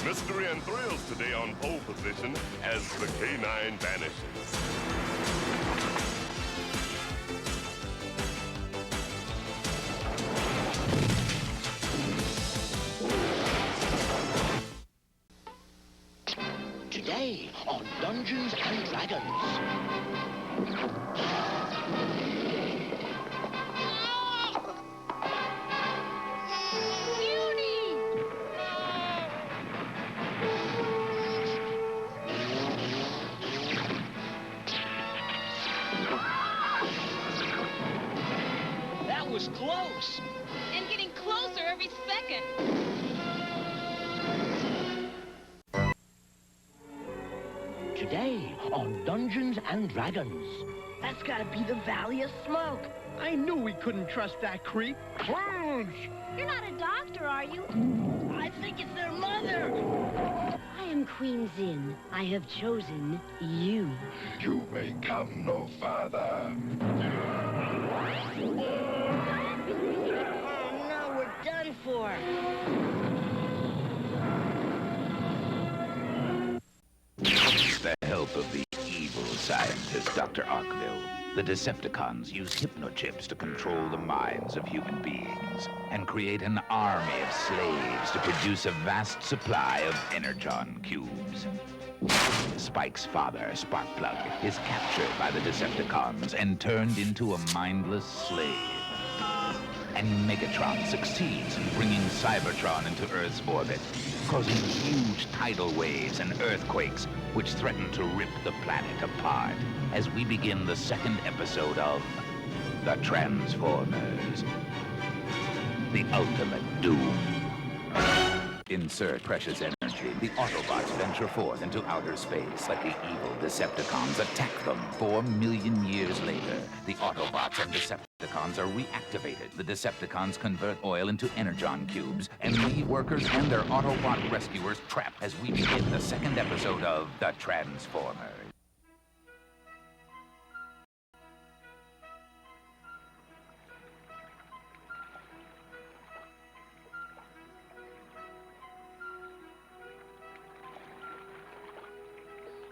Mystery and thrills today on pole position as the K9 vanishes. Today on Dungeons and Dragons. That was close. And getting closer every second. Today on Dungeons and Dragons. That's gotta be the Valley of Smoke. I knew we couldn't trust that creep. Clowns! You're not a doctor, are you? I think it's their mother. I am Queen Zin. I have chosen you. You may come no farther. Oh no, we're done for. With the help of the evil scientist, Dr. Arkville, the Decepticons use hypnochips to control the minds of human beings and create an army of slaves to produce a vast supply of energon cubes. Spike's father, Sparkplug, is captured by the Decepticons and turned into a mindless slave. And Megatron succeeds in bringing Cybertron into Earth's orbit, causing huge tidal waves and earthquakes which threaten to rip the planet apart as we begin the second episode of The Transformers. The Ultimate Doom. Insert precious energy. The Autobots venture forth into outer space, but the evil Decepticons attack them. 4 million years later, the Autobots and Decepticons are reactivated. The Decepticons convert oil into energon cubes and leave workers and their Autobot rescuers trapped as we begin the second episode of The Transformers.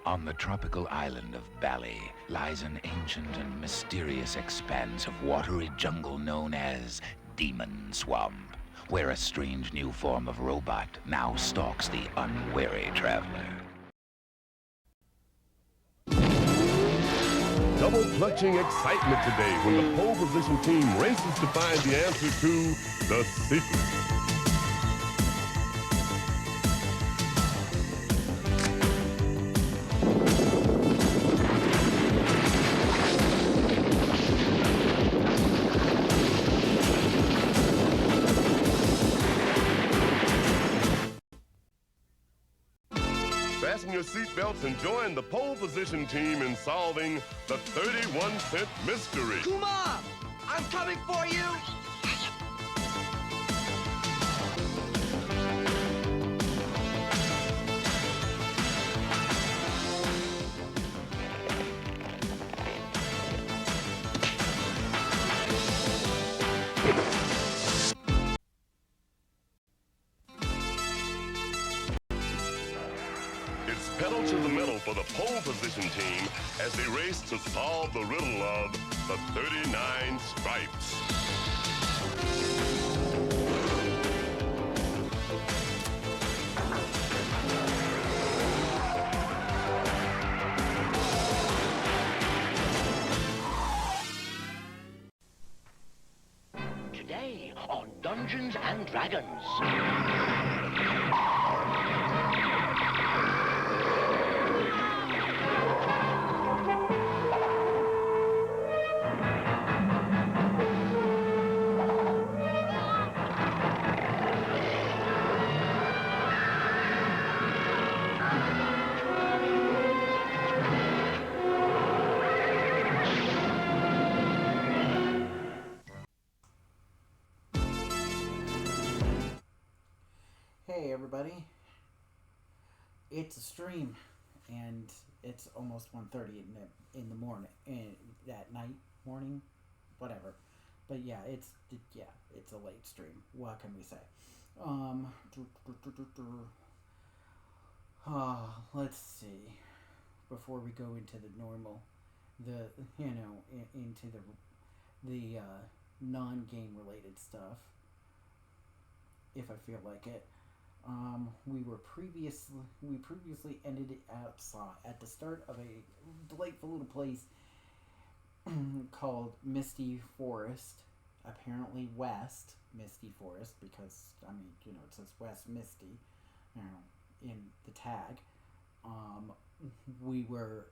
On the tropical island of Bali lies an ancient and mysterious expanse of watery jungle known as Demon Swamp, where a strange new form of robot now stalks the unwary traveler. Double-clutching excitement today when the pole position team races to find the answer to the secret. Fasten your seatbelts and join the pole position team in solving the 31-cent mystery. Kuma! I'm coming for you! It's pedal to the metal for the pole position team as they race to solve the riddle of the 39 stripes. Today on Dungeons and Dragons. Hey everybody, it's a stream, and it's almost 1:30 in the morning, at night, morning, whatever. But yeah, it's a late stream. What can we say? Let's see. Before we go into the normal, into the non-game related stuff, if I feel like it. We previously ended it outside at the start of a delightful little place called Misty Forest. Apparently West Misty Forest, because it says West Misty, in the tag. We were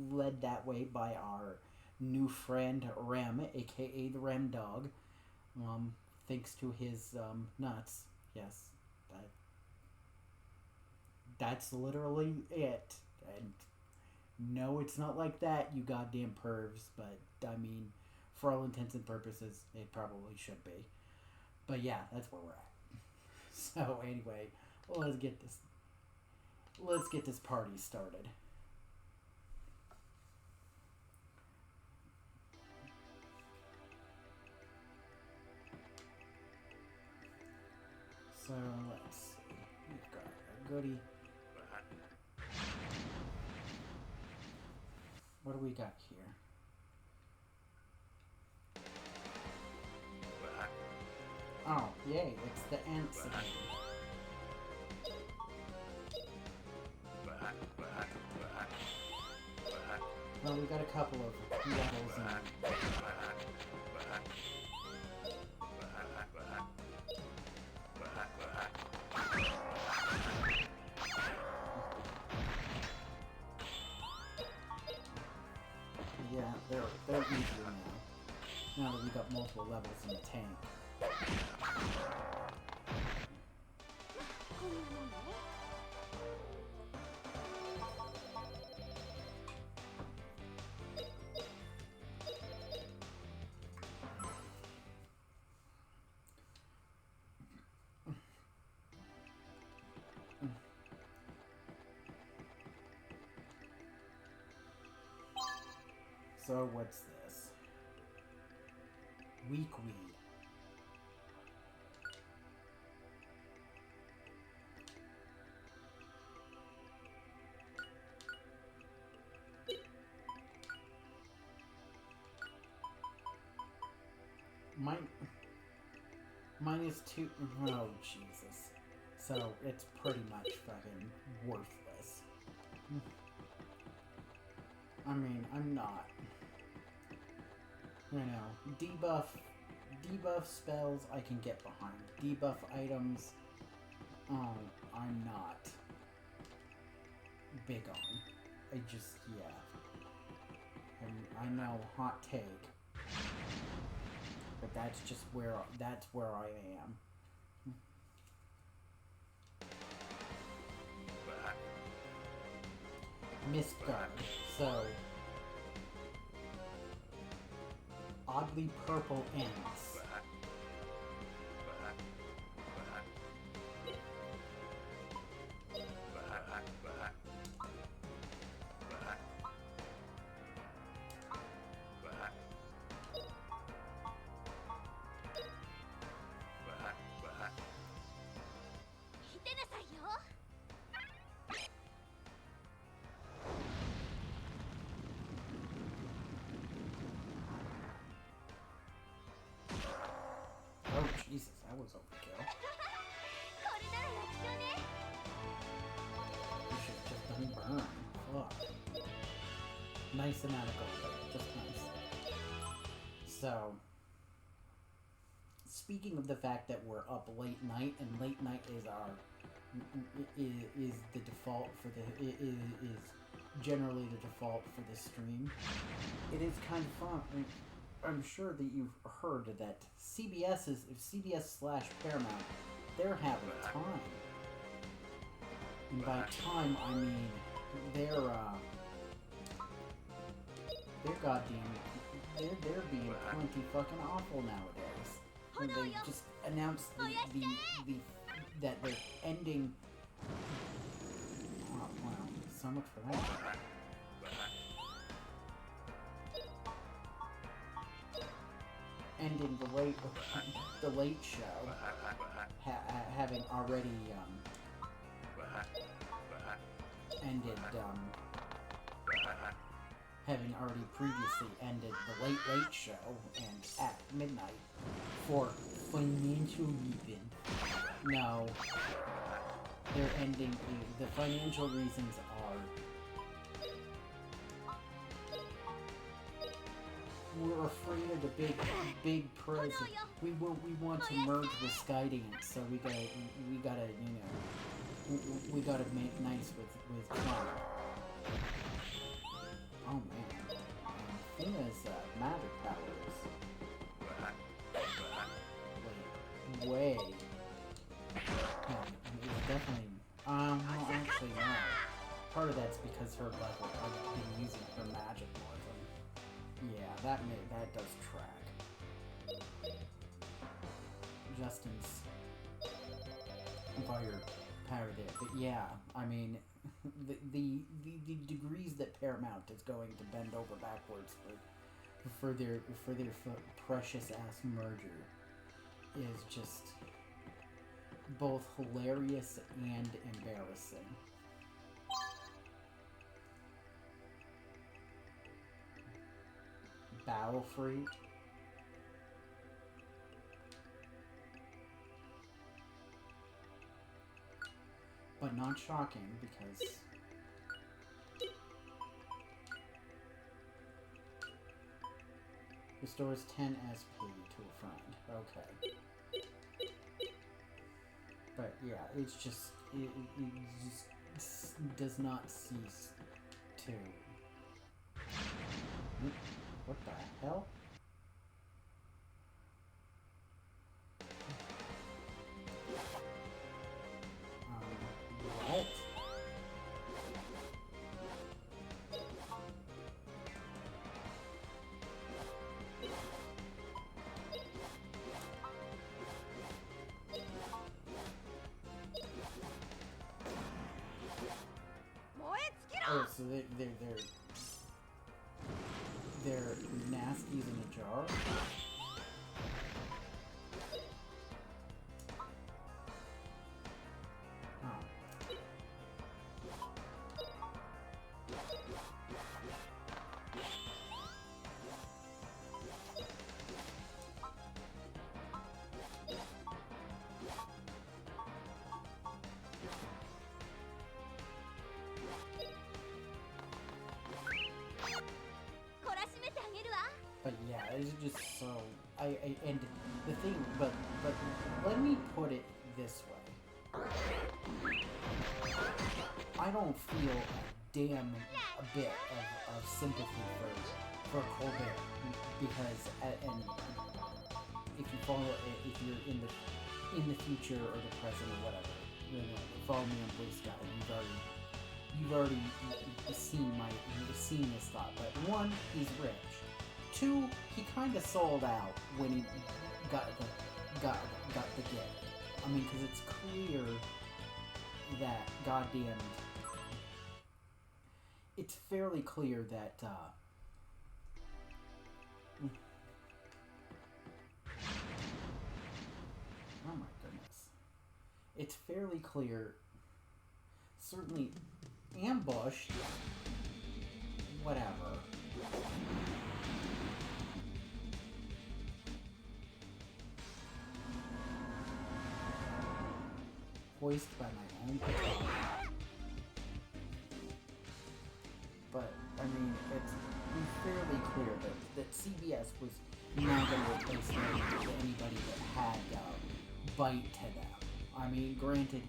led that way by our new friend Rem, aka the Remdawg. Thanks to his nuts. Yes, that's literally it. And no, it's not like that, you goddamn pervs. But for all intents and purposes, it probably should be. But yeah, that's where we're at. So anyway, let's get this party started. So let's see. We've got our goodie. What do we got here? Oh, yay, it's the ants again. Well, we got a couple of levels in. Yeah, they're easier now. Now that we got multiple levels in the tank. So what's this? Weak weed. -2. Oh, Jesus. So it's pretty much fucking worthless. I'm not. Debuff spells I can get behind. Debuff items, I'm not big on. I know, hot take. But that's just where I am. Mistguard. So oddly purple ants. Oh, Jesus, that was overkill. We should have just done burn. Fuck. Nice amount of gold there, just nice. So, speaking of the fact that we're up late night, and late night is the default for is generally the default for this stream, it is kind of fun. I'm sure that you've heard that CBS/Paramount, they're having a time. And by time, I mean they're being plenty fucking awful nowadays. And they just announced that they're ending. Oh, wow, so much for that. Ending the late show, having already ended, having already previously ended the Late Late Show and at midnight for financial reasons. No, they're ending. The financial reasons are we're afraid of the big president. We want to merge with Skydance, so we gotta we gotta make nice with Trump. Oh man, Feena's magic powers. Wait. Yeah, it's definitely. Well, actually, no. Part of that's because her level. I've been using her magic more than. Yeah, that does track. Justin's fire power there, but yeah, I mean, the degrees that Paramount is going to bend over backwards for their precious ass merger is just both hilarious and embarrassing. Battle Freak. But not shocking because restores 10 SP to a friend. Okay. But yeah, it's just it just does not cease to. What the hell? What? Oh, so they're nasties in a jar? Oh. But yeah, it's just so and the thing, but let me put it this way. I don't feel a bit of sympathy for Colbert because and if you follow if you're in the future or the present or whatever, you know, follow me on Blue Sky. You've already seen this thought. But one, he's rich. Two, he kind of sold out when he got the gift. I mean, because it's clear that it's fairly clear that oh my goodness, it's fairly clear. Certainly, ambushed. Whatever. Hoist by my own patrol. But, I mean, it's fairly clear that CBS was not going to replace anybody that had bite to them. I mean, granted,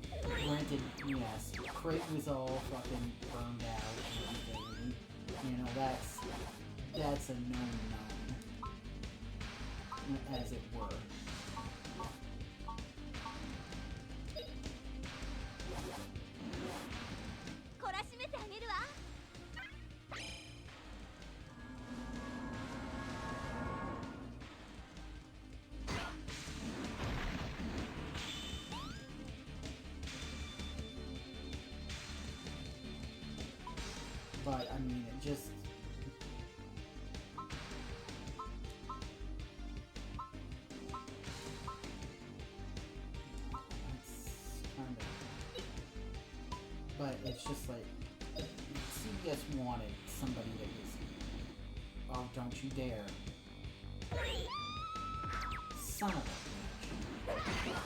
yes, Crate was all fucking burned out and everything. You know, that's a known, as it were. But, I mean, it just... It's kind of... But it's just like... CBS wanted somebody that was... Oh, don't you dare. Son of a bitch.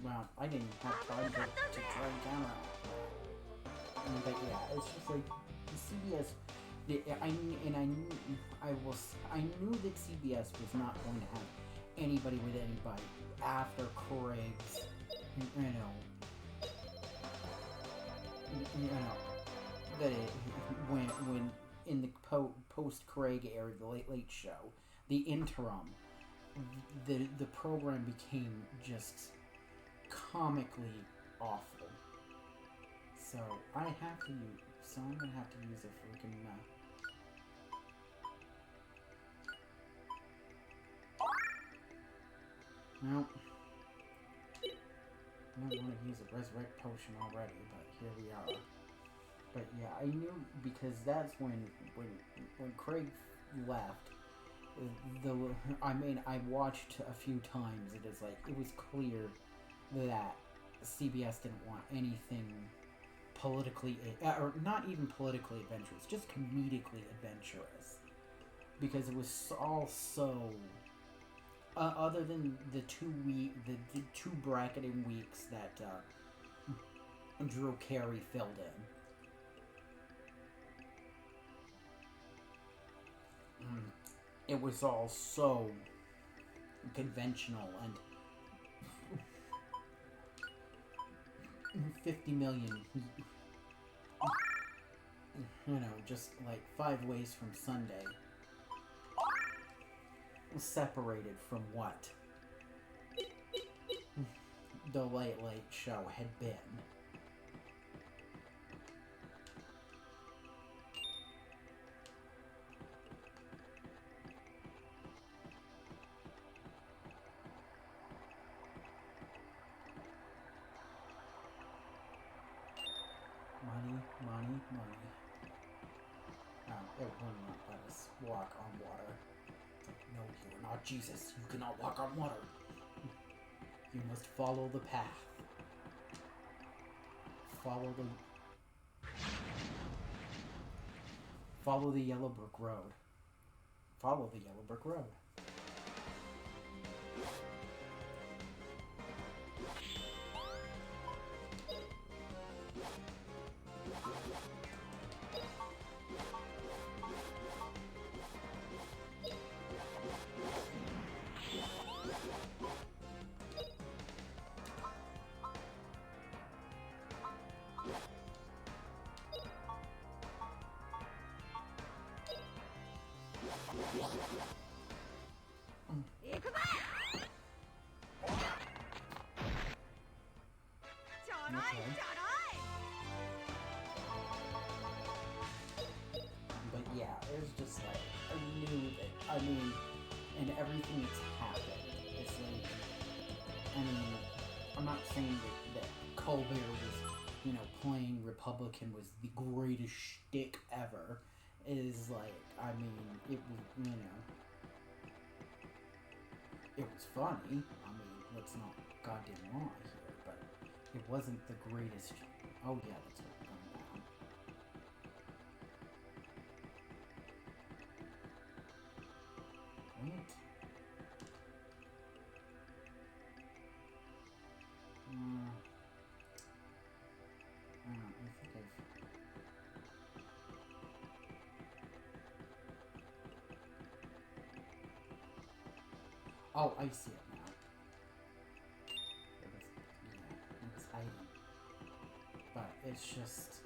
Well, I didn't have time to try and counteract. But yeah, it's just like CBS. I knew that CBS was not going to have anybody with anybody after Craig's, when in the post Craig era, the Late Late Show, the interim, the program became just comically awful. So I'm gonna have to use a freaking well, I don't want to use a resurrect potion already, but here we are. But yeah, I knew, because that's when Craig left. I watched a few times. It was clear that CBS didn't want anything politically, or not even politically adventurous, just comedically adventurous, because it was all so. Other than the two bracketing weeks that Drew Carey filled in, it was all so conventional and 50 million, just like 5 ways from Sunday. Separated from what the Late Late Show had been. Money. It will not let us walk on water. No, you are not Jesus. You cannot walk on water. You must follow the path. Follow the yellow brick road. Follow the yellow brick road. But yeah, it was just like, I knew that, and everything that's happened, it's like, I'm not saying that Colbert was, playing Republican was the greatest shtick ever. It is like, it was, it was funny. Let's not goddamn lie here, but it wasn't the greatest. Oh yeah, that's what I'm going down. What? I think I've... Oh, I see it now. It was hiding. But it's just...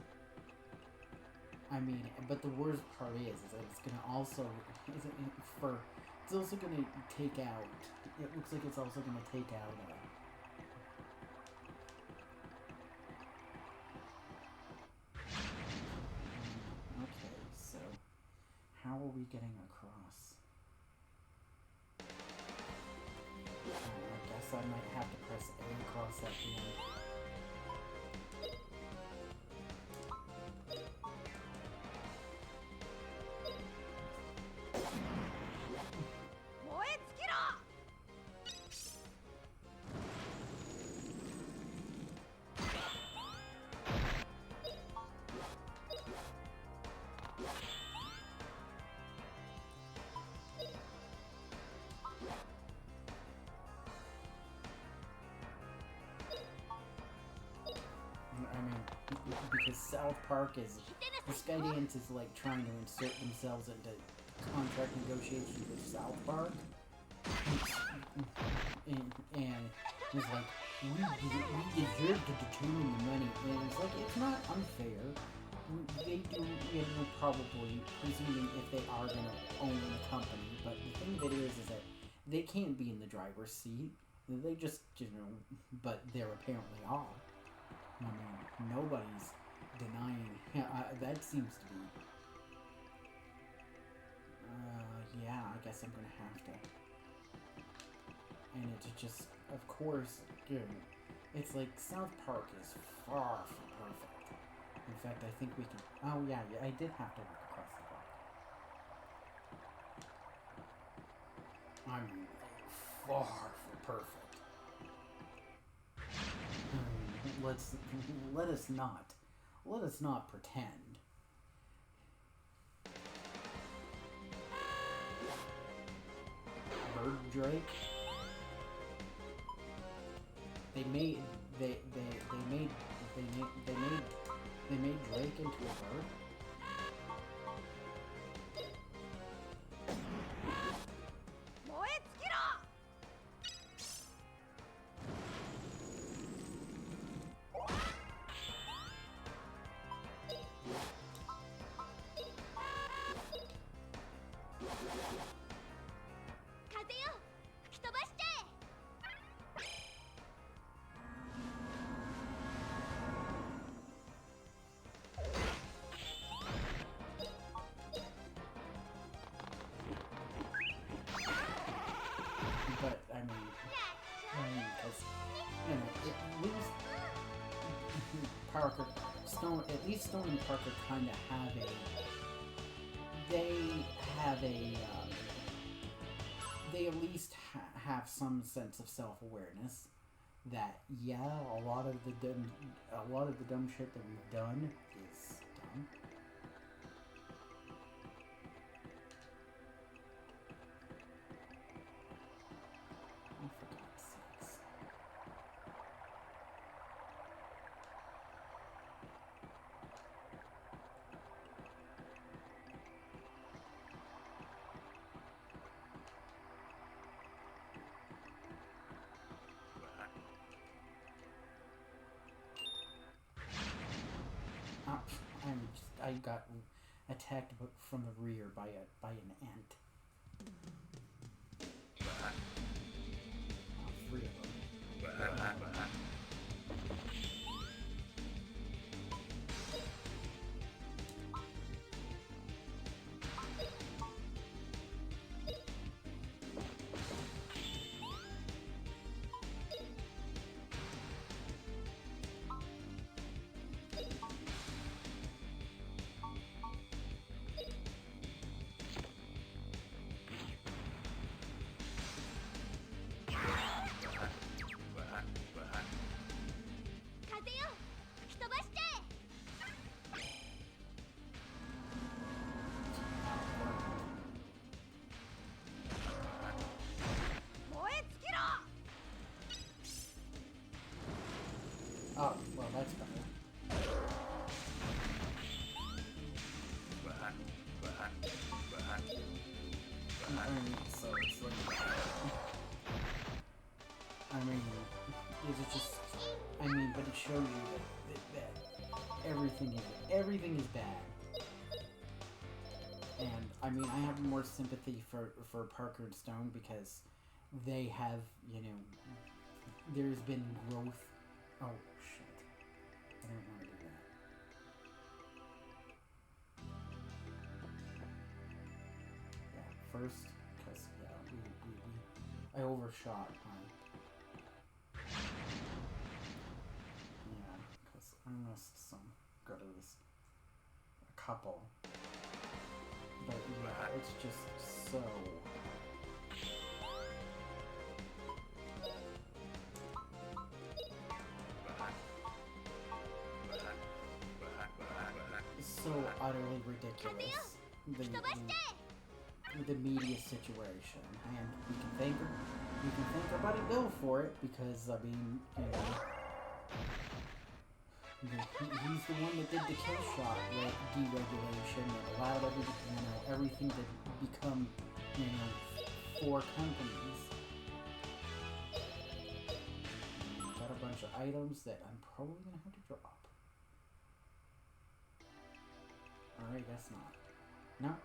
but the worst part is that it's gonna also... It's also gonna take out... It looks like it's also gonna take out... Okay, so... How are we getting across? I guess I might have to press A across that end. because South Park is the Skydance is like trying to insert themselves into contract negotiations with South Park, and it's like we deserve to determine the money, and it's like it's not unfair. They do, probably, presuming if they are going to own the company, but the thing of it is that they can't be in the driver's seat. They just, but there apparently are. I mean, nobody's denying, that seems to be, yeah, I guess I'm going to have to. And it's just, of course, it's like South Park is far from perfect. In fact, I think we can... Oh, yeah, I did have to walk across the block. I'm far from perfect. Let us not pretend. Bird Drake. They made Drake into a bird? But, I mean, because, at least Stone and Parker kind of have they at least have some sense of self-awareness that, yeah, a lot of the dumb shit that we've done is dumb. I got attacked from the rear by an ant. Three of them. Oh, well, that's better. So it's like... I mean, is it just... I mean, but it shows you that everything is bad. And, I mean, I have more sympathy for Parker and Stone because they have, there's been growth. Oh, shit. I don't want to do that. Yeah, first, because, I overshot my... Yeah, because I missed some good of this. A couple. But, yeah, it's just so... so utterly ridiculous, the media situation, and we can thank our buddy Bill for it, because, I mean, He's the one that did the kill shot deregulation that allowed everything to become, 4 companies. Got a bunch of items that I'm probably gonna have to drop. Or I guess not. No.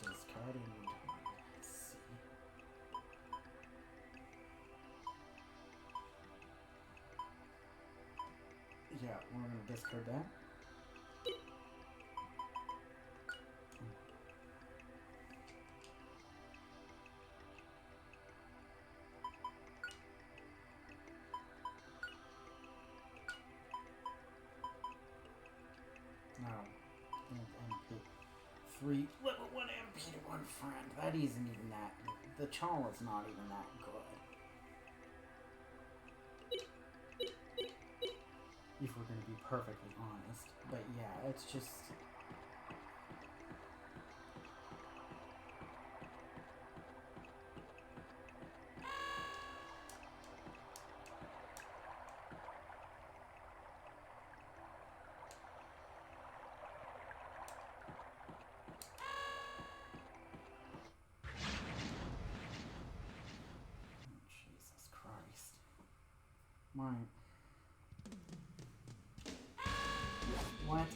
Discard inventory. Let's see. Yeah, we're gonna discard that. Now, MP 3 level 1 MP to 1 friend. That isn't even that. The Chal is not even that good. If we're going to be perfectly honest. But yeah, it's just... Jesus Christ. Right. What?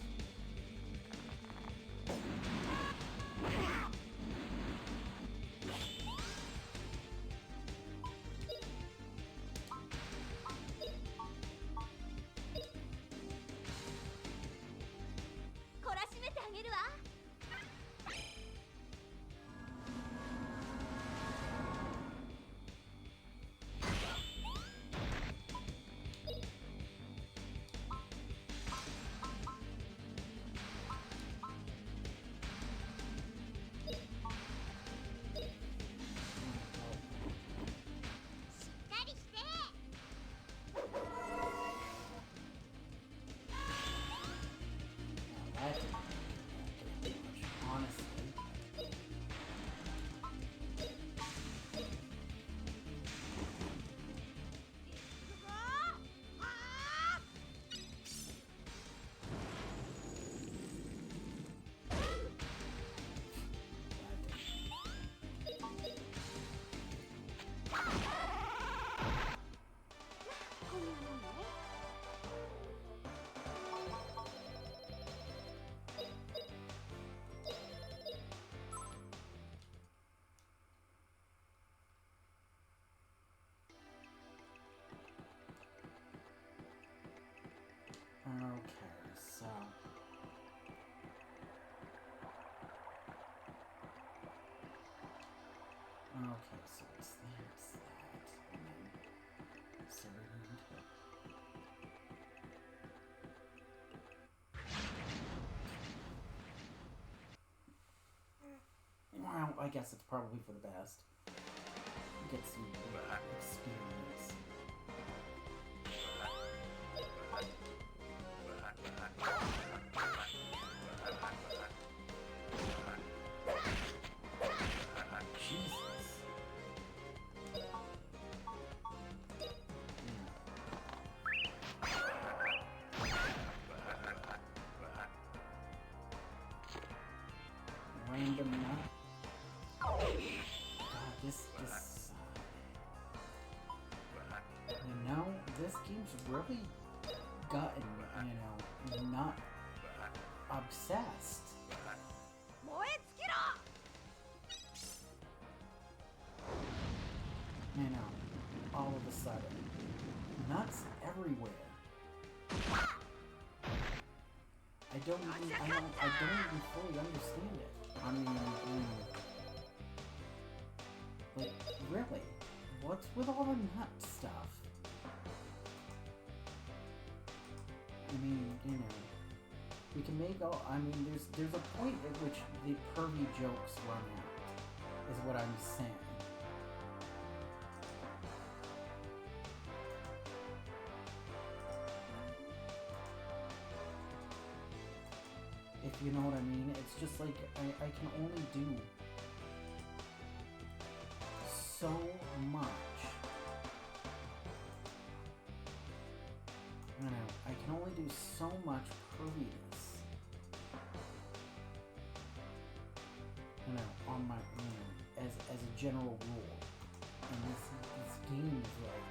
Okay, so... Okay, so it's that, and then Saturn. Well, I guess it's probably for the best. Get some experience. Jesus. Random nut. God, this this game's really gotten, not obsessed. All of a sudden, nuts everywhere. I don't even fully understand it. I mean, like, really, what's with all the nut stuff? I mean, we can make all. I mean, there's a point at which the pervy jokes run out. Is what I'm saying. If you know what I mean, it's just like I can only do so much I don't know. I can only do so much pervious. You know, on my as a general rule. And this game is like,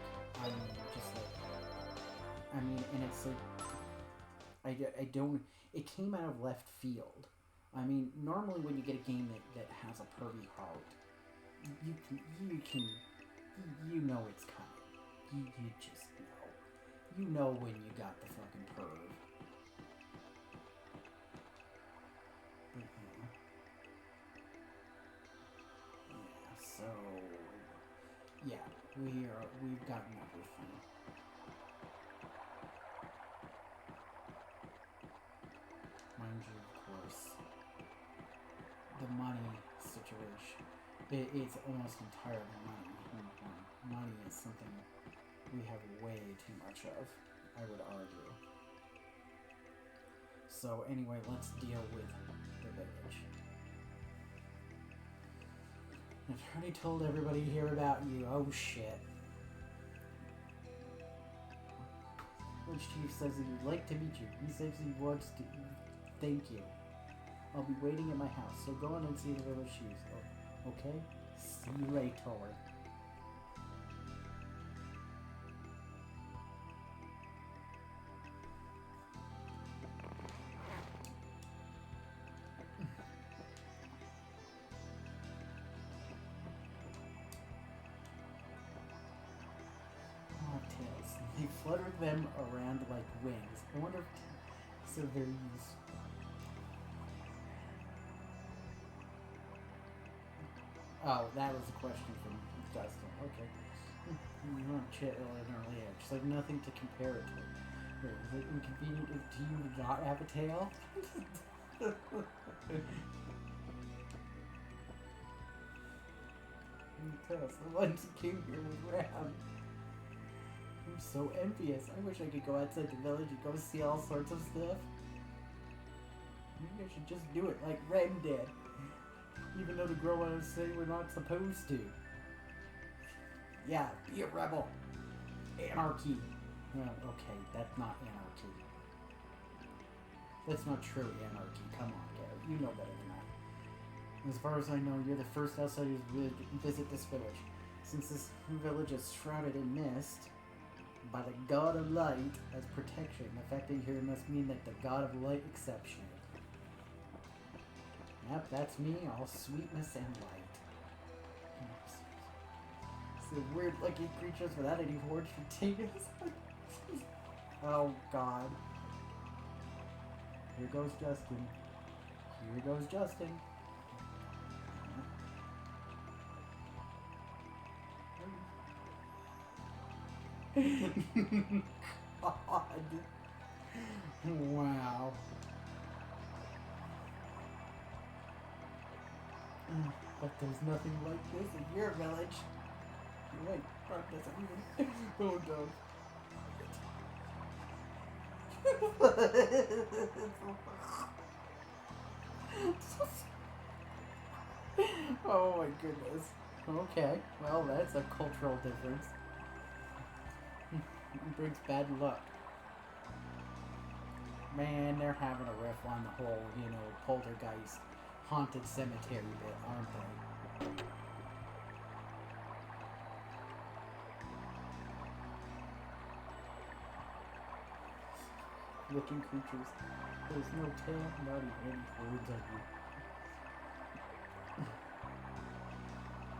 and it's like, I don't, it came out of left field. I mean, normally when you get a game that has a pervy heart, you know it's coming. You just know. You know when you got the fucking perv. So, yeah, we've gotten everything. Mind you, of course, the money situation, it's almost entirely money. Money is something we have way too much of, I would argue. So anyway, let's deal with the village. I've already told everybody here about you. Oh shit. Village chief says he would like to meet you. He says he wants to thank you. I'll be waiting at my house, so go on and see the village chief. Oh, okay? See you later. They flutter them around like wings. I wonder if it's a very useful. Oh, that was a question from Dustin. Okay. Not chill in early age. It's like nothing to compare it to. Wait, is it inconvenient to you to not have a tail? Tell us, the ones who came here with Ram. I'm so envious. I wish I could go outside the village and go see all sorts of stuff. Maybe I should just do it like Rem did. Even though the girl was saying we're not supposed to. Yeah, be a rebel. Anarchy. Well, okay, that's not anarchy. That's not true anarchy. Come on, Gary. You know better than that. As far as I know, you're the first outsiders to visit this village. Since this village is shrouded in mist, by the god of light as protection, the fact that you're here must mean that the god of light accepts you. Yep, that's me, all sweetness and light. It's the weird lucky creatures without any horns for tigers. Oh god. Here goes Justin. Here goes Justin. God. Wow. But there's nothing like this in your village. Wait, Mark doesn't even. Oh no. Oh my goodness. Okay, well that's a cultural difference. It brings bad luck. Man, they're having a riff on the whole, poltergeist haunted cemetery bit, aren't they? Looking creatures. There's no tail, not even any words on you.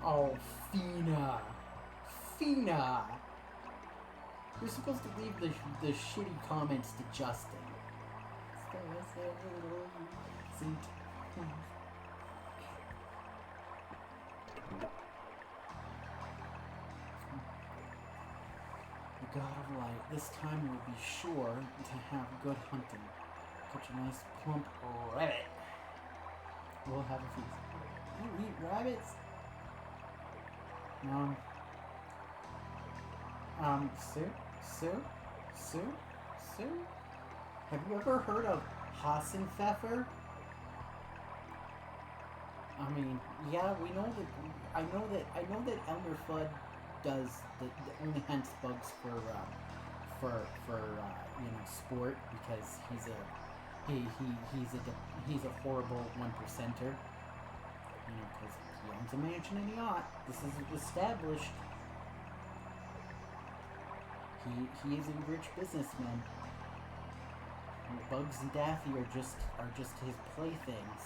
Oh, Feena! Feena! You're supposed to leave the shitty comments to Justin. The god of light, this time we'll be sure to have good hunting. Catch a nice plump rabbit. We'll have a feast. You eat rabbits? Sue? Have you ever heard of Hassenpfeffer? I mean, yeah, we know that. I know that Elmer Fudd does the only hunts bugs sport because he's a horrible one percenter. Because he owns a mansion and a yacht. This is established. He is a rich businessman. And Bugs and Daffy are just his playthings.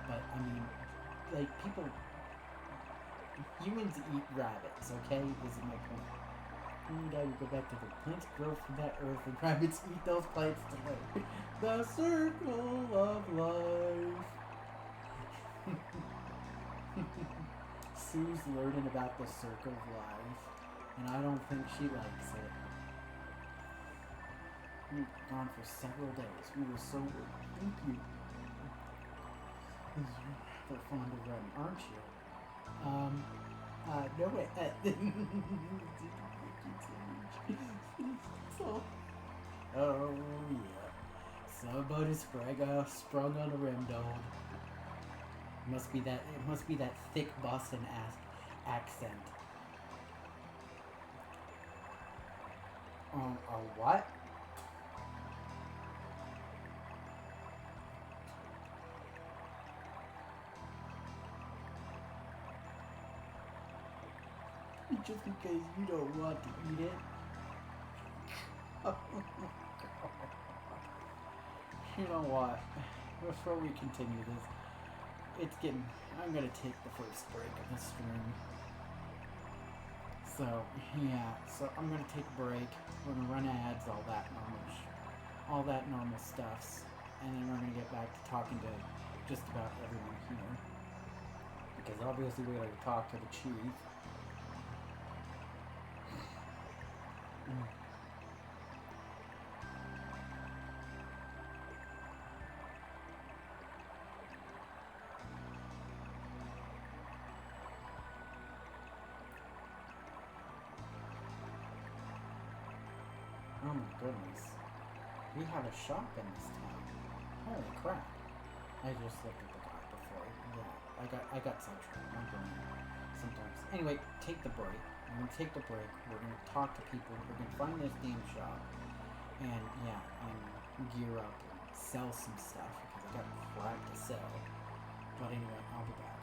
But I mean, like humans eat rabbits. Okay, this is my point. And I would go back to the plants grow from that earth, and rabbits eat those plants to live. The circle of life. Sue's learning about the circle of life, and I don't think she likes it. We were gone for several days. We were so good. Thank you. You're fond of running, aren't you? No way. Oh, yeah. Somebody sprung on a Remdawg. It must be that thick Boston accent. A what? Just because you don't want to eat it. You know what? Before we continue this, I'm gonna take the first break of the stream. So, yeah, I'm gonna take a break. We're gonna run ads, all that normal stuffs. And then we're gonna get back to talking to just about everyone here. Because obviously we gotta talk to the chief. Oh my goodness. We have a shop in this town. Holy crap. I just looked at the guy before. Yeah, I got sidetracked. My brain. Sometimes. Anyway, take the break. We're gonna take the break. We're gonna talk to people. We're gonna find this damn shop. And yeah, and gear up and sell some stuff because I got crap to sell. But anyway, I'll be back.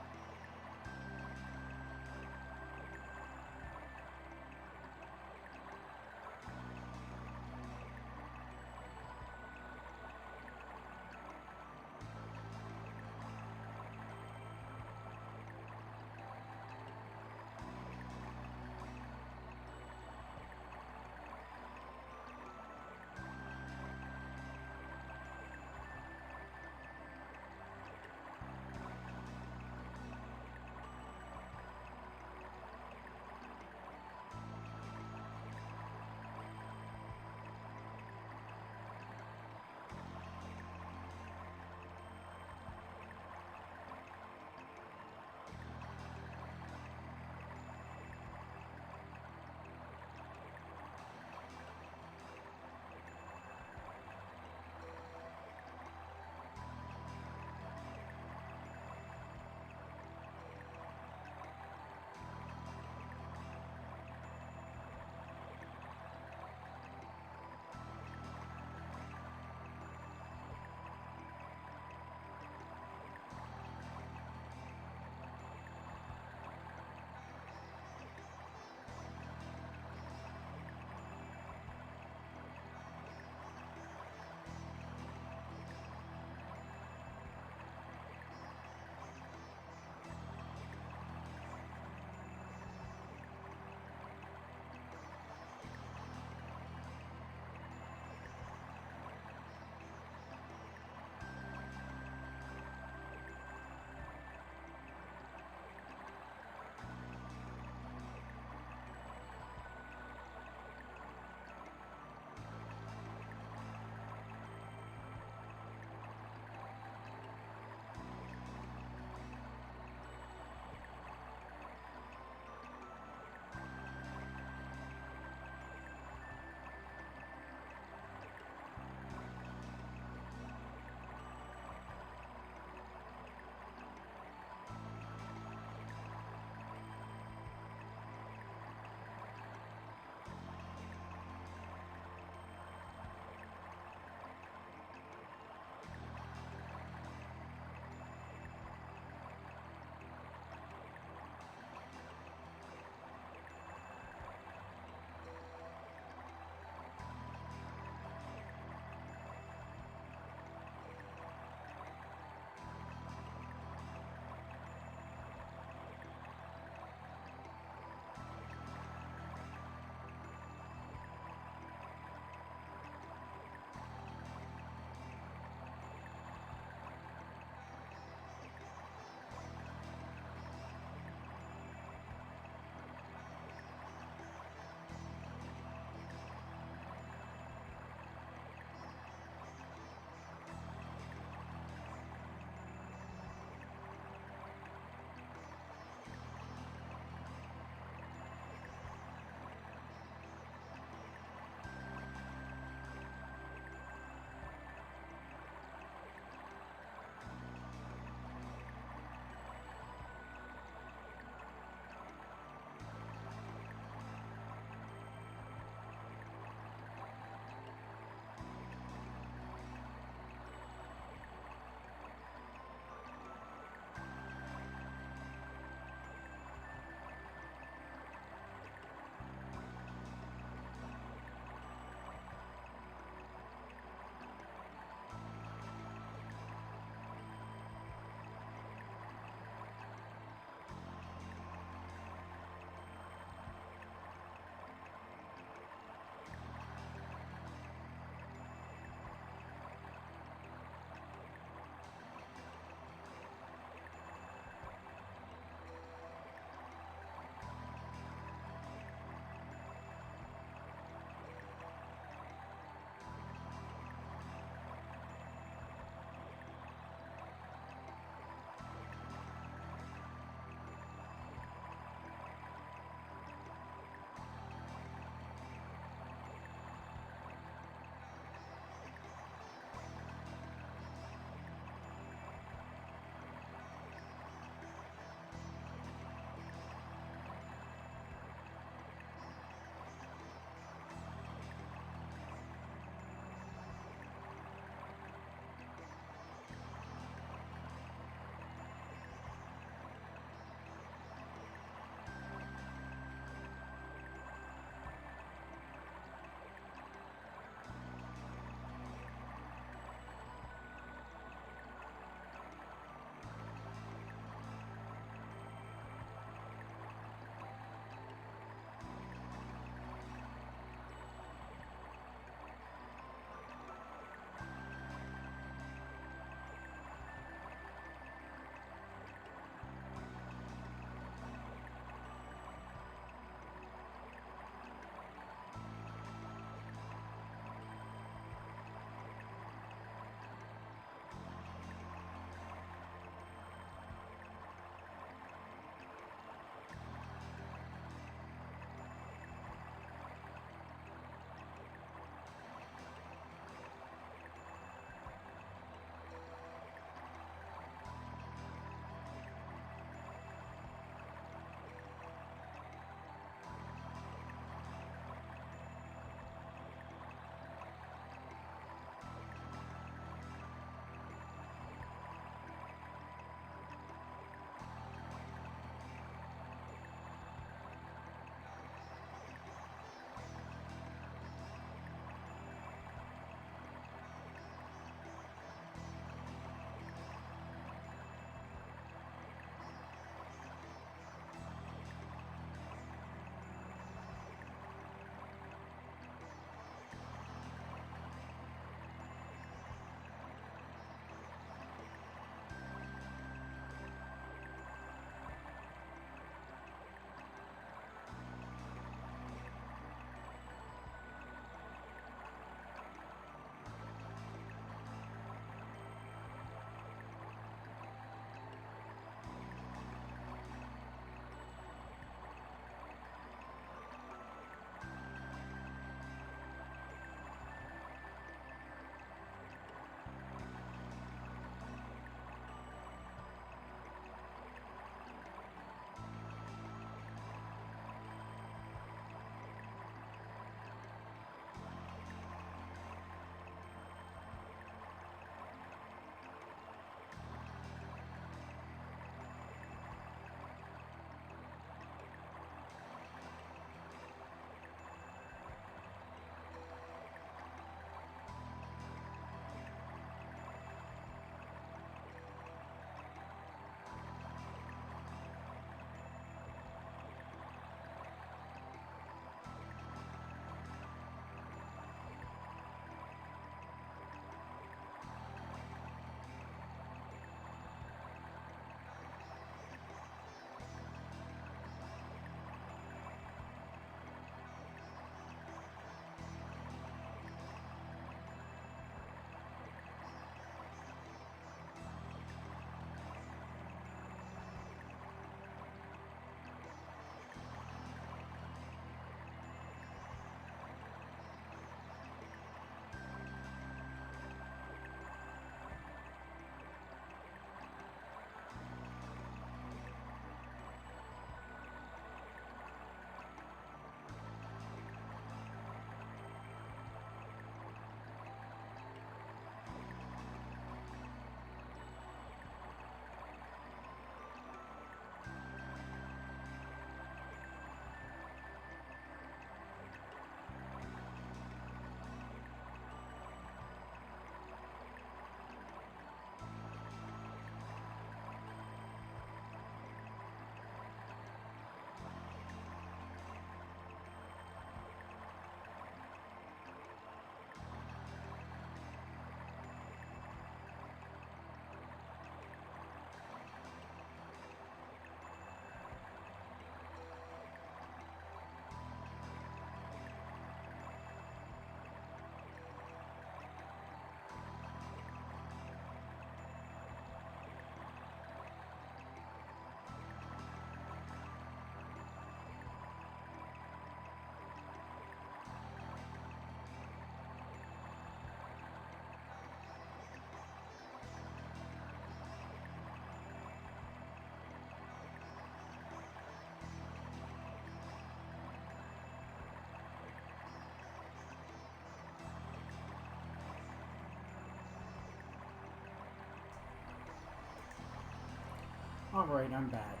Alright, I'm back.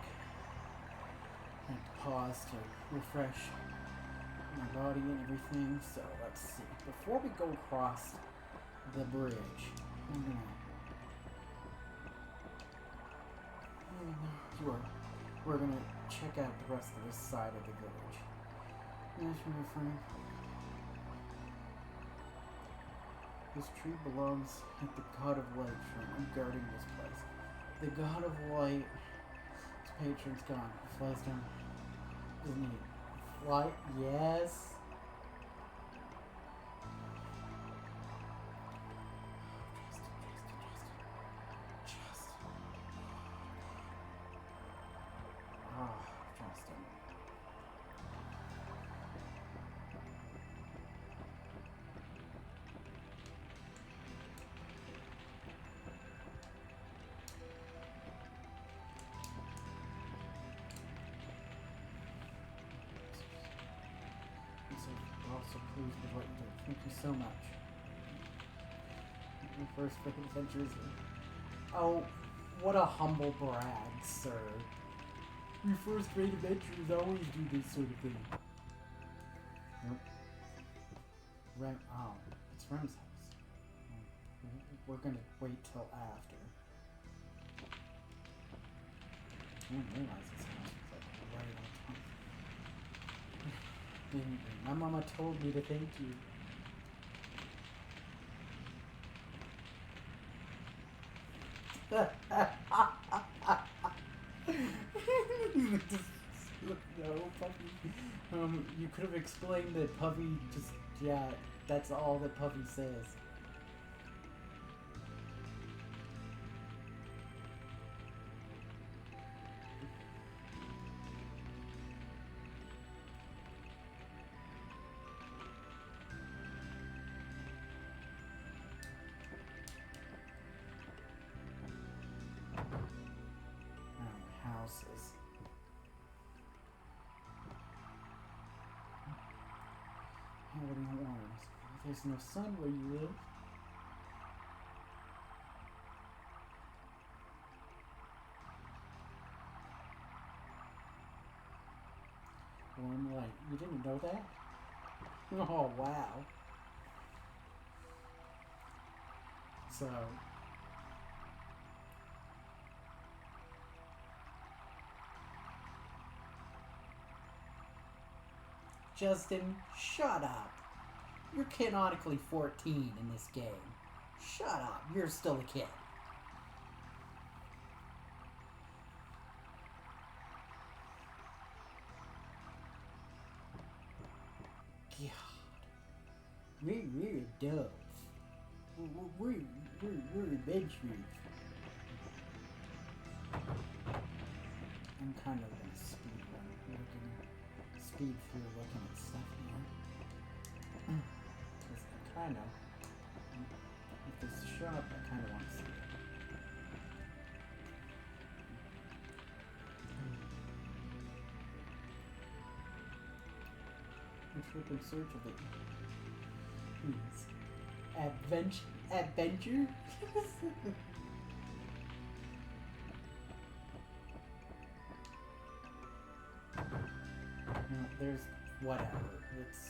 I had to pause to refresh my body and everything, so let's see. Before we go across the bridge, we're gonna check out the rest of this side of the village. Yes, my friend. This tree belongs at the God of Light shrine. I'm guarding this place. The God of Light, his patron's gone. He flies down. Isn't he? Fly? Yes. Justin. Also pleased with what you did. Thank you so much. Your first freaking adventure is... Oh, what a humble brag, sir. Your first great adventures always do this sort of thing. Nope. Oh, it's Rem's house. We're gonna wait till after. I didn't realize this house was like right on top. My mama told me to thank you. No, Puffy. You could have explained that Puffy just, yeah, that's all that Puffy says. Houses. Having warns. There's no sun where you live. Warm light. You didn't know that? Oh, wow. So... Justin, shut up. You're canonically 14 in this game. Shut up. You're still a kid. God. We're adults. We're adventurers. I'm kind of gonna speed run. Speed through looking at stuff here. Because I kind of, with this shop, I kind of want to see it. Let's look in search of it. Adventure? No, there's whatever. It's,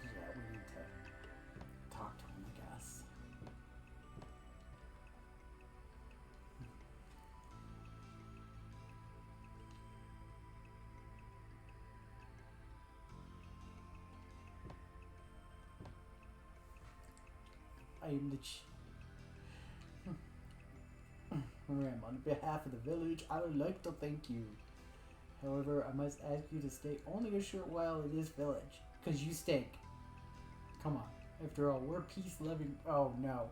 yeah, we need to talk to him, I guess. I am the Ram, on behalf of the village, I would like to thank you. However, I must ask you to stay only a short while in this village, because you stink. Come on. After all, we're peace-loving... Oh, no.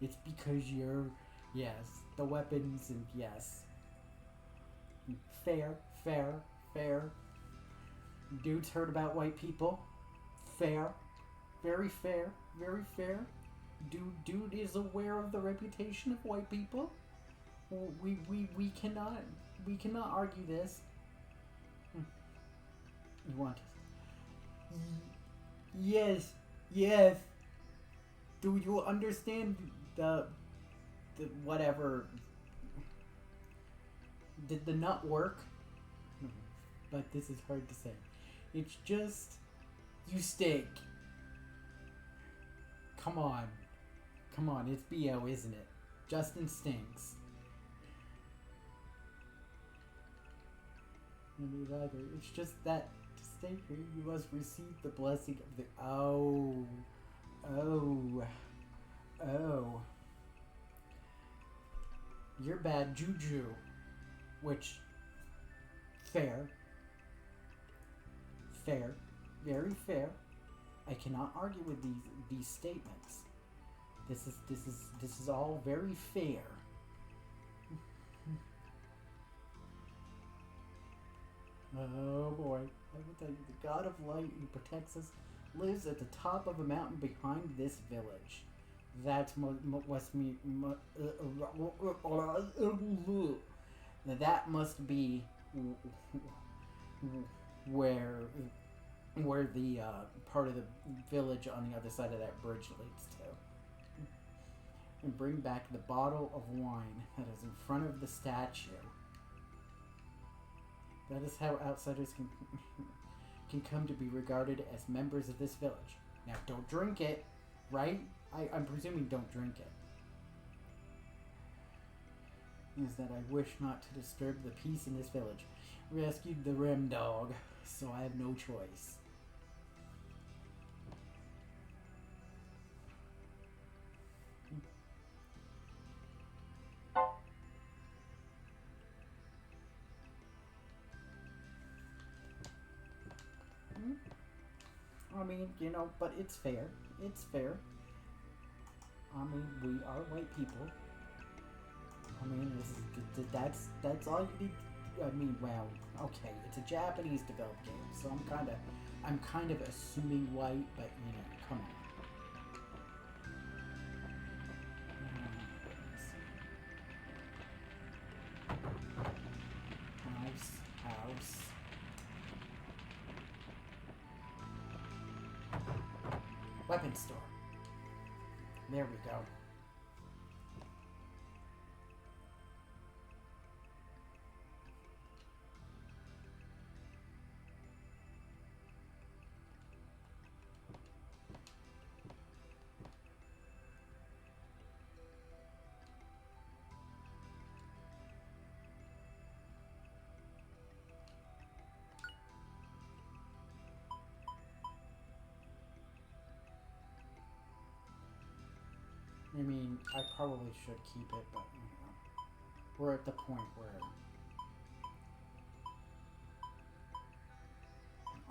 It's because you're... Yes. The weapons and... Yes. Fair. Dudes heard about white people. Fair. Very fair. Dude is aware of the reputation of white people. We cannot argue this. You want us? Yes. Do you understand the whatever? Did the nut work? But this is hard to say. It's just... You stink. Come on. Come on, it's B.O., isn't it? Justin stinks. Maybe either. It's just that to stay here, you must receive the blessing of the... Oh. You're bad juju. Which... Fair. Fair. Very fair. I cannot argue with these statements. This is all very fair. Oh boy. I will tell you, the god of light who protects us lives at the top of a mountain behind this village. That must be where the part of the village on the other side of that bridge leads to. And bring back the bottle of wine that is in front of the statue. That is how outsiders can come to be regarded as members of this village. Now, don't drink it, right? I'm presuming don't drink it. Is that I wish not to disturb the peace in this village. Rescued the Remdawg, so I have no choice. I mean, you know, but it's fair. It's fair. I mean, we are white people. I mean, that's all you need. I mean, well, okay, it's a Japanese developed game, so I'm kind of assuming white, but you know, come on. House. Weapon store. There we go. I mean, I probably should keep it, but, you know, we're at the point where...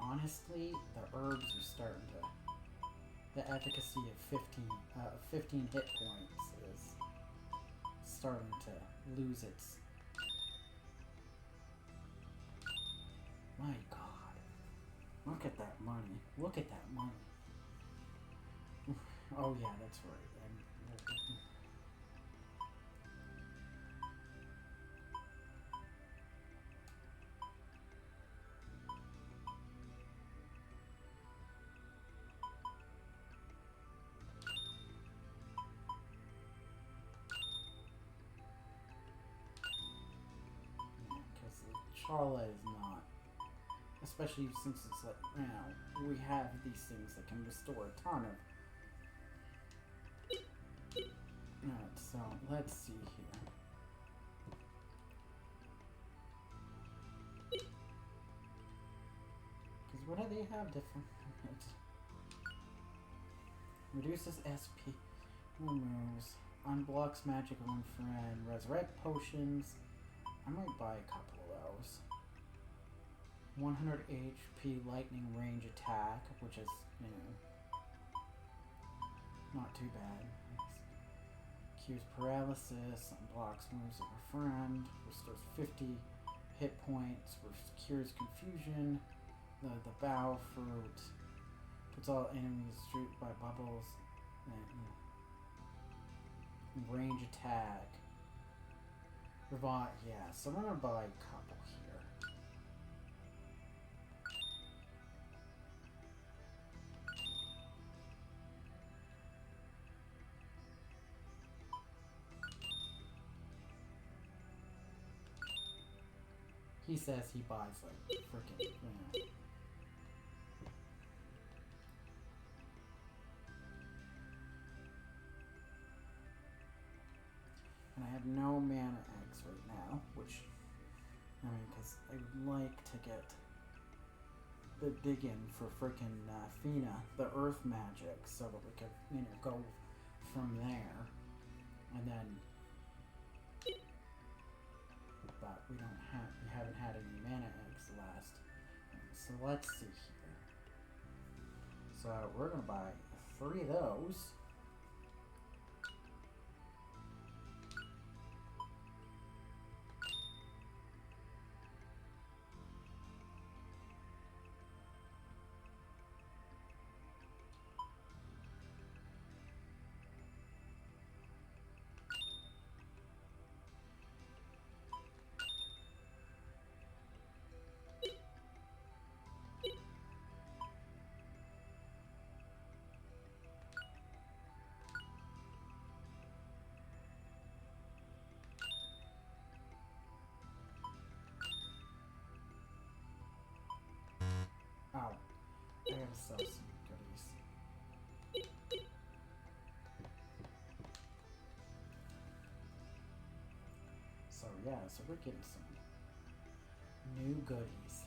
Honestly, the herbs are starting to... The efficacy of 15 hit points is starting to lose its... My god. Look at that money. Look at that money. Oh yeah, that's right. Because Charla is not, especially since it's like, you know, we have these things that can restore a ton of. Alright, so let's see here. Because what do they have different? Reduces SP, removes, unblocks magic on friend, resurrect potions. I might buy a couple of those. 100 HP lightning range attack, which is, you know, not too bad. Cures paralysis, unblocks moves of a friend, restores 50 hit points, cures confusion, the bow fruit, puts all enemies struck by bubbles, and range attack. Revive, yeah, so I'm gonna buy a couple here. He says he buys like freaking, you know. And I have no mana eggs right now, which, I mean, because I would like to get the dig-in for freaking Feena, the earth magic, so that we could, you know, go from there. And then, but we haven't had any mana eggs last. So let's see here. So we're gonna buy 3 of those. Oh, I gotta sell some goodies. So yeah, so we're getting some new goodies.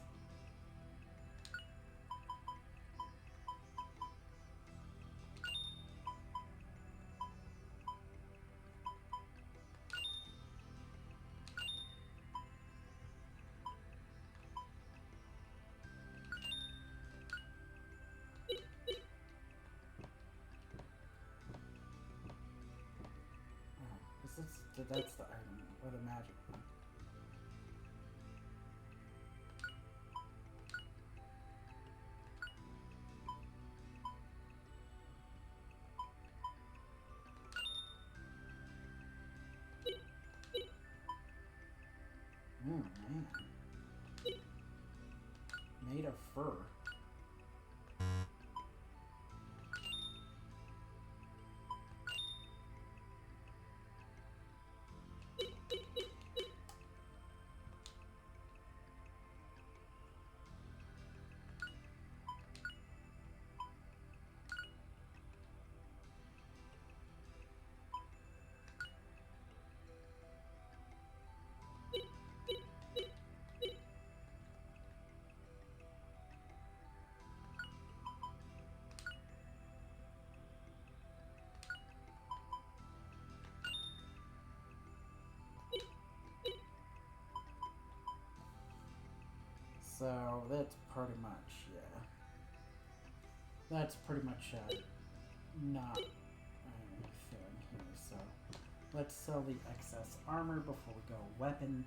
That's the item, or the magic one. Oh man. Made of fur. So that's pretty much, yeah. That's pretty much not anything here. So let's sell the excess armor before we go weaponing.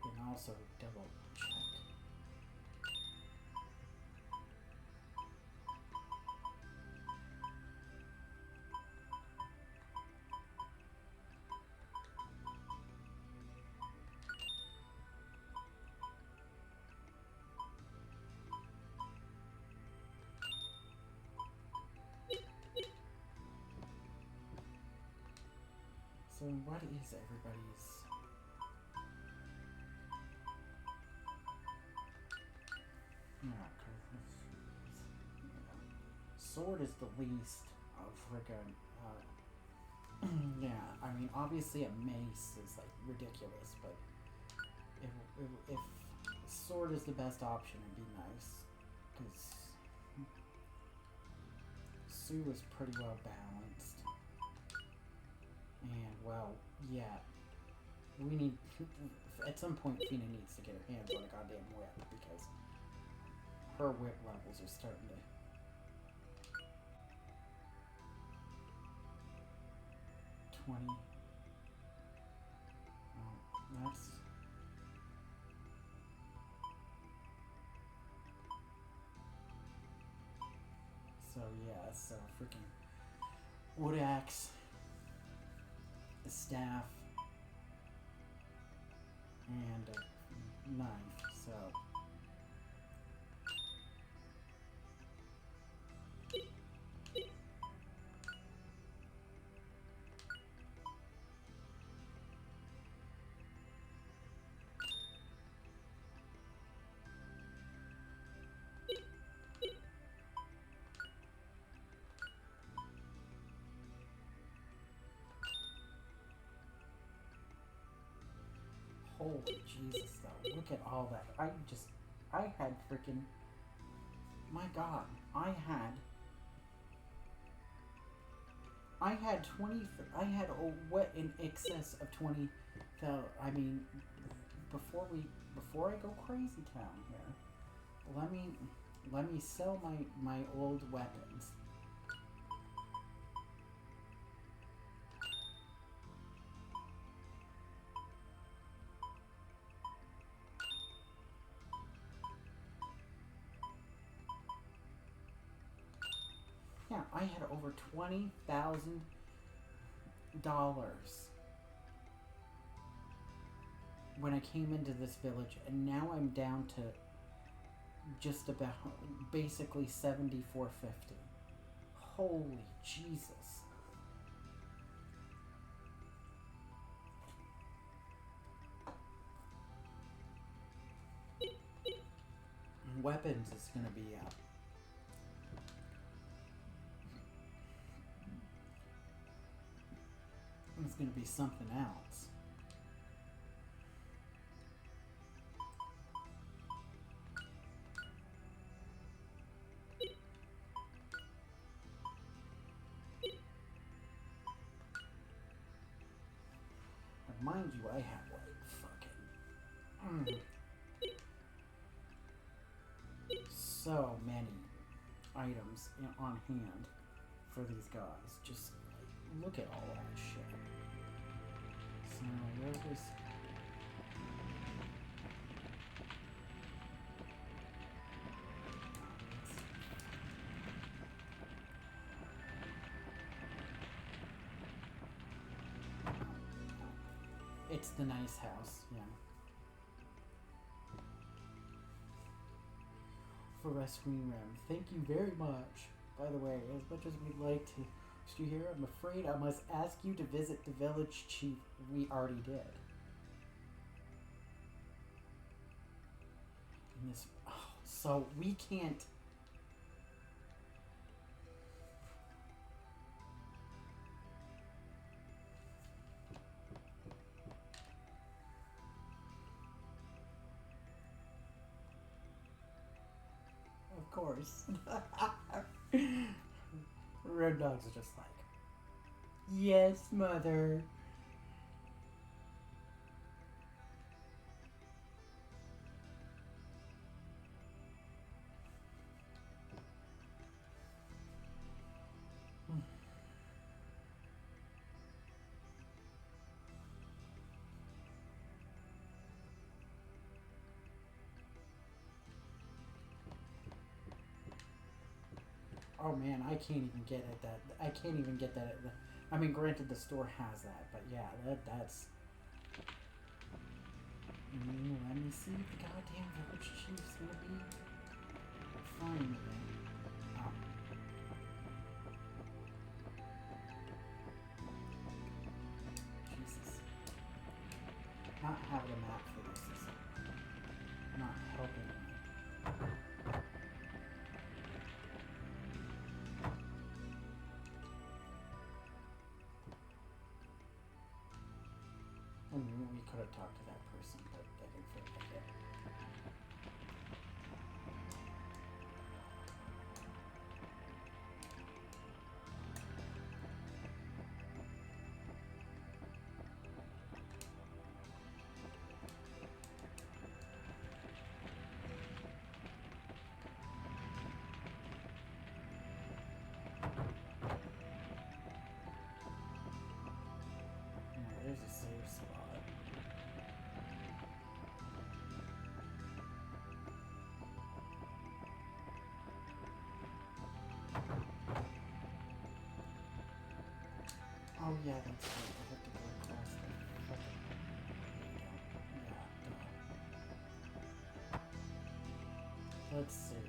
And also double check. So what is everybody's... Yeah, sword is the least of friggin', yeah, I mean, obviously a mace is, like, ridiculous, but if sword is the best option, it'd be nice, because Sue is pretty well balanced, and, well, yeah, we need, at some point, Feena needs to get her hands on a goddamn whip, because her whip levels are starting to... Oh, that's... So, yeah, so freaking wood axe, the staff, and a knife, so... Holy Jesus, though. Look at all that. I had freaking... My God. I had 20... I had what in excess of 20... I mean, before I go crazy town here, let me sell my old weapons. Yeah, I had over $20,000 when I came into this village, and now I'm down to just about basically 7,450. Holy Jesus. Weapons is gonna be it's gonna be something else. Mind you, I have like fucking so many items on hand for these guys. Just like, look at all that shit. So where was... It's the nice house, yeah. For rescuing Rem. Thank you very much. By the way, as much as we'd like to you here, I'm afraid I must ask you to visit the village chief. We already did. And this, so we can't... Of course. Remdawg's are just like, yes, mother. Oh man, I can't even get at that. I can't even get that at the... I mean, granted, the store has that, but yeah, that's... Let me see if the goddamn village chief's gonna be fine with it. Oh. Jesus. Not having a map for this is not helping me. We could have talked to that person, but I didn't feel like it. There's a safe spot. Oh yeah, that's right. I have to go across the fucking... Yeah, let's see.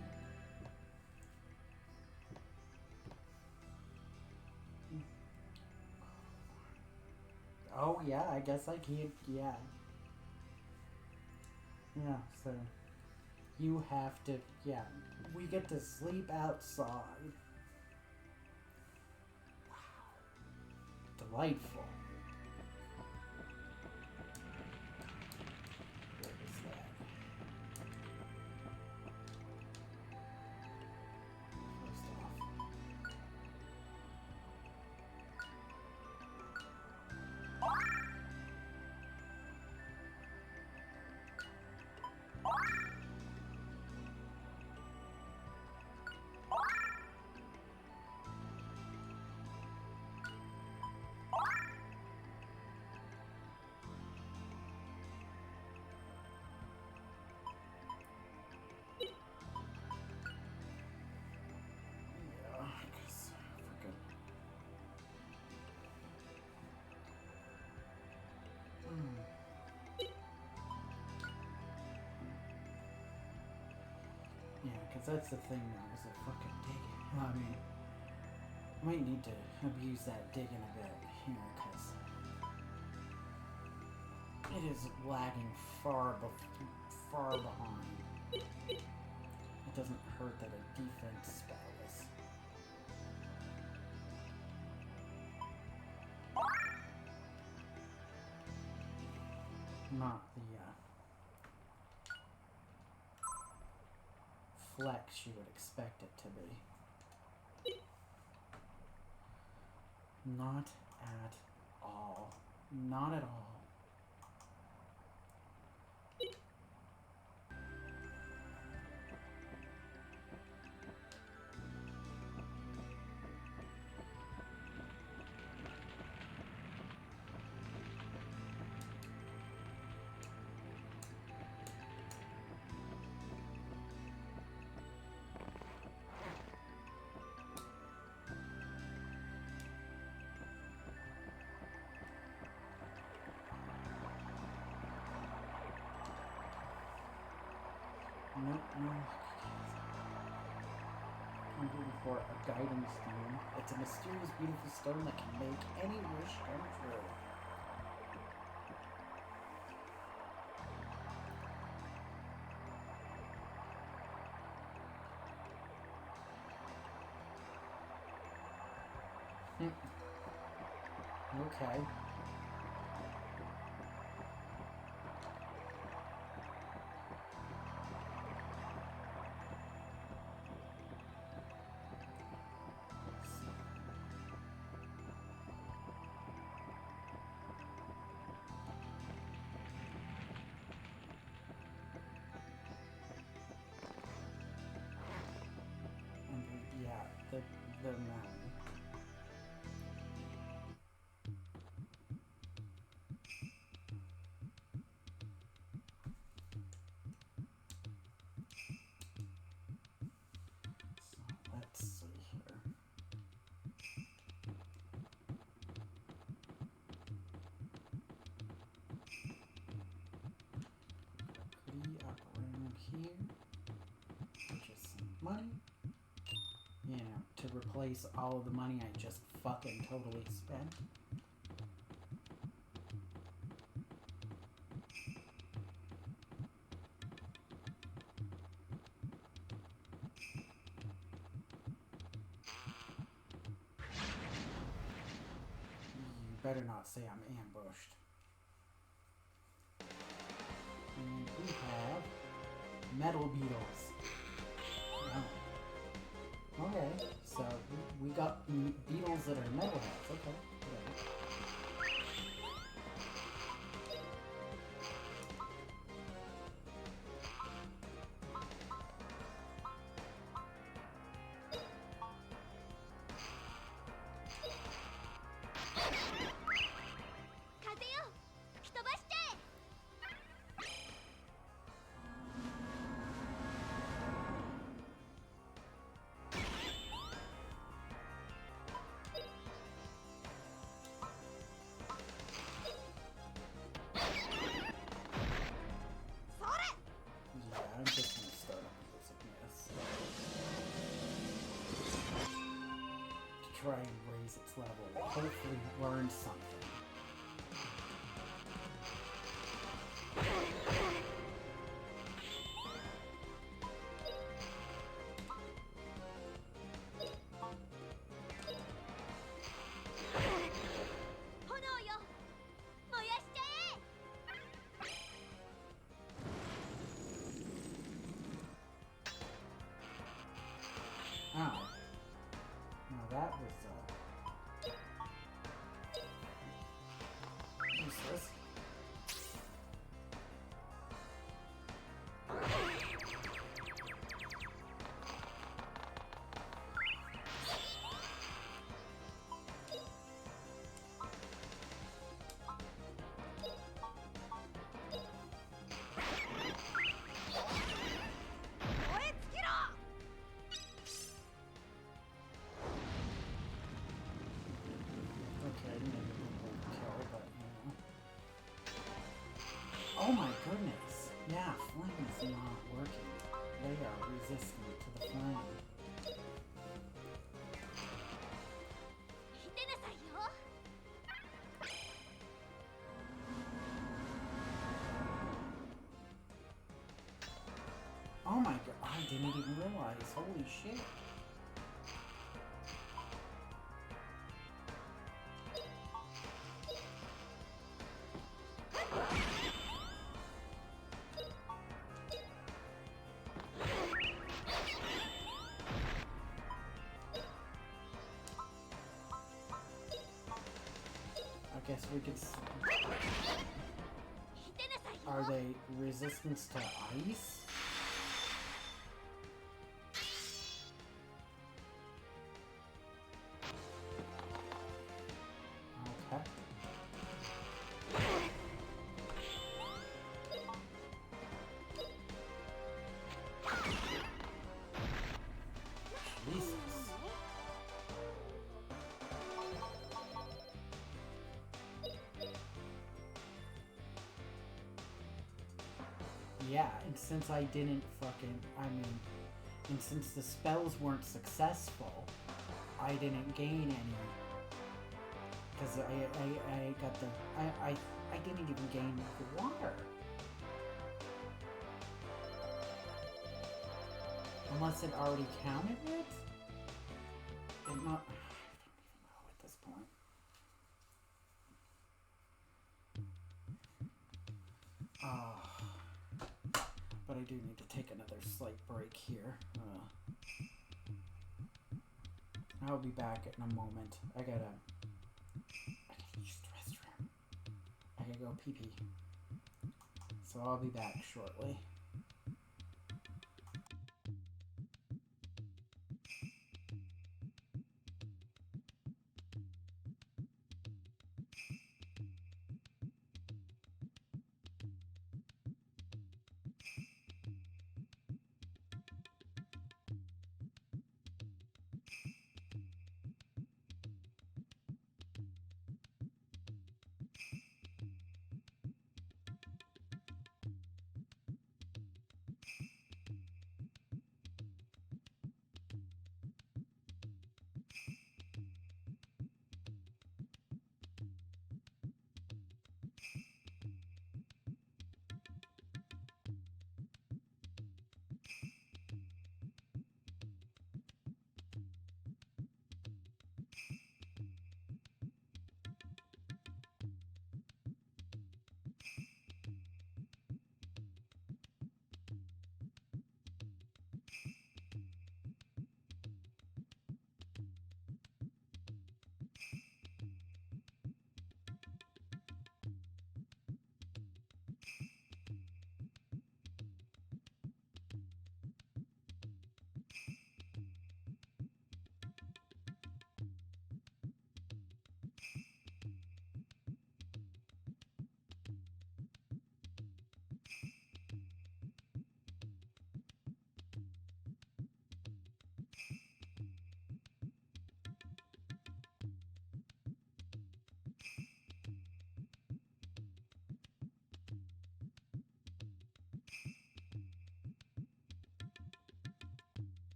Oh yeah, I guess I can't, yeah. Yeah, so you have to, yeah, we get to sleep outside. Wow. Delightful. that's the thing now, is a fucking dig. I mean, I might need to abuse that digging a bit here, because it is lagging far behind. It doesn't hurt that a defense spell is. Not the flex you would expect it to be. Not at all. Not at all. Nope, no. I'm looking for a guiding stone. It's a mysterious, beautiful stone that can make any wish come true. Okay. Yeah, the mountain. So let's see here. Pretty up around here. Purchase some money. You know, to replace all of the money I just fucking totally spent. You better not say I'm ambushed. And we have metal beetles. Oh. Okay, so we got beetles that are metalheads. Okay, whatever. I'm just gonna start up using this to try and raise its level. Hopefully learn something. Ow. Now that was, useless. Okay, maybe we won't kill, but you know. resistant to the flame. Oh my god, I didn't even realize. Holy shit. I guess we could... Are they resistant to ice? Okay. Jesus. Yeah, and since I didn't and since the spells weren't successful, I didn't gain any. Because I got the, I didn't even gain the water. Unless it already counted it? It not, I don't even know at this point. But I do need to take another slight break here. I'll be back in a moment. I gotta use the restroom. I gotta go pee-pee. So I'll be back shortly.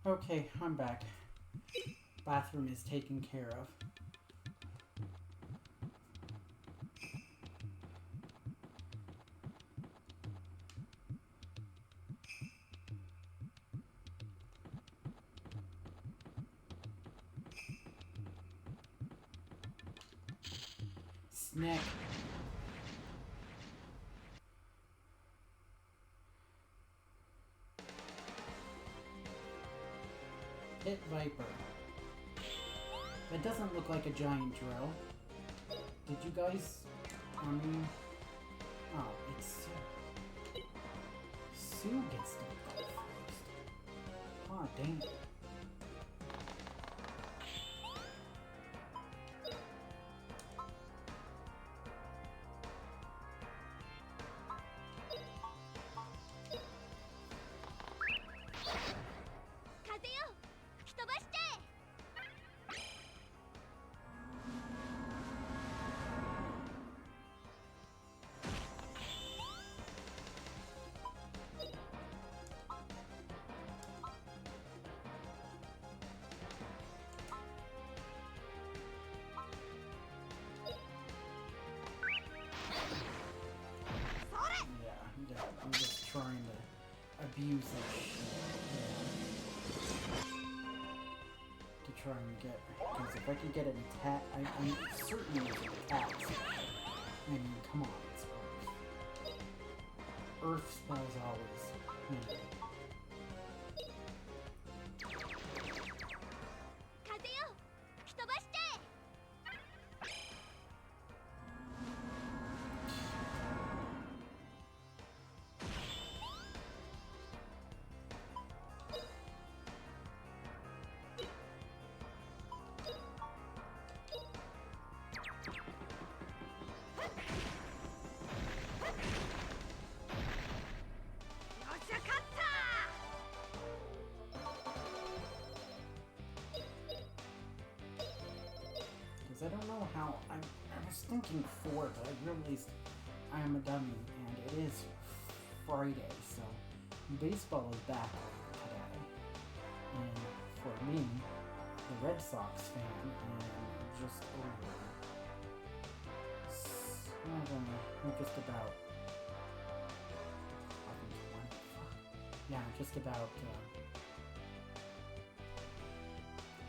Okay, I'm back. Bathroom is taken care of. Snack. Pit Viper. That doesn't look like a giant drill. Did you guys... I mean... Oh, it's Sue. Sue gets to go first. Oh, dang it. I'm just trying to abuse that shit. Yeah. To try and get... Because if I could get an attack... I'm certain there's an attack spell. I mean, come on, it's Earth. Earth spells always. Yeah. I don't know how... I was thinking 4, but I realized I am a dummy, and it is Friday, so baseball is back today. And for me, the Red Sox fan, and just over... I'm just about... Yeah, just about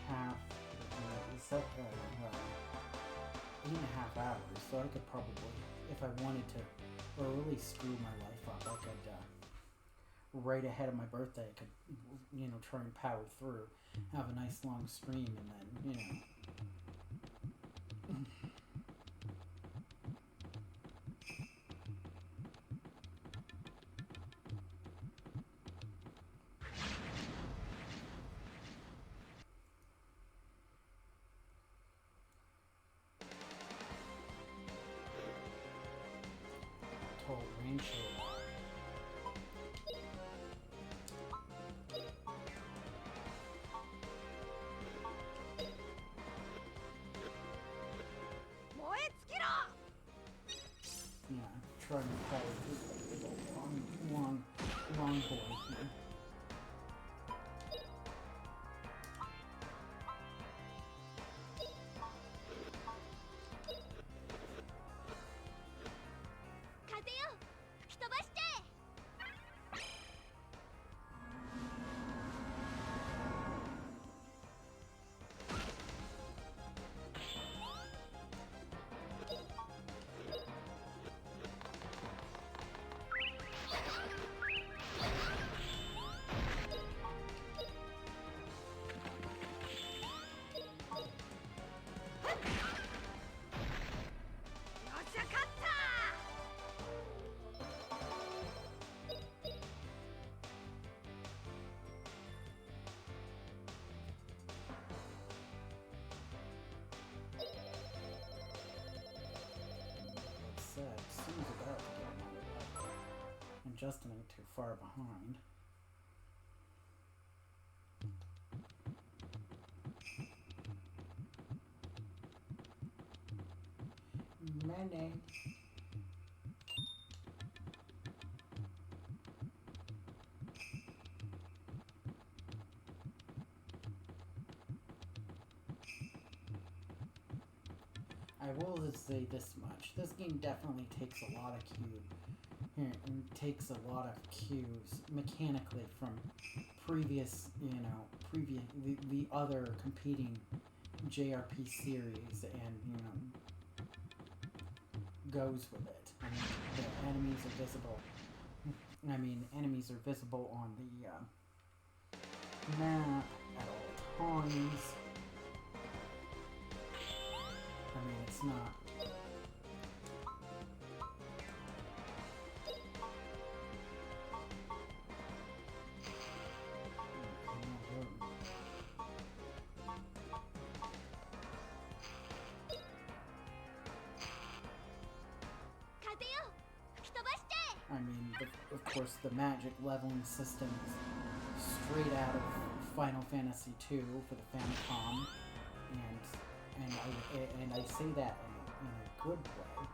half... 8.5 hours, so I could probably, if I wanted to, or really screw my life up, I could, right ahead of my birthday, I could, you know, try and power through, have a nice long stream, and then, you know. Range yeah, trying to power through the long boy here. Seems about to get another level. And Justin ain't too far behind. Many. I will just say this much. This game definitely takes a lot of cues mechanically from previous, the other competing JRP series, and, goes with it. I mean, the enemies are visible. Enemies are visible on the map at all times. It's not. Of course, the magic leveling system is straight out of Final Fantasy II for the Famicom, and I say that in a good way.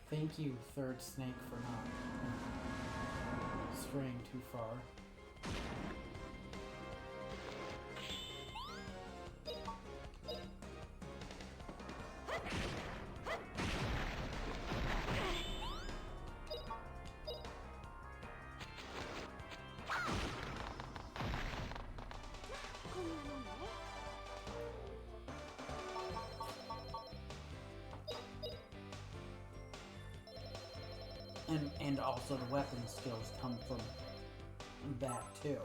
Thank you, Third Snake, for not straying too far. And also the weapon skills come from that too.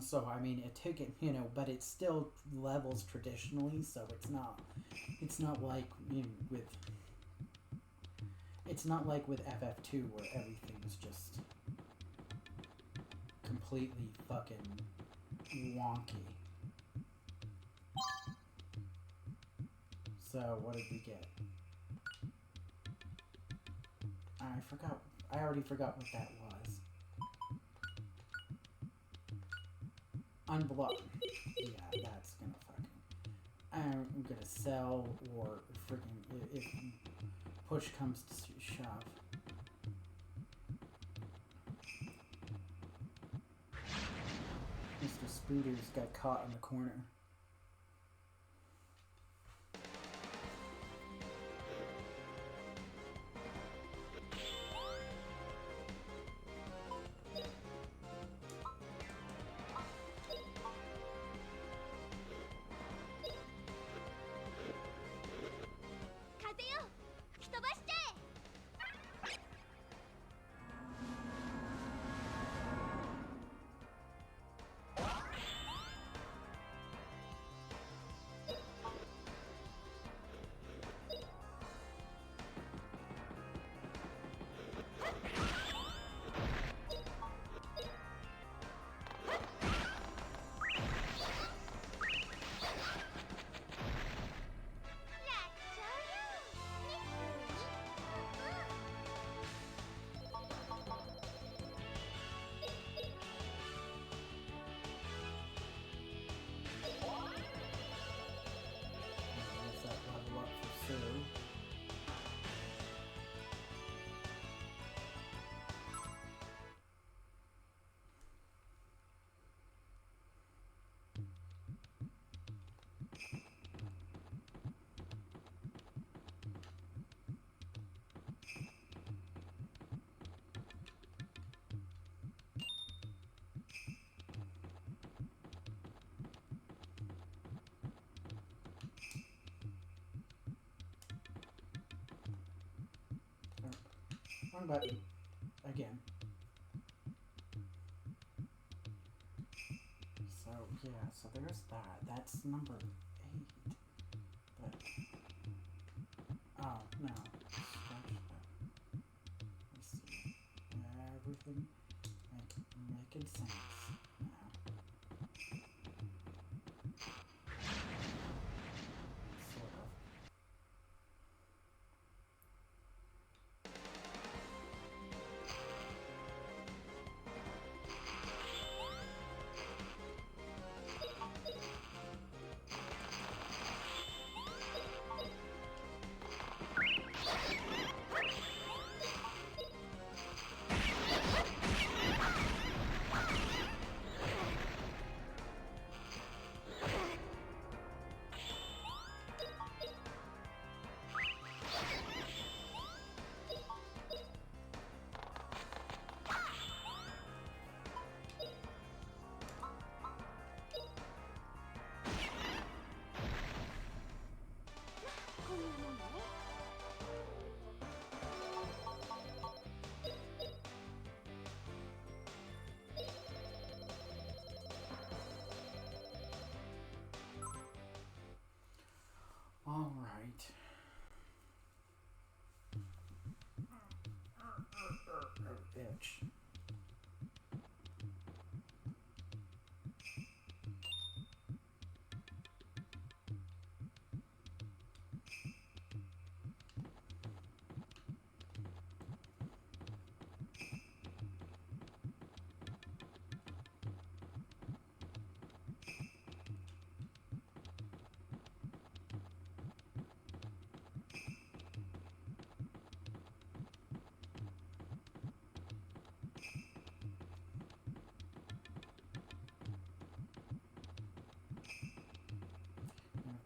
So it took it, but it still levels traditionally, so it's not like with FF2 where everything's just completely fucking wonky. So what did we get? I already forgot what that was. Unblock. Yeah, that's gonna fucking... I'm gonna sell, or freaking... If push comes to shove. Mr. Spooters got caught in the corner. Wrong button. Again. So, yeah, so there's that. That's number 8. But... Oh, no. Scratch that. Let's see. Everything making sense now. Sort of.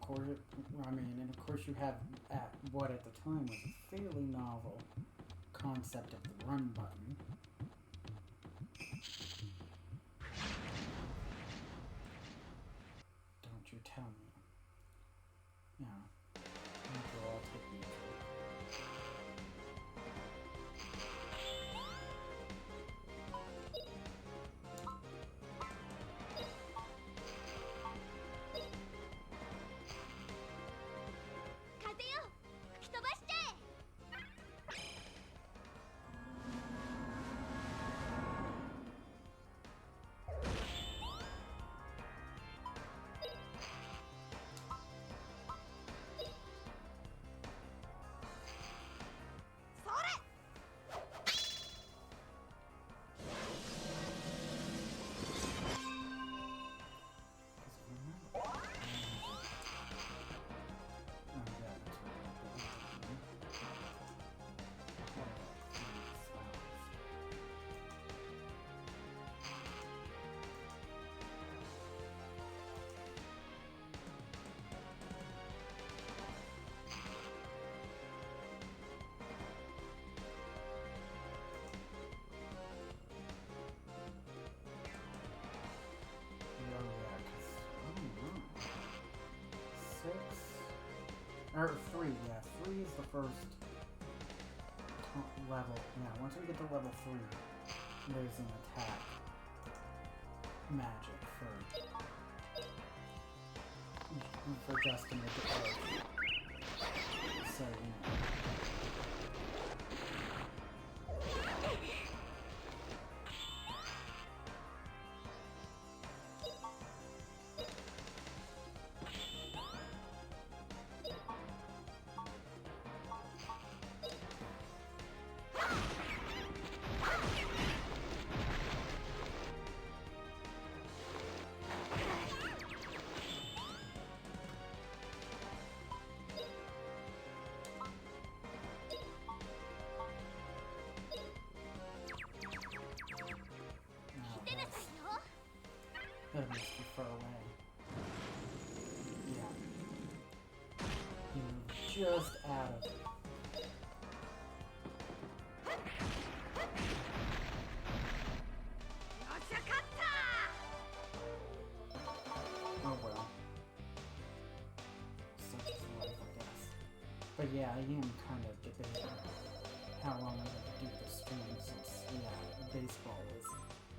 course, I mean, and of course you have at what at the time was a fairly novel concept of the run button. Don't you tell me. Yeah. After all, take me through. Or 3, yeah. 3 is the first level. Yeah, once we get to level 3, there's an attack magic for Justin with the earth. So, you know. That makes you far away. Yeah. You move just out of it. Oh well. Such is life, I guess. But yeah, I am kind of debating how long I'm going to do this stream since, yeah, baseball is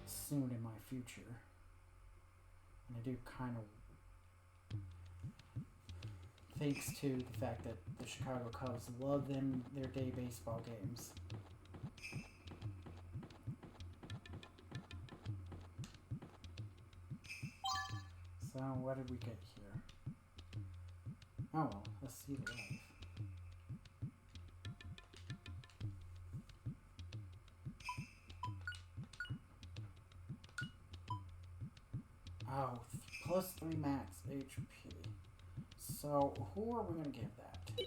soon in my future. And I do kind of, thanks to the fact that the Chicago Cubs love their day baseball games. So, what did we get here? Oh well, let's see the life. Oh, plus 3 max HP. So, who are we going to give that to?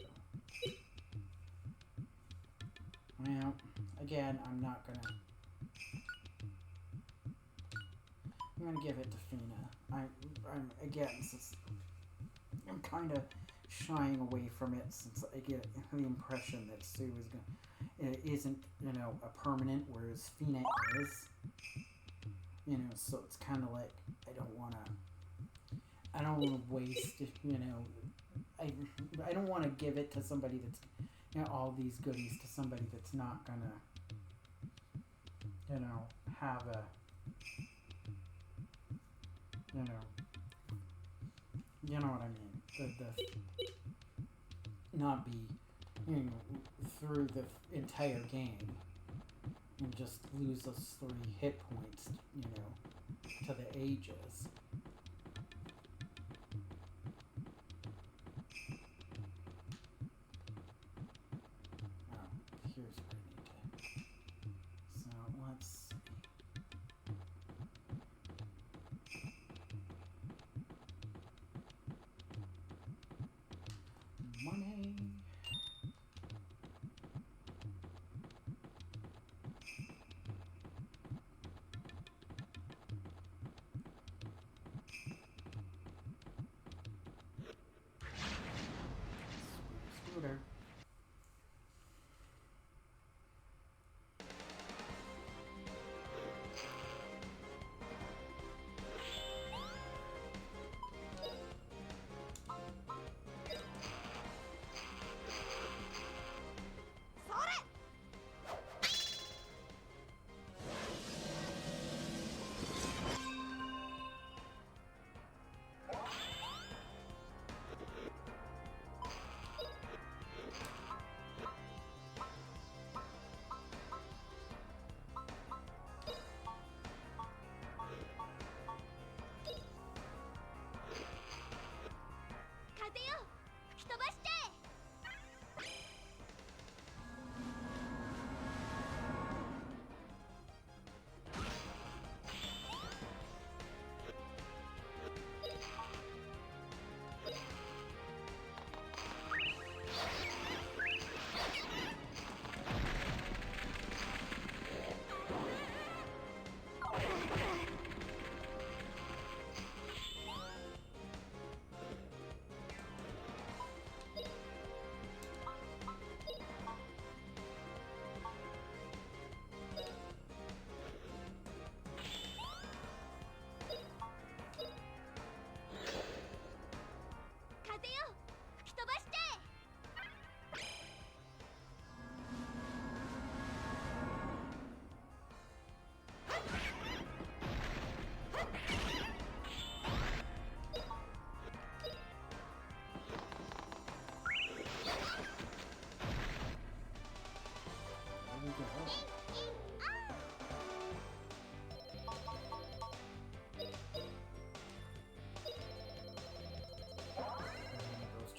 Well, again, I'm not going to... I'm going to give it to Feena. I'm again, since I'm kind of shying away from it, since I get the impression that Sue is isn't, you know, a permanent, whereas Feena is. You know, so it's kind of like, I don't want to waste, you know, I don't want to give it to somebody that's, you know, all these goodies to somebody that's not going to, you know, have a, you know what I mean, the not be, you know, through the entire game. And just lose those 3 hit points, you know, to the ages. Oh, here's what I need to... So, let's see. Money... computer.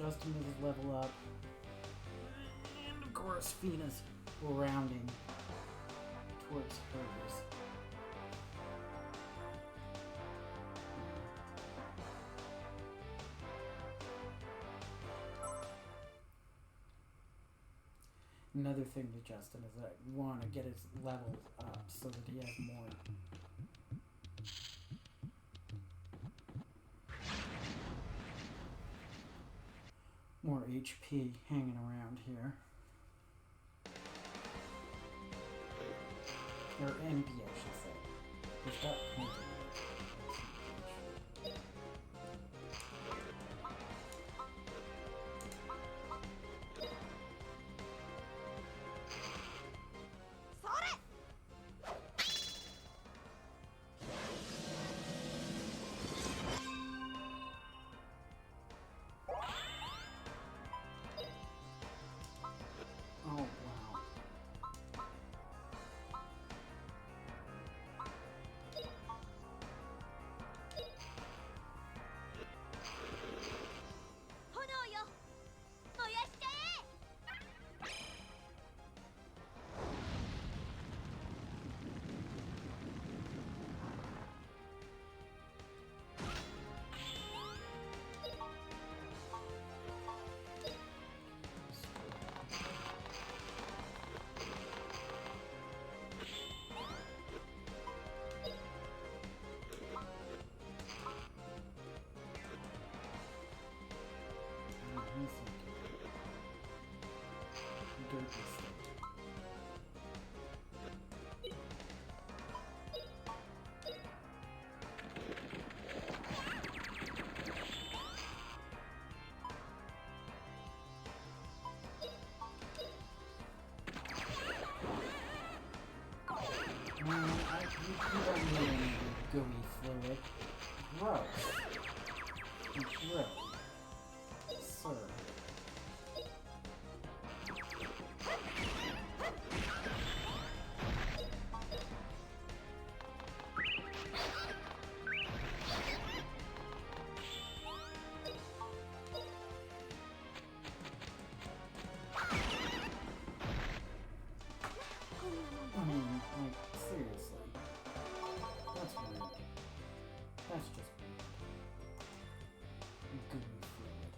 Justin with his level up. And of course, Feena's rounding towards hers. Another thing to Justin is that I want to get his level up so that he has more HP hanging around here. Or MP, I should say. He's got plenty of you don't need any gooey fluid. Gross. Really? Sir. I mean, like, seriously. That's weird. That's just weird. Gooey fluid.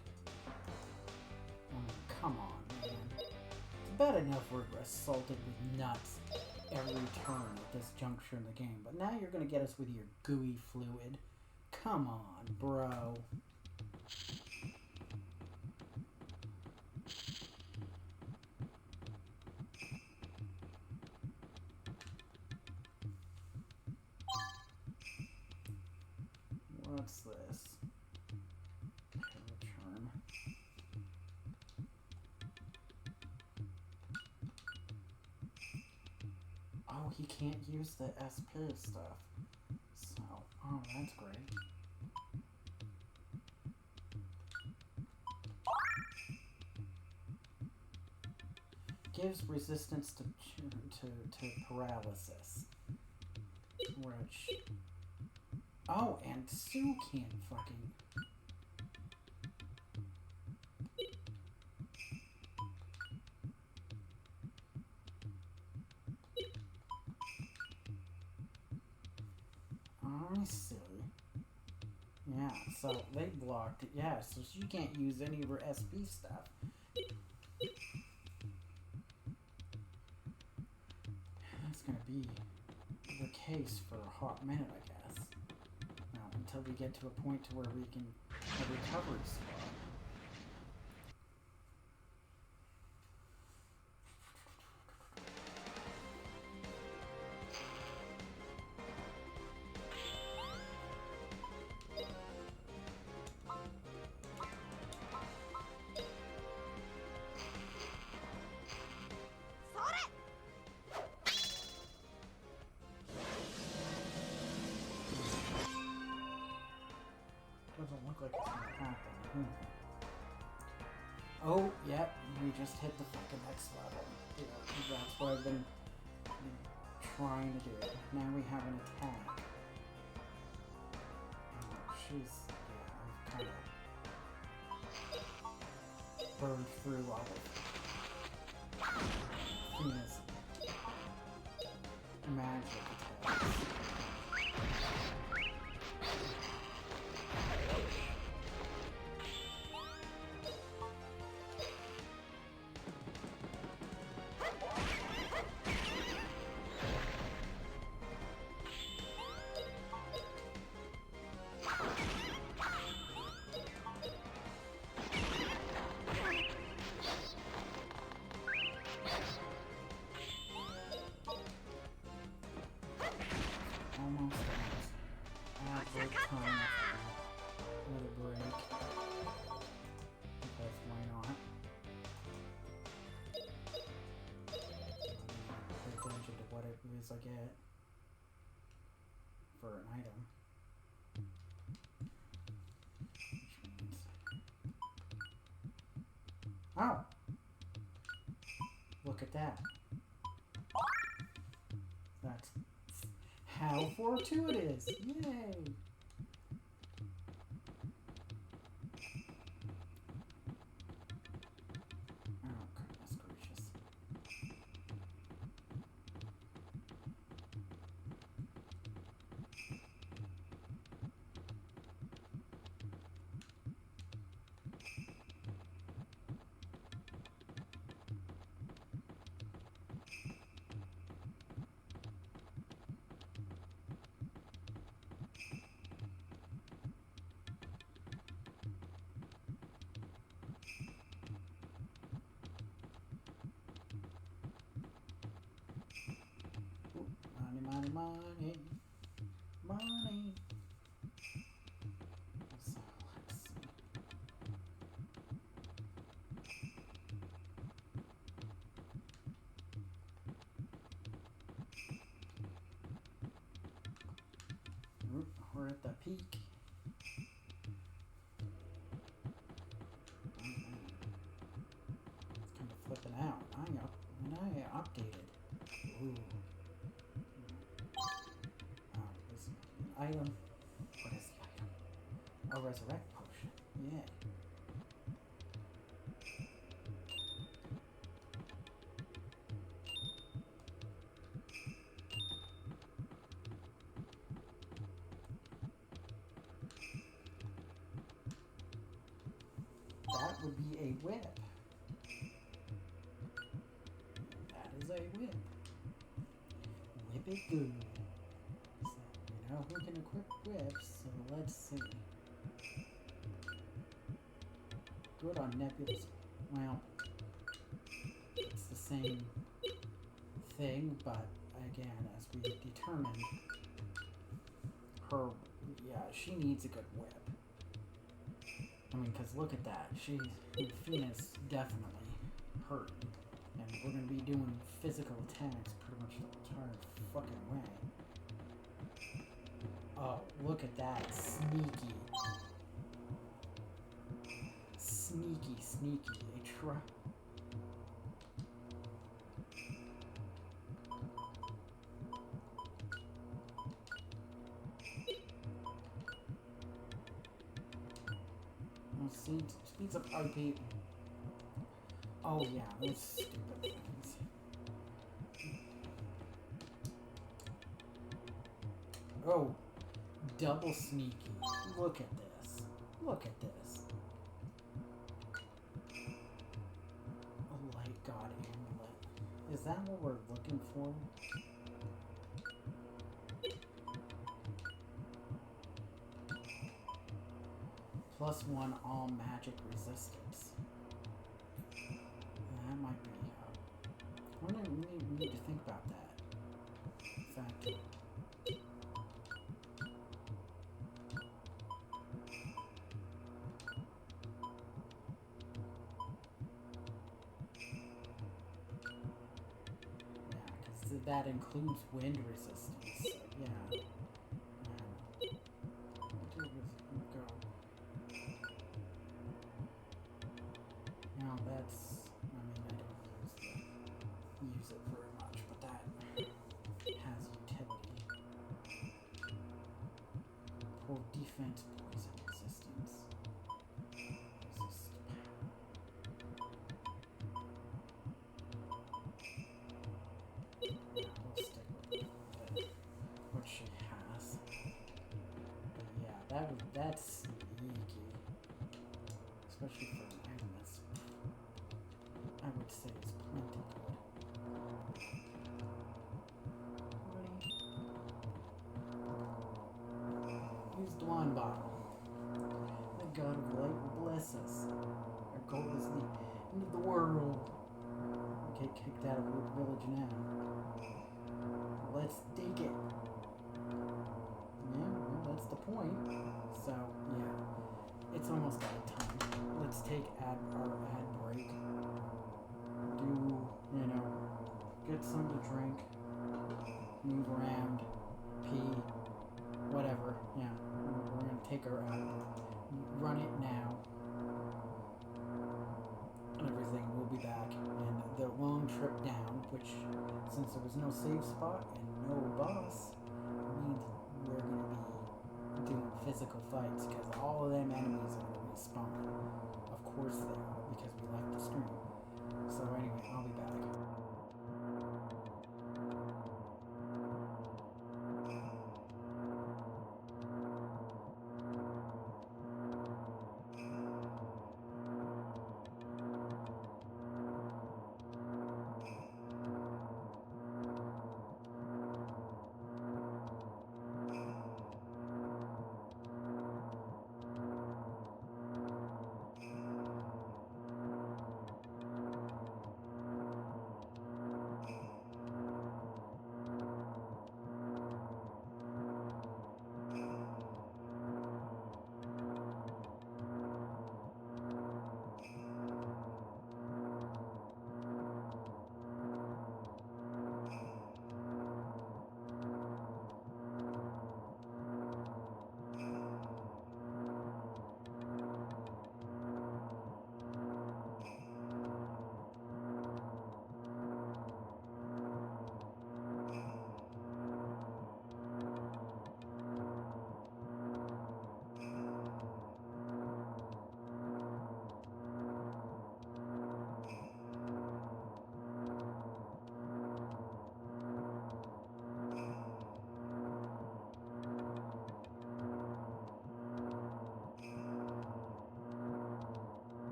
I mean, come on, man. It's bad enough we're assaulted with nuts every turn at this juncture in the game, but now you're gonna get us with your gooey fluid. Come on, bro. What's this? Charm. Oh, he can't use the SP stuff. So, oh, that's great. Gives resistance to paralysis. Which... Oh, and Sue can't fucking... I see. Yeah, so they blocked it. Yeah, so she can't use any of her SP stuff. That's gonna be the case for a hot minute, I guess. Now, until we get to a point to where we can have a recovery spot. Doesn't look like it's gonna happen. Oh, yep, we just hit the fucking next level. Yeah, that's what I've been trying to do. Now we have an attack. Oh, she's... yeah, I've kind of burned through all of Feena's magic attacks. Almost at time. Another break. Because why not? Pay attention to what it is I get for an item. Which means... oh! Look at that. That's how fortuitous! Yay! Oh, goodness gracious. Money, money, money, money. So let's see. We're at the peak. It's kind of flipping out. I updated. Ooh. Item. What is the item? A resurrect potion. Yeah. That would be a whip. That is a whip. Whip it good. Now we can equip whips, so let's see. Good on Nebula's. Well, it's the same thing, but again, as we determined, her, yeah, yeah, she needs a good whip. I mean, because look at that. Feena's definitely hurt. And we're going to be doing physical attacks pretty much the entire fucking way. Oh, look at that. Sneaky. Sneaky. Speeds up RP. Oh yeah, those stupid things. Oh, double sneaky. Look at this. Look at this. A light god amulet. Is that what we're looking for? +1 all magic resistance. That might be. We need to think about that. In fact, yeah, because that includes wind resistance. So yeah. Now that's, I mean, I don't use it very much, but that has utility. For defense, poison resistance. Yeah, we'll stick with what she has. But yeah, that's sneaky. Especially for an item that's, I would say, it's plenty good. Use the wine bottle. The god of light will bless us. Our goal is the end of the world. We get kicked out of Root Village now. Let's dig it. Yeah, well, that's the point. So, yeah. It's almost out of time. Let's take our ad break. Get some to drink. Move around. Pee. Whatever. Yeah. We're going to take our ad. Run it now. Everything. We'll be back. And the long trip down, which, since there was no save spot and no boss, means we're going to be doing physical fights because all of them enemies are going to respawn. Of course they are, because we left the stream. So anyway, I'll be back.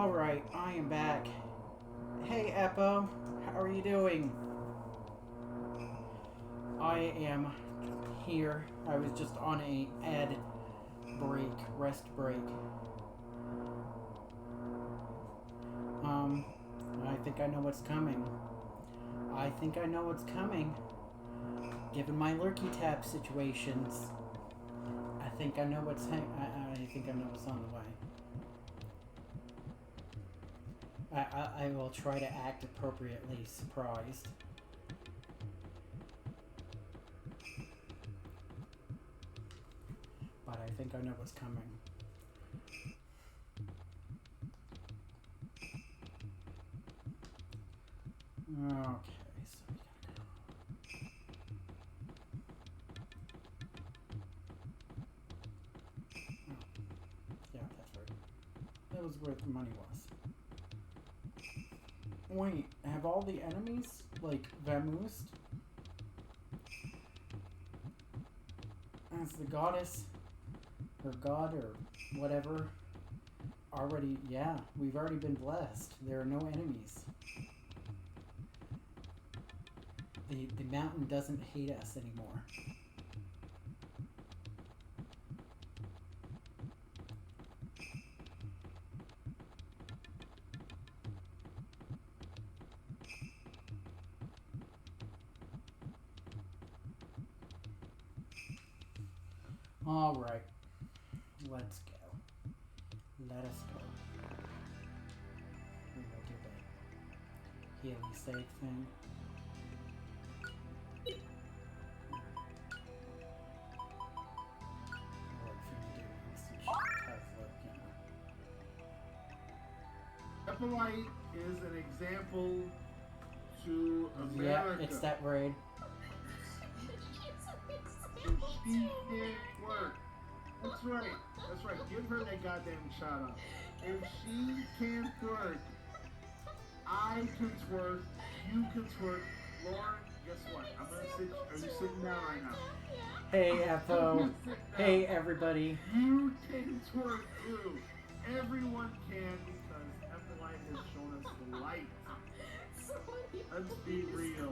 Alright, I am back. Hey, Eppo. How are you doing? I am here. I was just on a rest break. I think I know what's coming. Given my lurky tap situations, I think I know what's on the way. I will try to act appropriately surprised. But I think I know what's coming. Okay, so we gotta go. Oh, yeah, that's right. That was where the money was. Wait, have all the enemies, like, vamoosed? As the goddess, or god, or whatever, already, yeah, we've already been blessed. There are no enemies. The mountain doesn't hate us anymore. All right, let's go. Let us go. We will do the healy save thing. Light is an example to America. Yeah, it's that raid. If she can't work, that's right. Give her that goddamn shout out. If she can't twerk, I can twerk, you can twerk. Lauren, guess what? I'm gonna sit. Are you sitting down right now? Hey, Eppo. Hey, everybody. You can twerk too. Everyone can because Light has shown us the light. Let's be real.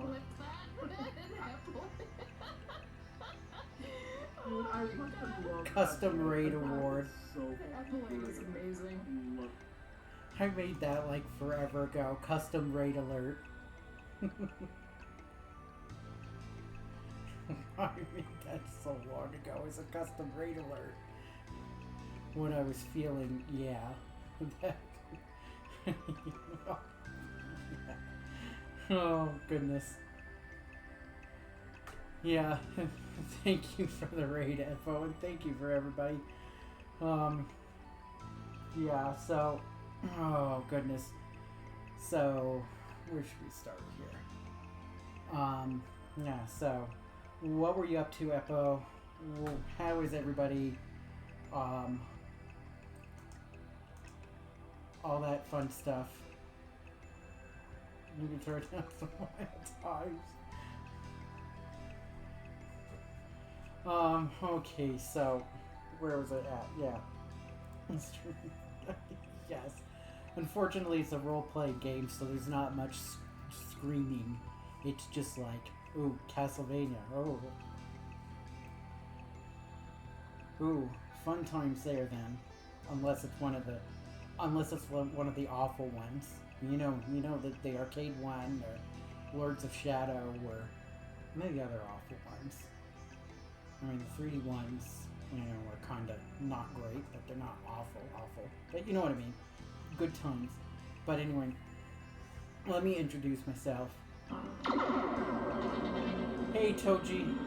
Dude, I love Custom raid award. So Light is amazing. I made that like forever ago. Custom raid alert. I made that so long ago as a custom raid alert. When I was feeling, yeah. Oh, goodness. Yeah, thank you for the raid, Eppo, and thank you for everybody. Yeah, so, oh, goodness. So, where should we start here? Yeah, so, what were you up to, Eppo? How is everybody? All that fun stuff. You can turn down some times. Okay, so where was it at? Yeah. Yes. Unfortunately, it's a role-play game, so there's not much screaming. It's just like, ooh, Castlevania. Oh. Ooh, fun times there then. Unless it's one of the awful ones. You know the arcade one, or Lords of Shadow, or maybe other awful ones. I mean, the 3D ones, are kind of not great, but they're not awful. But you know what I mean. Good times. But anyway, let me introduce myself. Hey, Toji.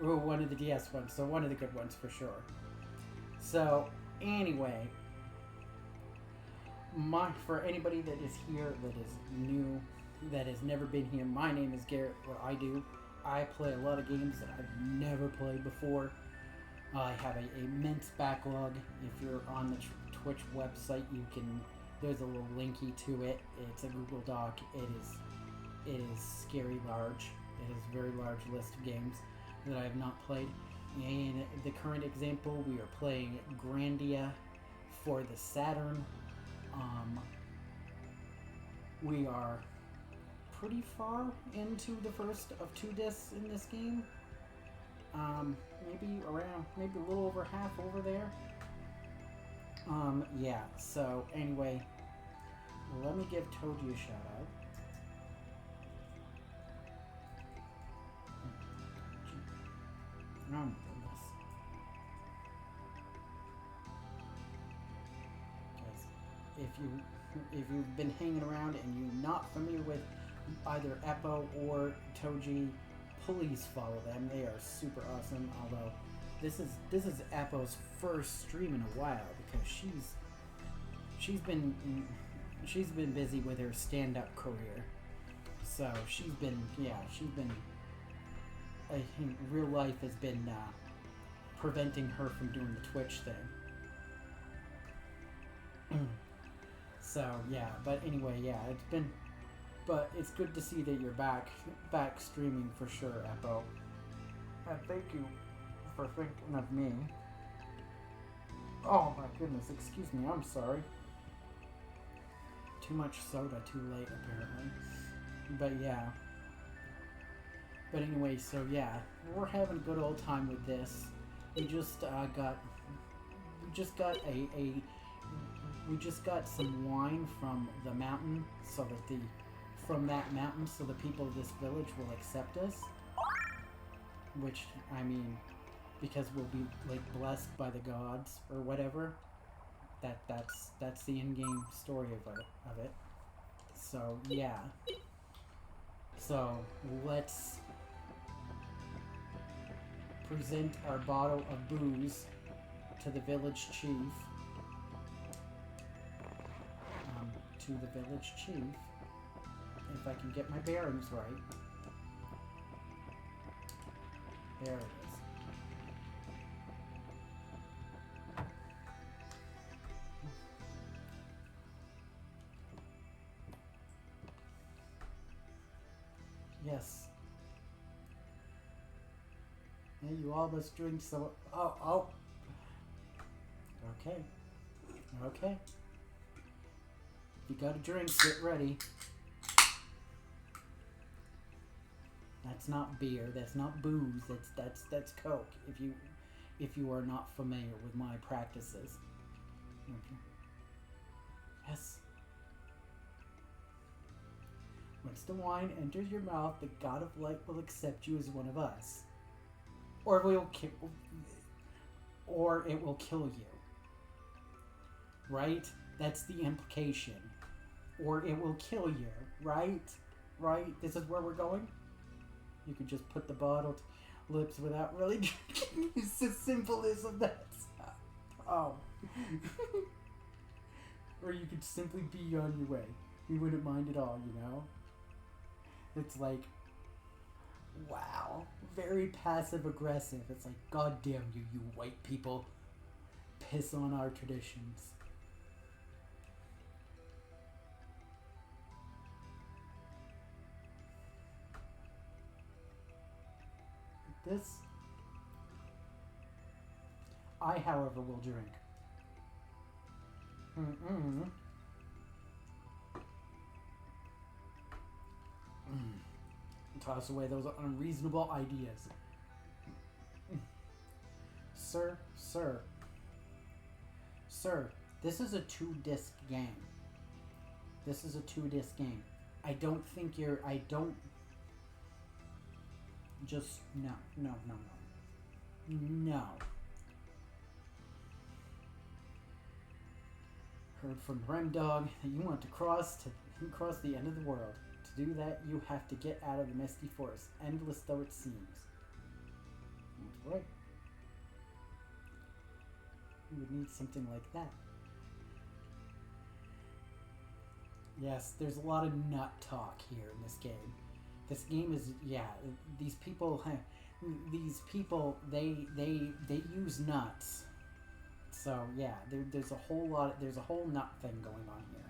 Ooh, one of the DS ones, so one of the good ones for sure. So, anyway, for anybody that is here, that is new, that has never been here, my name is Garrett. What I do, I play a lot of games that I've never played before. I have an immense backlog. If you're on the Twitch website, there's a little linky to it. It's a Google Doc. It is scary large. It is a very large list of games that I have not played. In the current example, we are playing Grandia for the Saturn. We are pretty far into the first of 2 discs in this game. Maybe a little over half over there. Yeah, so anyway, let me give Toji a shout out. Oh my goodness. Guys, if you've been hanging around and you're not familiar with either Eppo or Toji, please follow them. They are super awesome. Although this is Eppo's first stream in a while because she's been busy with her stand-up career. So she's been real life has been preventing her from doing the Twitch thing. So yeah, but anyway, yeah, but it's good to see that you're back streaming for sure, Eppo. And thank you for thinking of me. Oh my goodness, excuse me, I'm sorry. Too much soda too late, apparently. But yeah. But anyway, so yeah, we're having a good old time with this. We just got some wine from the mountain, so that so the people of this village will accept us. Which, I mean, because we'll be like blessed by the gods or whatever. That's the in-game story of it. So yeah. So let's present our bottle of booze to the village chief. If I can get my bearings right. There it is. Yes. Yeah, you all must drink so... Oh. Okay. Okay. If you got a drink, get ready. That's not beer. That's not booze. That's Coke. If you are not familiar with my practices. Okay. Yes. Once the wine enters your mouth, the God of Light will accept you as one of us, or it will kill you. Right? That's the implication. Or it will kill you. Right? Right? This is where we're going. You could just put the bottle to lips without really drinking. It's as simple as that. Oh. Or you could simply be on your way. We wouldn't mind at all, you know? It's like, wow. Very passive-aggressive. It's like, God damn you, you white people. Piss on our traditions. This, I, however, will drink. Toss away those unreasonable ideas. Sir, this is a 2-disc game. I don't think just, no. Heard from Remdawg that you want to cross the end of the world. To do that, you have to get out of the misty forest, endless though it seems. That's right. You would need something like that. Yes, there's a lot of nut talk here in this game. This game is, yeah, these people, they use nuts. So yeah, there's a whole nut thing going on here.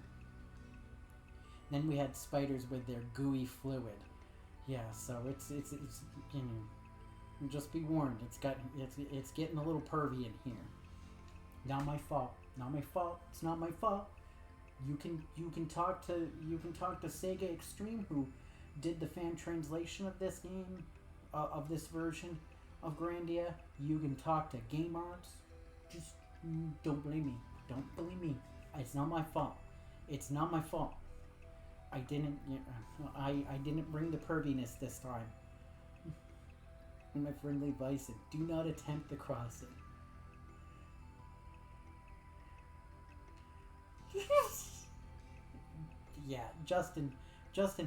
Then we had spiders with their gooey fluid. Yeah, so it's you know, Just be warned. It's getting a little pervy in here. Not my fault. Not my fault. It's not my fault. You can talk to Sega Extreme, who did the fan translation of this game, of this version of Grandia. You can talk to Game Arts. Just don't blame me. Don't blame me. It's not my fault. It's not my fault. I didn't bring the perviness this time. My friendly advice: do not attempt the crossing. Yeah, Justin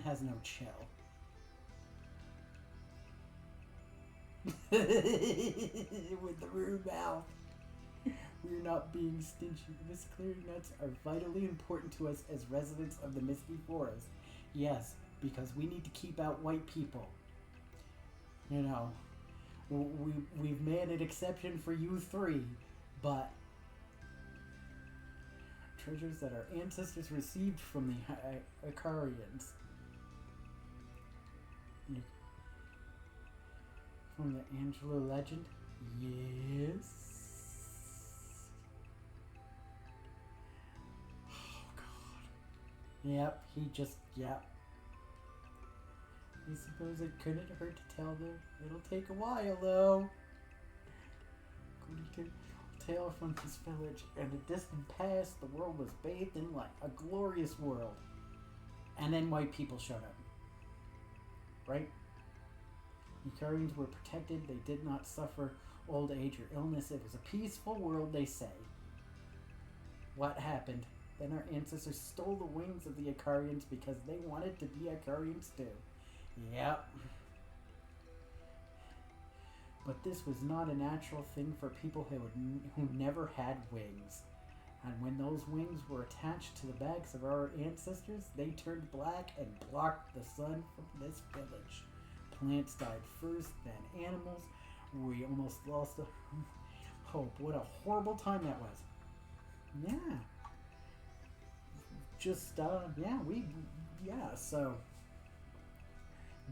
has no chill. With the rude mouth. We're not being stingy. Mist clearing nuts are vitally important to us as residents of the Misty Forest. Yes, because we need to keep out white people. You know, we've made an exception for you three, but treasures that our ancestors received from the Icarians. From the Angelo legend? Yes. Oh, God. Yep, yep. I suppose it couldn't hurt to tell them. It'll take a while, though. According to a tale from this village, in the distant past, the world was bathed in light, a glorious world. And then white people showed up. Right? Icarians were protected. They did not suffer old age or illness. It was a peaceful world, they say. What happened? Then our ancestors stole the wings of the Icarians because they wanted to be Icarians too. Yep. But this was not a natural thing for people who never had wings. And when those wings were attached to the backs of our ancestors, they turned black and blocked the sun from this village. Plants died first, then animals. We almost lost hope. What a horrible time that was. Yeah. Just, so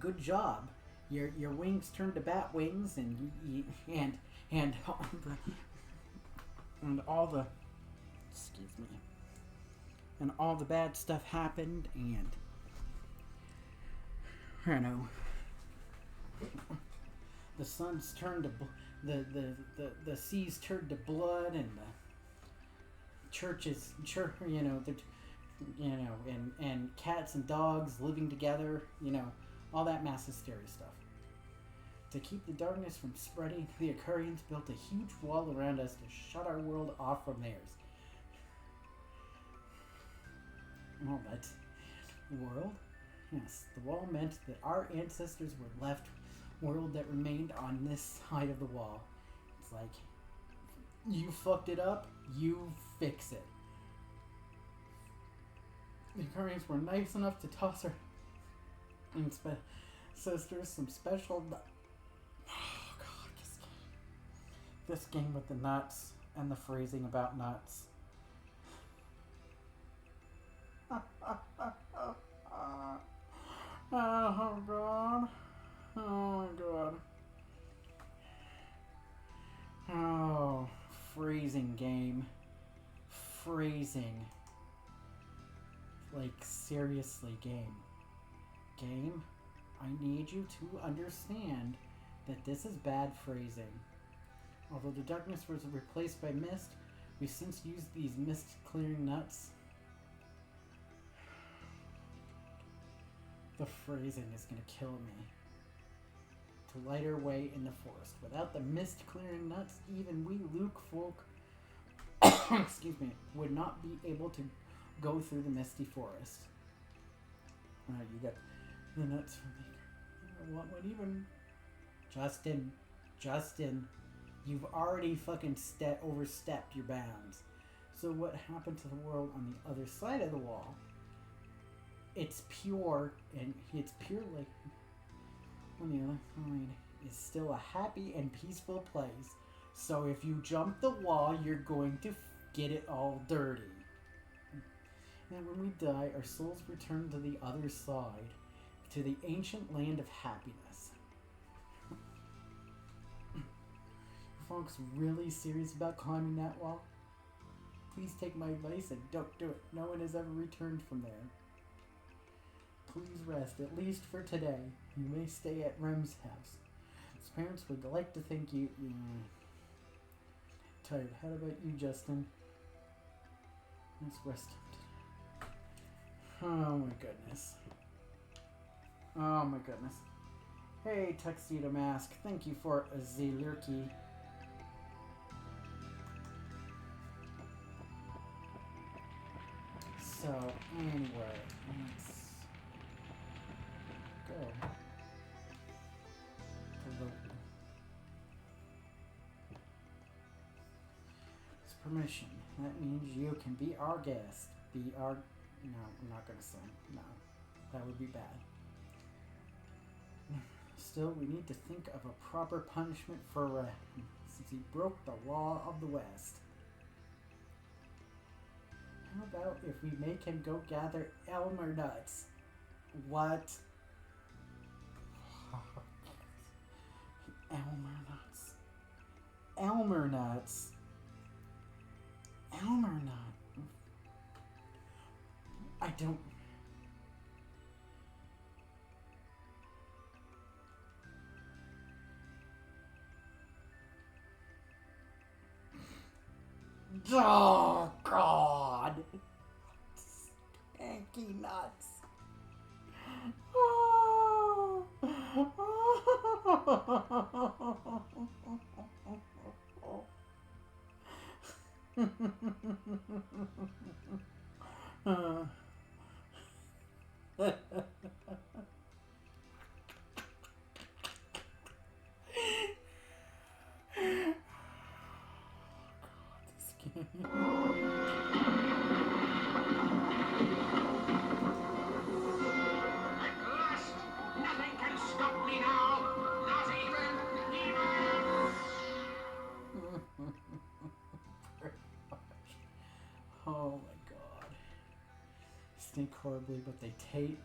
good job. Your wings turned to bat wings, and all the and all the bad stuff happened, and I don't know. The suns turned to the seas turned to blood, and the and cats and dogs living together, all that mass hysteria stuff. To keep the darkness from spreading, the Icarians built a huge wall around us to shut our world off from theirs. Well, that world? Yes, the wall meant that our ancestors were left world that remained on this side of the wall. It's like, you fucked it up, you fix it. The Icarians were nice enough to toss our ancestors some special... Oh God, this game with the nuts and the phrasing about nuts. Oh God. Oh my God. Oh, phrasing game. Phrasing. Like, seriously, game. Game, I need you to understand that this is bad phrasing. Although the darkness was replaced by mist, we since used these mist-clearing nuts. The phrasing is gonna kill me. To light our way in the forest. Without the mist-clearing nuts, even we Luke folk excuse me, would not be able to go through the misty forest. Alright, you got the nuts from me. I want one even. Justin, you've already fucking overstepped your bounds. So what happened to the world on the other side of the wall? It's pure, and it's pure like on the other side is still a happy and peaceful place. So if you jump the wall, you're going to get it all dirty. And when we die, our souls return to the other side, to the ancient land of happiness. folks really serious about climbing that wall? Please take my advice and don't do it. No one has ever returned from there. Please rest, at least for today. You may stay at Rem's house. His parents would like to thank you. Tired. How about you, Justin? Let's rest him. Oh my goodness. Oh my goodness. Hey, Tuxedo Mask. Thank you for a Zilurky. So, anyway, let's go to the... It's permission. That means you can be our guest. Be our... No, I'm not gonna sing. No. That would be bad. Still, we need to think of a proper punishment for Rem, since he broke the law of the West. How about if we make him go gather Elmer nuts? What? Elmer nuts. Elmer nuts. Elmer nut. I don't... Oh, God. Stanky nuts. Oh. Oh my god. Stink horribly, but they taste.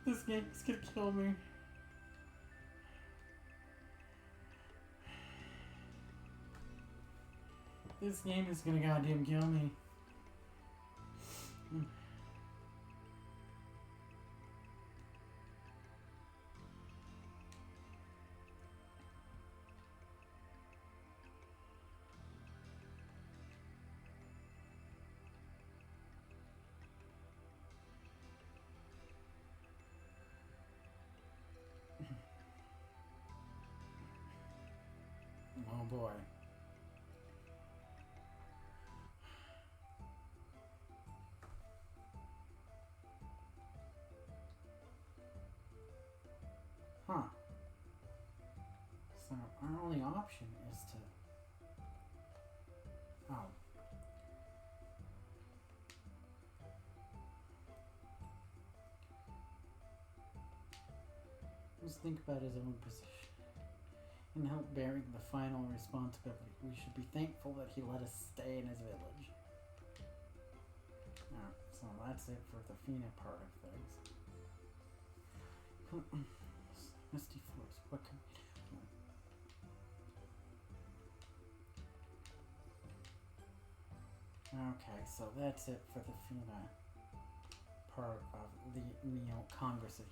This game is gonna kill me. This game is gonna goddamn kill me. Oh boy. Huh. So our only option is to... Oh. Let's think about his own position. And help bearing the final responsibility. We should be thankful that he let us stay in his village. Alright, so that's it for the Feena part of things. Misty floors, what can we do? Okay, so that's it for the Feena part of the meal conversation.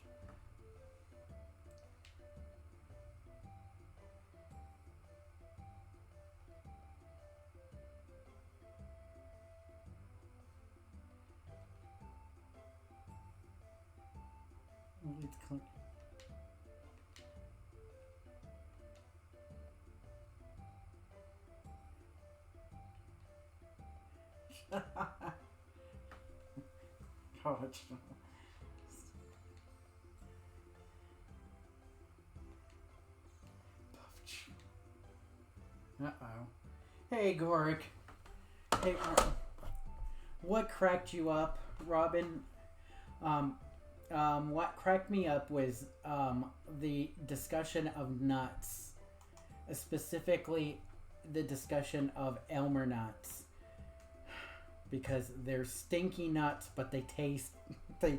Let's click. College. Uh-oh. Hey, Gorik. Hey, what cracked you up, Robin? What cracked me up was the discussion of nuts, specifically the discussion of Elmer nuts, because they're stinky nuts, but they taste they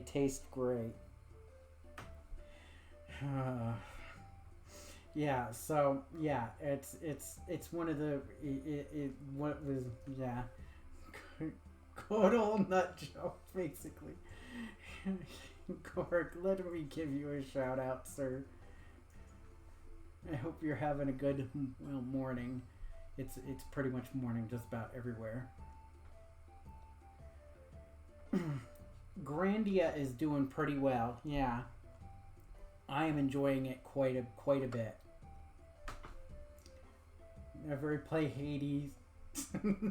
taste great. Yeah, so yeah, it's one of the what was good old nut joke, basically. Gork, let me give you a shout out, sir. I hope you're having a good morning. It's pretty much morning just about everywhere. Grandia is doing pretty well. Yeah, I am enjoying it quite a bit. Never play Hades.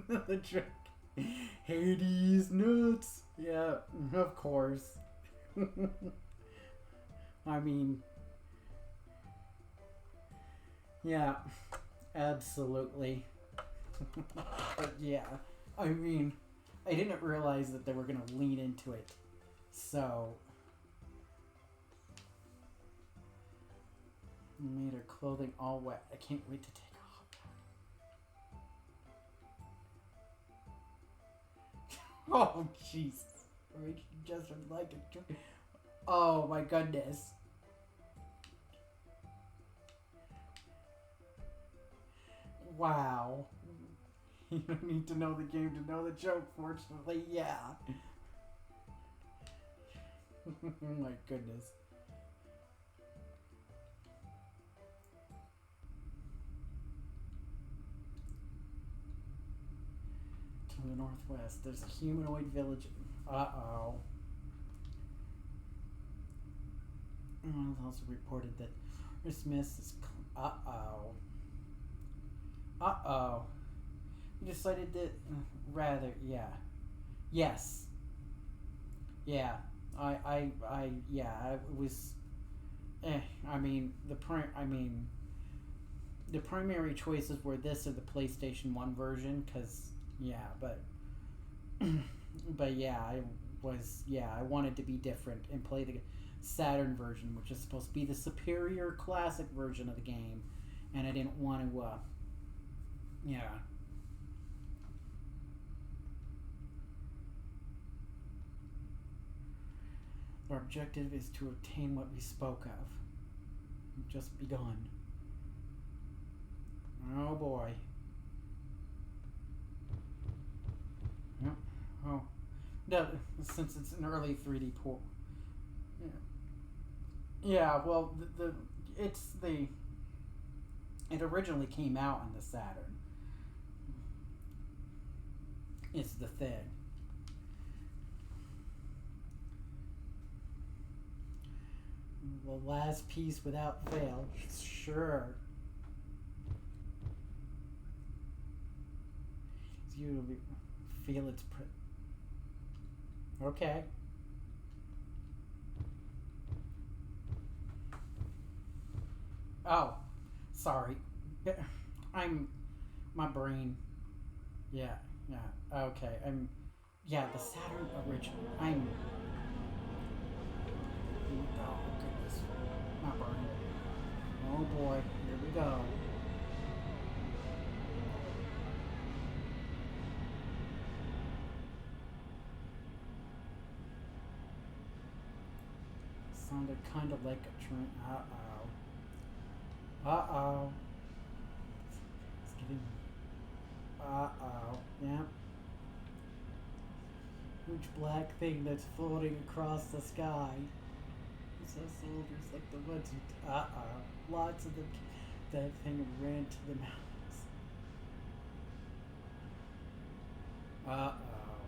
The trick. Hades nuts. Yeah, of course. I mean, yeah, absolutely. But yeah, I mean, I didn't realize that they were going to lean into it. So, made her clothing all wet. I can't wait to take off. Oh, Jesus. Just like a... Oh, my goodness. Wow. You don't need to know the game to know the joke, fortunately. Yeah. Oh, my goodness. To the northwest, there's a humanoid village. Uh-oh. It also reported that Christmas is... Uh-oh. Uh-oh. You decided that... rather, yeah. Yes. Yeah. Yeah, it was... I mean, the primary choices were this or the PlayStation 1 version, because... Yeah, but... but yeah, I wanted to be different and play the Saturn version, which is supposed to be the superior classic version of the game, and I didn't want to, yeah. Our objective is to obtain what we spoke of. We've just begun. Oh boy. Yep. Oh. No, since it's an early 3D port. Yeah. Yeah, well, it originally came out on the Saturn. It's the thing. The last piece without fail. Sure. You feel it's okay. Oh, sorry. My brain. Yeah. Okay. Yeah, the Saturn original. Oh, goodness. My brain. Oh boy, here we go. Sounded kind of like a train. Uh-oh. It's getting... Uh-oh. Yeah. Huge black thing that's floating across the sky. So soldiers like the ones who... Uh-oh. Lots of them... That thing ran to the mountains. Uh-oh.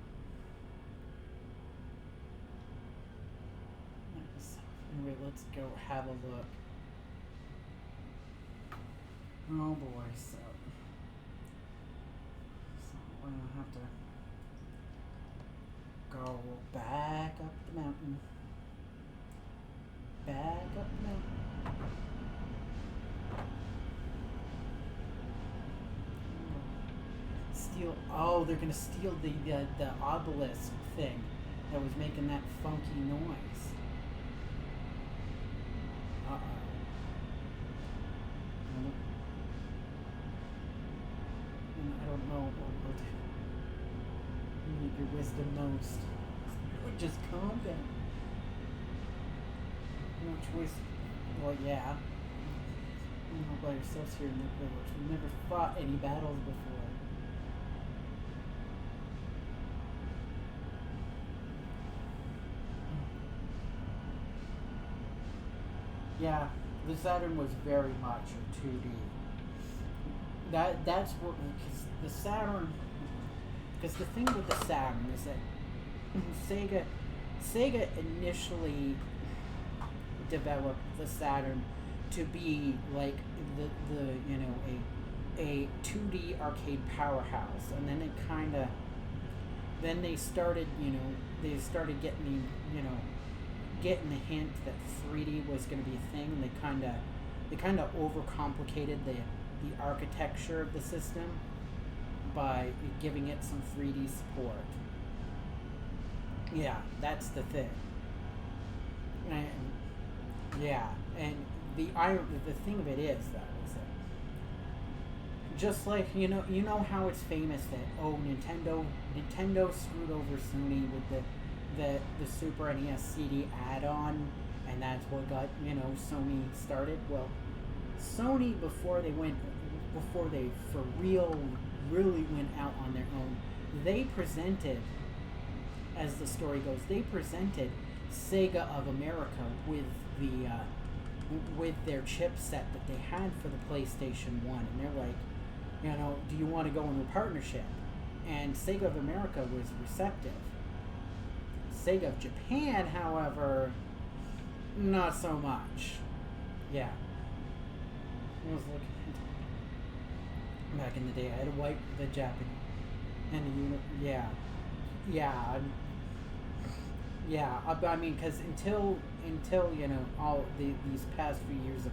Anyway, let's go have a look. Oh boy, so... have to go back up the mountain. Back up the mountain. Steal. Oh, they're gonna steal the obelisk thing that was making that funky noise. I don't know what you need your wisdom most. Just calm down. No choice. Well, yeah. You're all by yourselves here in the village. We've never fought any battles before. Yeah, the Saturn was very much a 2D. That's what, because the Saturn, because the thing with the Saturn is that Sega initially developed the Saturn to be like the you know, a 2D arcade powerhouse, and then it kind of, then they started, you know, getting, you know, getting the hint that 3D was going to be a thing. They kind of overcomplicated the architecture of the system by giving it some 3D support. Yeah, that's the thing. And yeah, and the thing of it is though, is that just like you know how it's famous that Nintendo screwed over Sony with the Super NES CD add-on, and that's what got, you know, Sony started. Well, Sony, before they for real really went out on their own, they presented, as the story goes, they presented Sega of America with with their chipset that they had for the PlayStation 1, and they're like, you know, do you want to go into a partnership? And Sega of America was receptive. Sega of Japan, however, not so much. Yeah. I was looking back in the day, I had to wipe the Japanese and the unit. Yeah. I mean, because until you know, all these past few years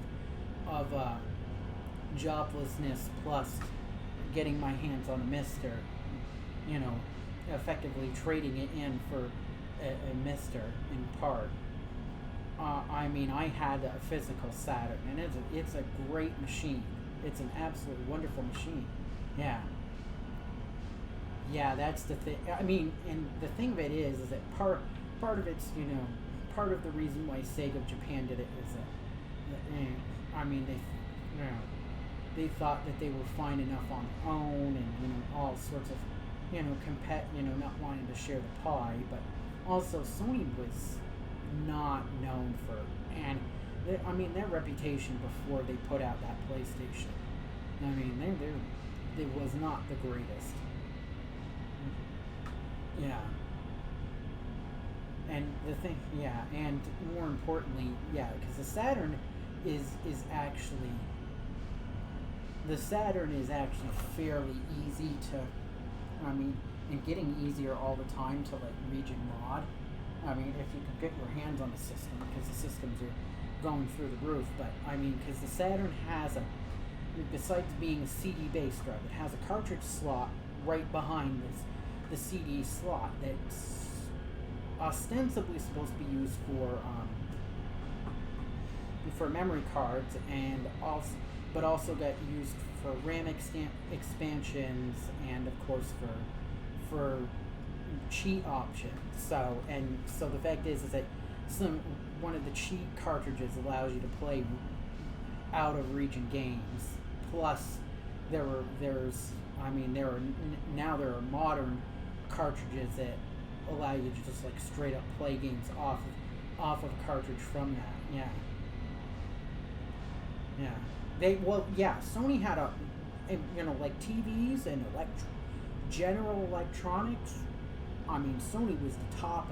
of joblessness plus getting my hands on a Mister, you know, effectively trading it in for a Mister in part. I mean, I had a physical Saturn, and it's a great machine. It's an absolutely wonderful machine. Yeah. Yeah, that's the thing. I mean, and the thing of it is that part of it's, you know, part of the reason why Sega of Japan did it is that I mean, they thought that they were fine enough on their own, and, you know, all sorts of, you know, not wanting to share the pie, but also Sony was not known for, and I mean, their reputation before they put out that PlayStation, I mean, they was not the greatest. Yeah. And the thing, yeah, and more importantly, yeah, because the Saturn is actually fairly easy to, I mean, and getting easier all the time to, like, region mod. I mean, if you can get your hands on the system, because the systems are going through the roof. But I mean, because the Saturn has besides being a CD-based drive, it has a cartridge slot right behind the CD slot that's ostensibly supposed to be used for memory cards, and also got used for RAM expansions, and of course for cheat options. So the fact is that one of the cheat cartridges allows you to play out of region games. Plus, there are modern cartridges that allow you to just, like, straight up play games off of cartridge from that. Yeah. Sony had like TVs and general electronics. I mean, Sony was the top.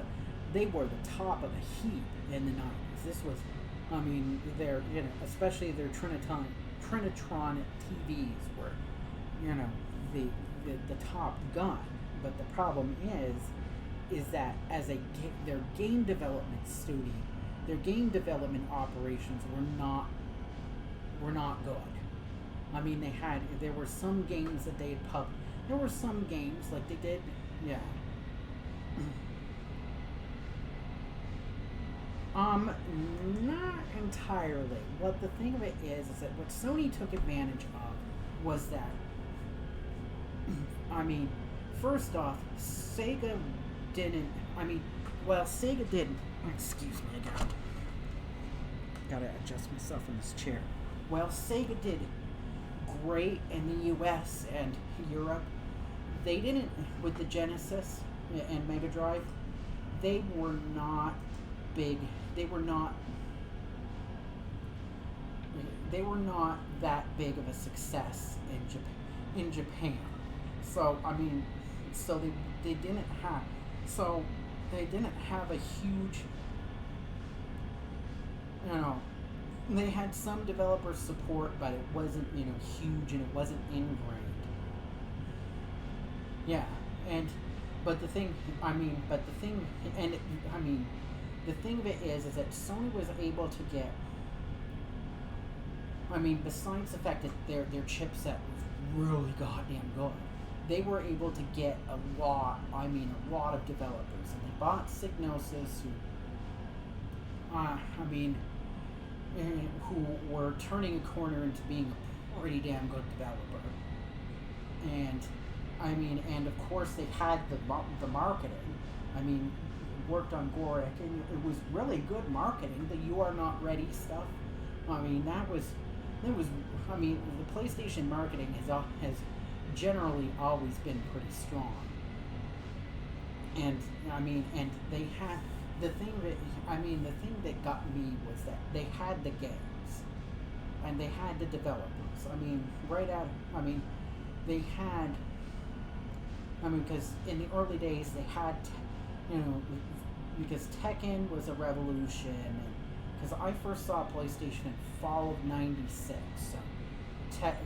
They were the top of the heap in the 90s. This was, I mean, especially their Trinitron TVs were, the top gun. but the problem is that as their game development studio, their game development operations were not good. I mean, there were some games that they had there were some games like they did, yeah. Not entirely. What the thing of it is that what Sony took advantage of was that, I mean, first off, Sega didn't, Sega didn't, excuse me again, gotta adjust myself in this chair. Well, Sega did great in the US and Europe. They didn't, with the Genesis and Mega Drive, they were not big. They were not that big of a success in Japan. So I mean, they didn't have a huge, they had some developer support, but it wasn't, huge, and it wasn't ingrained. Yeah, but the thing of it is that Sony was able to get, besides the fact that their chipset was really goddamn good, they were able to get a lot of developers, and they bought Psygnosis, who were turning a corner into being a pretty damn good developer. And of course they had the marketing. Worked on Gorek, and it was really good marketing. The "You Are Not Ready" stuff. The PlayStation marketing has generally always been pretty strong. And they had the thing that got me was that they had the games, and they had the developers. Because in the early days they had, because Tekken was a revolution, and because I first saw PlayStation in fall of '96, so at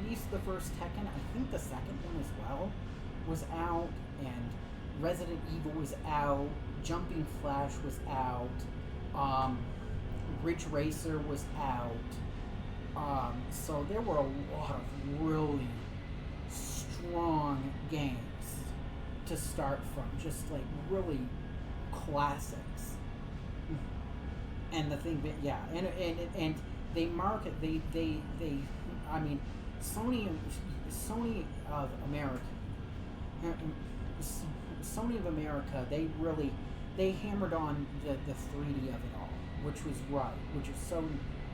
least the first Tekken, I think the second one as well, was out, and Resident Evil was out, Jumping Flash was out, Ridge Racer was out, so there were a lot of really strong games to start from, just like really classics. And the thing that, yeah, and they market, Sony of America, they hammered on the 3D of it all, which was right, which is so,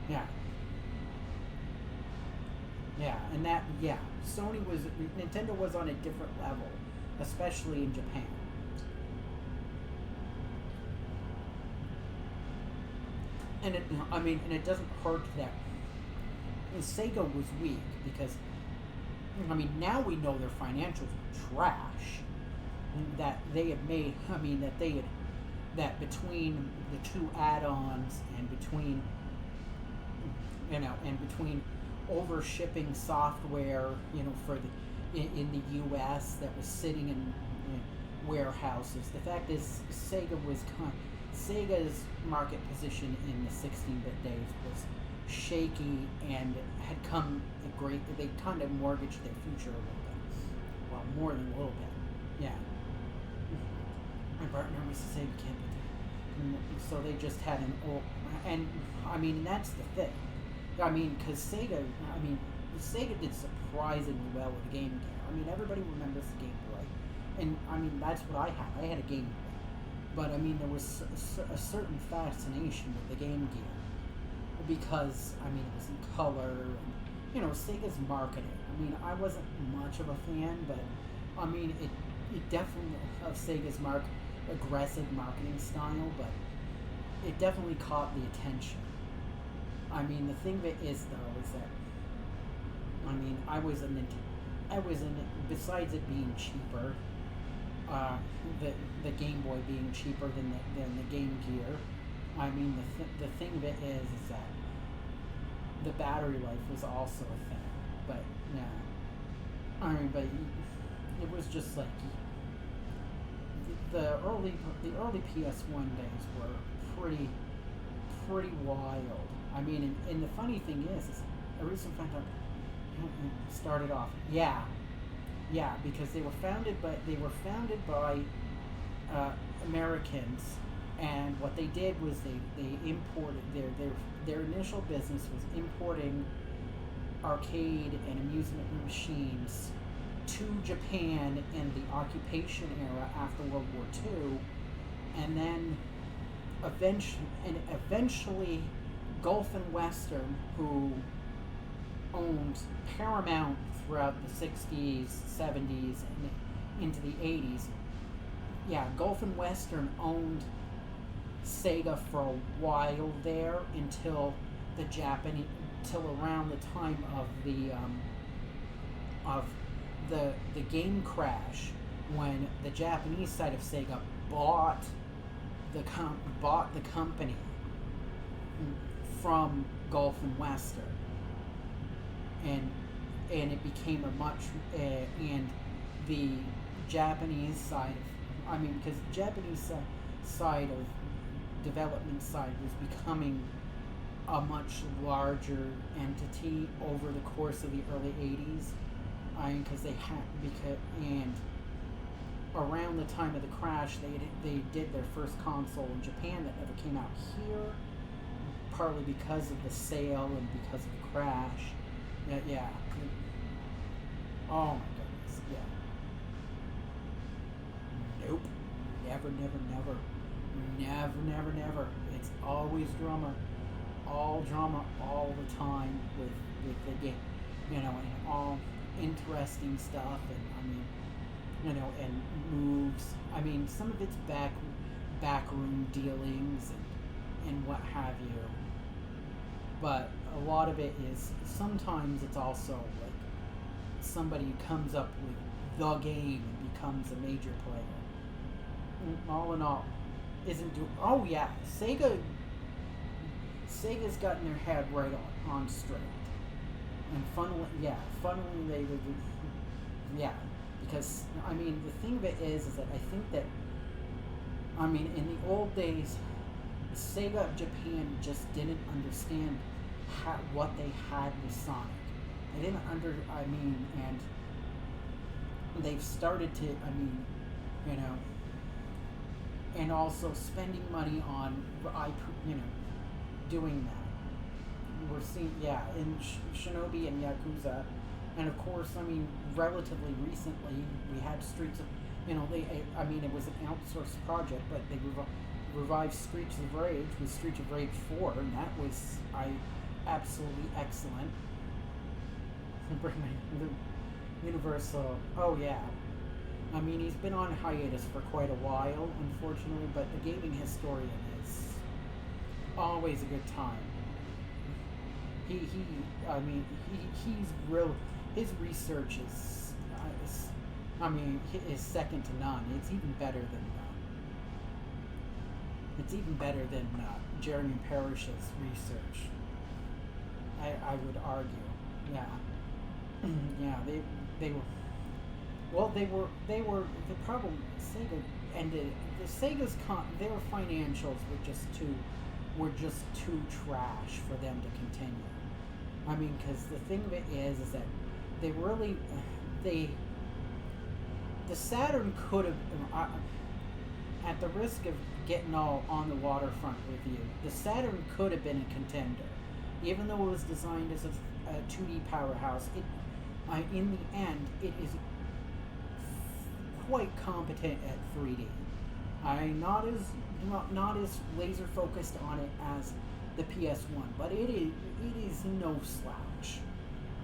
yeah. Yeah, and that, yeah, Nintendo was on a different level, especially in Japan. And it doesn't hurt that Sega was weak, because, now we know their financials were trash, that they had made, that between the two add-ons, and between over shipping software, for in the U.S. that was sitting in warehouses. The fact is, Sega's market position in the 16-bit days was shaky, and had come they kind of mortgaged their future a little bit. Well, more than a little bit. Yeah. My partner was a Sega kid, so they just had an old, and that's the thing. Because Sega did surprisingly well with the Game Gear. Everybody remembers the Game Boy, and that's what I had. I had a Game Boy, but there was a certain fascination with the Game Gear, because it was in color, and Sega's marketing. I wasn't much of a fan, but it definitely of Sega's aggressive marketing style, but it definitely caught the attention. The thing that is, though, is that, I was in it, besides it being cheaper, the Game Boy being cheaper than the Game Gear, the thing that is that the battery life was also a thing, but, yeah, it was just like the early PS1 days were pretty wild. I mean, and the funny thing is I recently found out started off, yeah, because they were founded by Americans, and what they did was they imported their initial business was importing arcade and amusement machines to Japan in the occupation era after World War II, and then eventually Gulf and Western, who owned Paramount throughout the 60s, 70s, and into the 80s. Yeah, Gulf and Western owned Sega for a while there until around the time of the game crash, when the Japanese side of Sega bought the company from Gulf and Western, and it became a much and the Japanese side of, because the Japanese side of development side was becoming a much larger entity over the course of the early 80s. And around the time of the crash, they did their first console in Japan that never came out here, partly because of the sale and because of the crash. Yeah. Oh my goodness. Yeah. Nope. Never. It's always drama. All drama all the time with the game. And all interesting stuff, and and moves. Some of it's backroom dealings and what have you. But a lot of it is, sometimes it's also like somebody who comes up with the game and becomes a major player. All in all, isn't doing. Oh yeah, Sega's gotten their head right on straight. And funnily they would, because the thing of it is that I think that in the old days, Sega Japan just didn't understand what they had with Sonic. They didn't and they've started to, and also spending money on, doing that. We're seeing, in Shinobi and Yakuza, and of course, relatively recently, we had Streets of, it was an outsourced project, but they revived Streets of Rage with Streets of Rage 4, and that was, absolutely excellent. Universal, oh yeah. He's been on hiatus for quite a while, unfortunately, but the gaming historian is always a good time. He's real. His research is second to none. It's even better than Jeremy Parrish's research. I would argue. Yeah. Yeah. They were the problem. Sega ended. Sega's their financials were just too trash for them to continue. Because the thing of it is that the Saturn could have, at the risk of getting all on the waterfront with you, the Saturn could have been a contender, even though it was designed as a 2D powerhouse. In the end, it is quite competent at 3D. Not as laser focused on it as the PS1, but it is no slouch.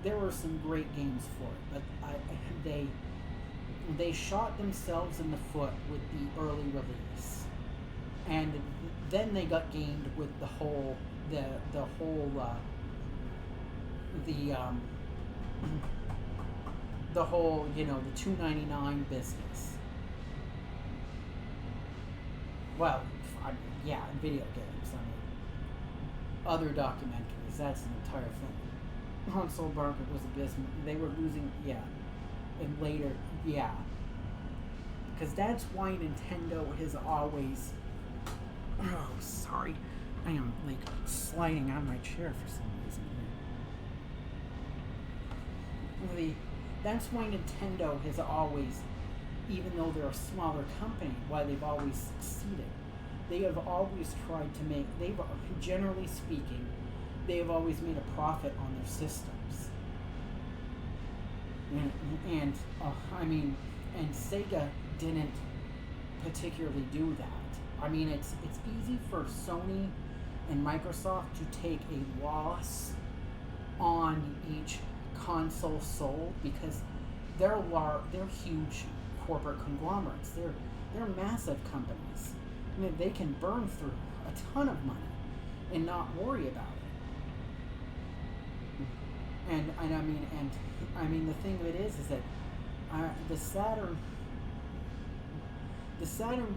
There were some great games for it, but they shot themselves in the foot with the early release, and then they got gamed with the whole the $2.99 business. Well, in video games. Other documentaries, that's an entire thing. Console market was abysmal. They were losing, and later, yeah. Because that's why Nintendo has always... Oh, sorry. I am, like, sliding on my chair for some reason here. That's why Nintendo has always, even though they're a smaller company, why they've always succeeded. They have always tried to make... Generally speaking, they have always made a profit on their systems. And Sega didn't particularly do that. I mean, it's easy for Sony and Microsoft to take a loss on each console sold because they're huge corporate conglomerates. They're massive companies. I mean, they can burn through a ton of money and not worry about it. And I mean the thing of it is that the Saturn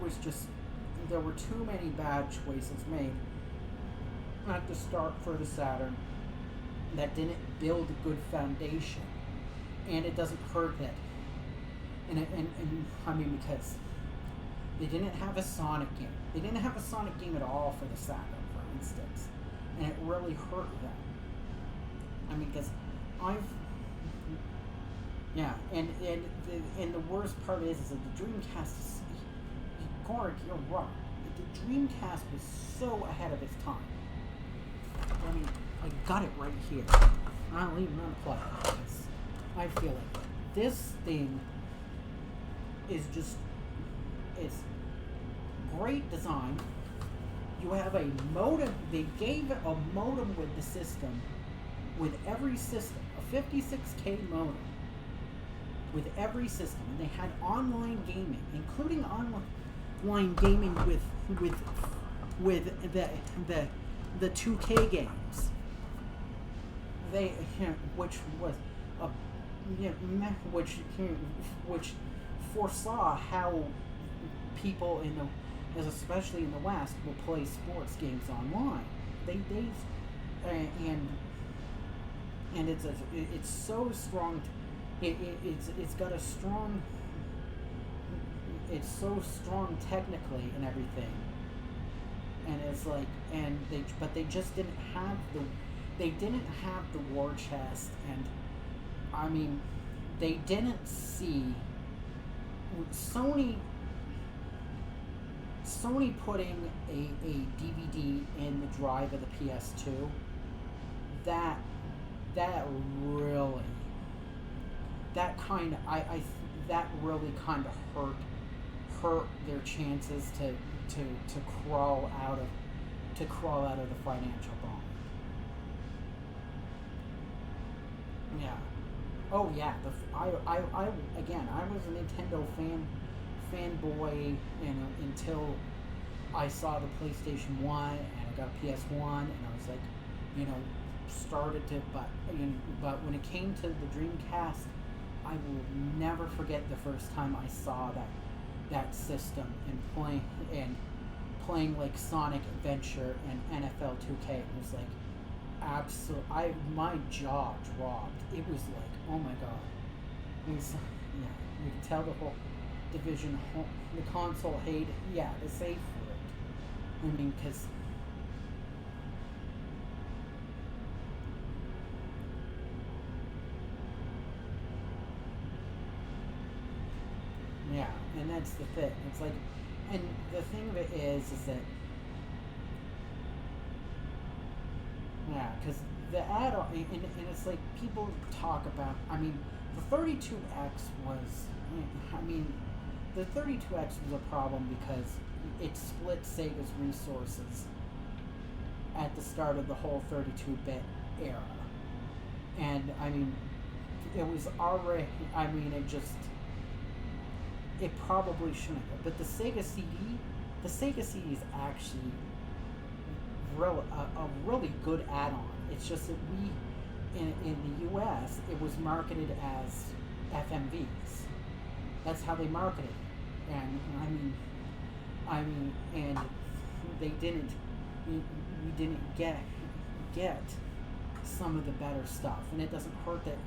was just, there were too many bad choices made at the start for the Saturn that didn't build a good foundation, and it doesn't hurt that. And I mean, because they didn't have a Sonic game. They didn't have a Sonic game at all for the Saturn, for instance, and it really hurt them. I mean, because and the worst part is that the Dreamcast is, Gorik, you're wrong. The Dreamcast was so ahead of its time. I mean, I got it right here. I'll even unplug it because I feel like this thing is just, it's great design. You have a modem. They gave a modem with the system, with every system, a 56K modem with every system, and they had online gaming, including online gaming with the 2K games. They, which was a, which foresaw how people especially in the West, will play sports games online. And it's so strong. It's got a strong. It's so strong technically and everything. And it's like, but they just didn't have the war chest, and I mean, they didn't see Sony putting a DVD in the drive of the PS2. That really kind of hurt their chances to crawl out of the financial bond. Yeah. Oh yeah. I was a Nintendo fanboy, until I saw the PlayStation 1 and I got a PS1, and I was like, started to, but when it came to the Dreamcast, I will never forget the first time I saw that system and playing like Sonic Adventure and NFL 2K. It was like my jaw dropped. It was like, oh my god. It was, yeah, you could tell the whole division, the console hated, yeah, the save for it. I mean, because yeah, and that's the thing. It's like, and the thing of it is that, yeah, because the add-on, and it's like, people talk about, I mean, the 32X was, I mean, the 32X was a problem because it split Sega's resources at the start of the whole 32-bit era. And, I mean, it was already, I mean, it probably shouldn't have. But the Sega CD is actually a really good add-on. It's just that in the US, it was marketed as FMVs. That's how they marketed it. And I mean, and they didn't. We didn't get some of the better stuff, and it doesn't hurt that.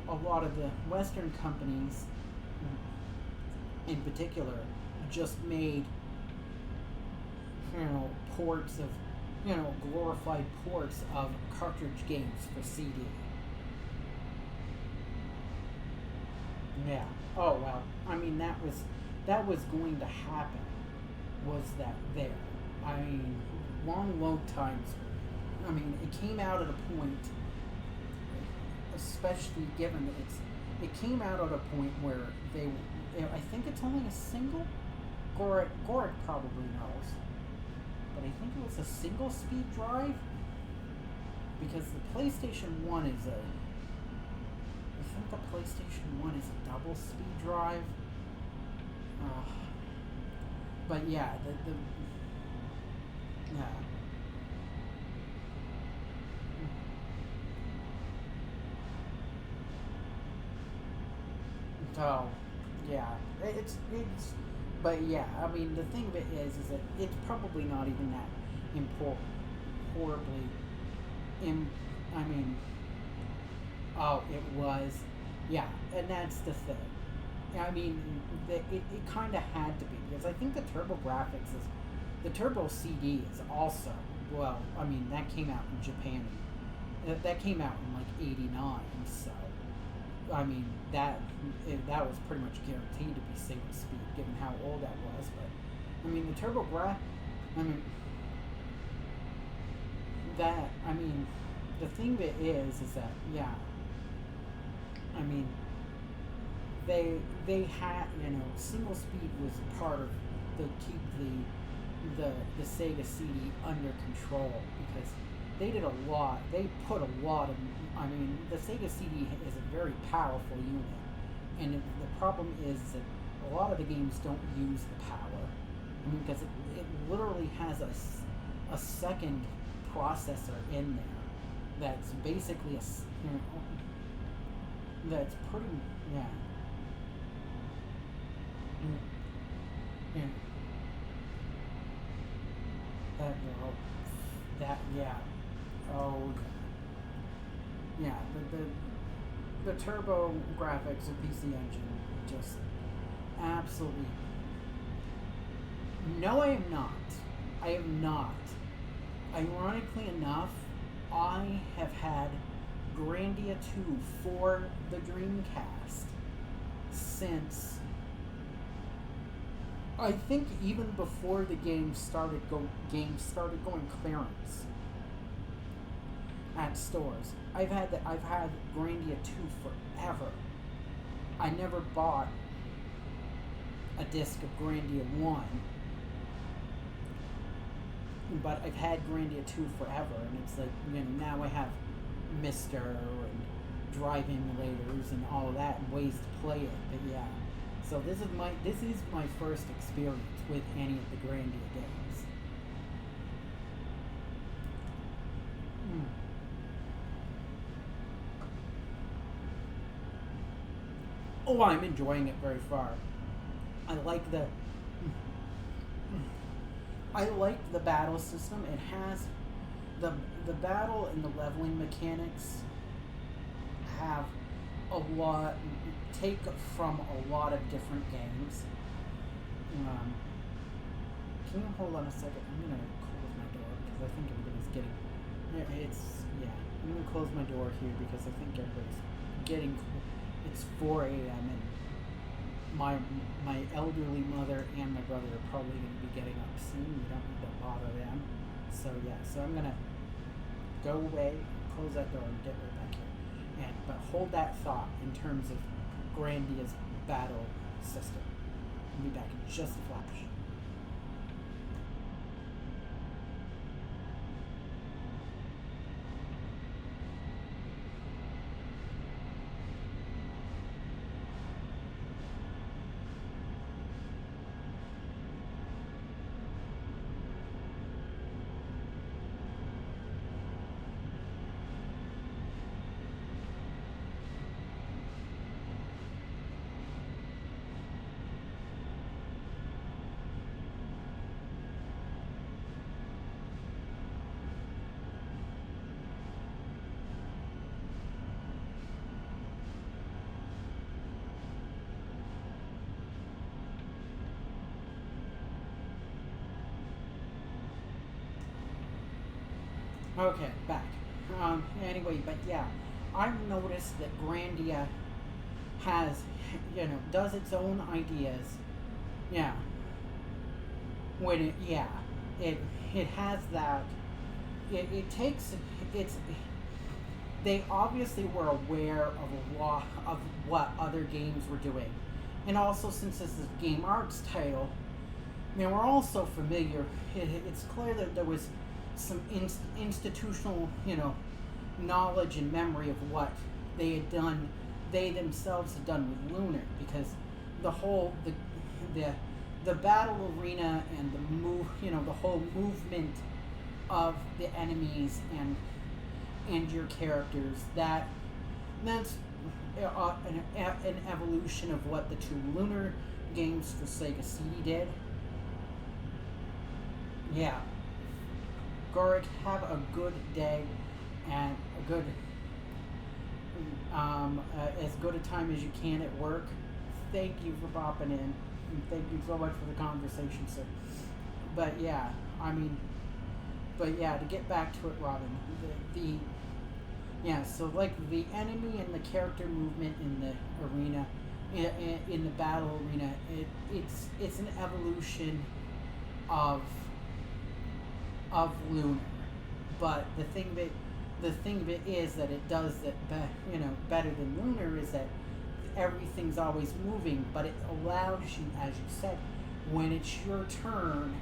a lot of the Western companies, in particular, just made, ports of, glorified ports of cartridge games for CD. Yeah. Oh well. I mean, that was going to happen. Was that there? I mean, long times. I mean, it came out at a point, especially given that it came out at a point where I think it's only a single. Goric probably knows, but I think it was a single speed drive, because the PlayStation 1 is I think the PlayStation 1 is a double speed drive. But yeah, yeah. So, yeah, it's, but yeah, I mean, the thing of it is that it's probably not even that horribly, I mean, oh, it was, yeah, and that's the thing. I mean, it kind of had to be, because I think the TurboGrafx the Turbo CD is also, well, I mean, that came out in Japan, that came out in like 89, so, I mean, that was pretty much guaranteed to be single speed, given how old that was, but, I mean, the TurboGrafx, I mean, the thing of it is that, yeah, I mean, they had, single speed was part of the keep the Sega CD under control, because they did a lot. They put a lot of. I mean, the Sega CD is a very powerful unit, and the problem is that a lot of the games don't use the power. I mean, because it literally has a second processor in there that's basically that's pretty, yeah. Yeah. Yeah. Oh, yeah. The TurboGrafx of PC Engine just absolutely. No, I am not. I am not. Ironically enough, I have had Grandia 2 for the Dreamcast since, I think, even before the game started going clearance at stores. I've had Grandia 2 forever. I never bought a disc of Grandia 1, but I've had Grandia 2 forever, and it's like, now I have Mister and drive emulators and all of that and ways to play it, but yeah. So this is my first experience with any of the Grandia games. Oh, I'm enjoying it very far. I like the battle system. It has the battle and the leveling mechanics have take from a lot of different games. Can you hold on a second? I'm gonna close my door because I think everybody's getting. I'm gonna close my door here because I think everybody's getting. It's 4 a.m. and my elderly mother and my brother are probably gonna be getting up soon. We don't need to bother them. So yeah, so I'm gonna go away, close that door, and get right back here. But hold that thought in terms of Grandia's battle system. I'll be back in just a flash. Okay, back. Anyway, but yeah, I've noticed that Grandia has, does its own ideas. Yeah. When it, yeah, it has that. It takes it's. They obviously were aware of a lot of what other games were doing, and also since this is a Game Arts title, they were also familiar. It's clear that there was some institutional, knowledge and memory of what they had done. They themselves had done with Lunar, because the whole the battle arena and the whole movement of the enemies and your characters, that's an evolution of what the two Lunar games for Sega CD did. Yeah. Gorik, have a good day and a good as good a time as you can at work. Thank you for popping in, and thank you so much for the conversation, sir. But yeah, to get back to it, Robin, so like the enemy and the character movement in the arena, in the battle arena, it's an evolution of Lunar, but the thing of it is that it does that better than Lunar is that everything's always moving, but it allows you, as you said, when it's your turn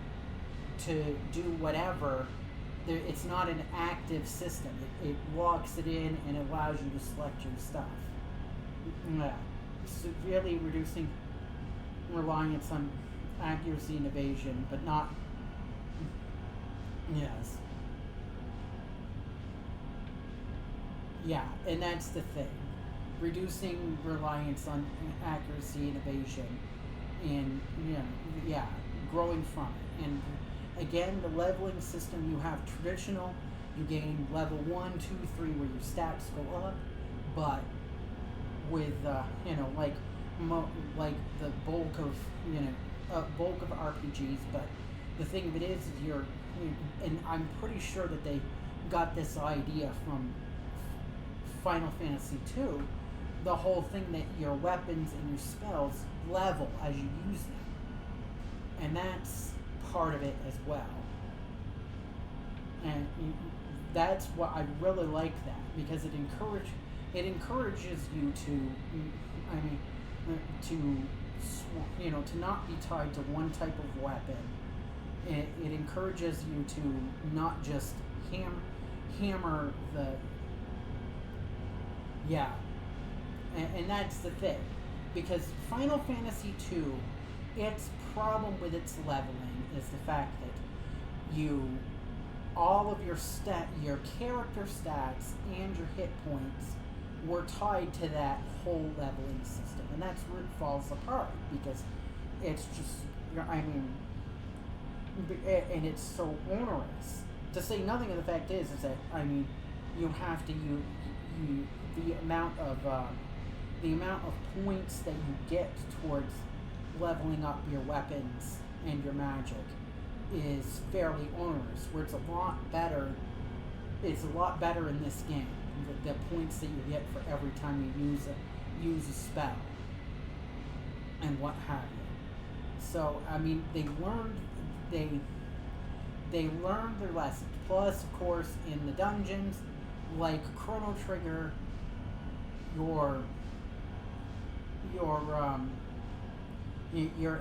to do whatever, it's not an active system. It locks it in and allows you to select your stuff. Yeah. Severely reducing reliance on accuracy and evasion, but not. Yes. Yeah, and that's the thing. Reducing reliance on accuracy and evasion, and growing from it. And again, the leveling system, you have traditional, you gain level 1, 2, 3 where your stats go up, but with like the bulk of RPGs, but the thing of it is and I'm pretty sure that they got this idea from Final Fantasy II, the whole thing that your weapons and your spells level as you use them. And that's part of it as well. And that's what I really like that, because it encourages you to not be tied to one type of weapon. It encourages you to not just hammer the. Yeah. And that's the thing. Because Final Fantasy II, its problem with its leveling is the fact that all of your character stats and your hit points were tied to that whole leveling system. And that's where it falls apart, because it's just, and it's so onerous. To say nothing of the fact is that, you have to the amount of points that you get towards leveling up your weapons and your magic is fairly onerous, where it's a lot better in this game, the points that you get for every time you use a spell and what have you. So they learned their lessons. Plus, of course, in the dungeons, like Chrono Trigger, your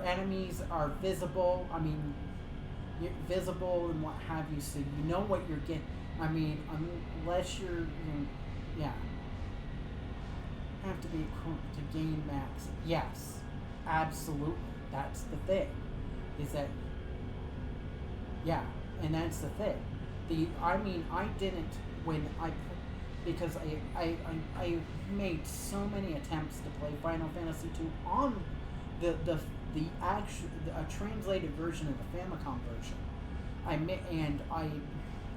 enemies are visible. You're visible and what have you, so you know what you're getting. Unless have to be to gain max. Yes, absolutely. That's the thing. Is that and that's the thing. I didn't when because I made so many attempts to play Final Fantasy II on the translated version of the Famicom version.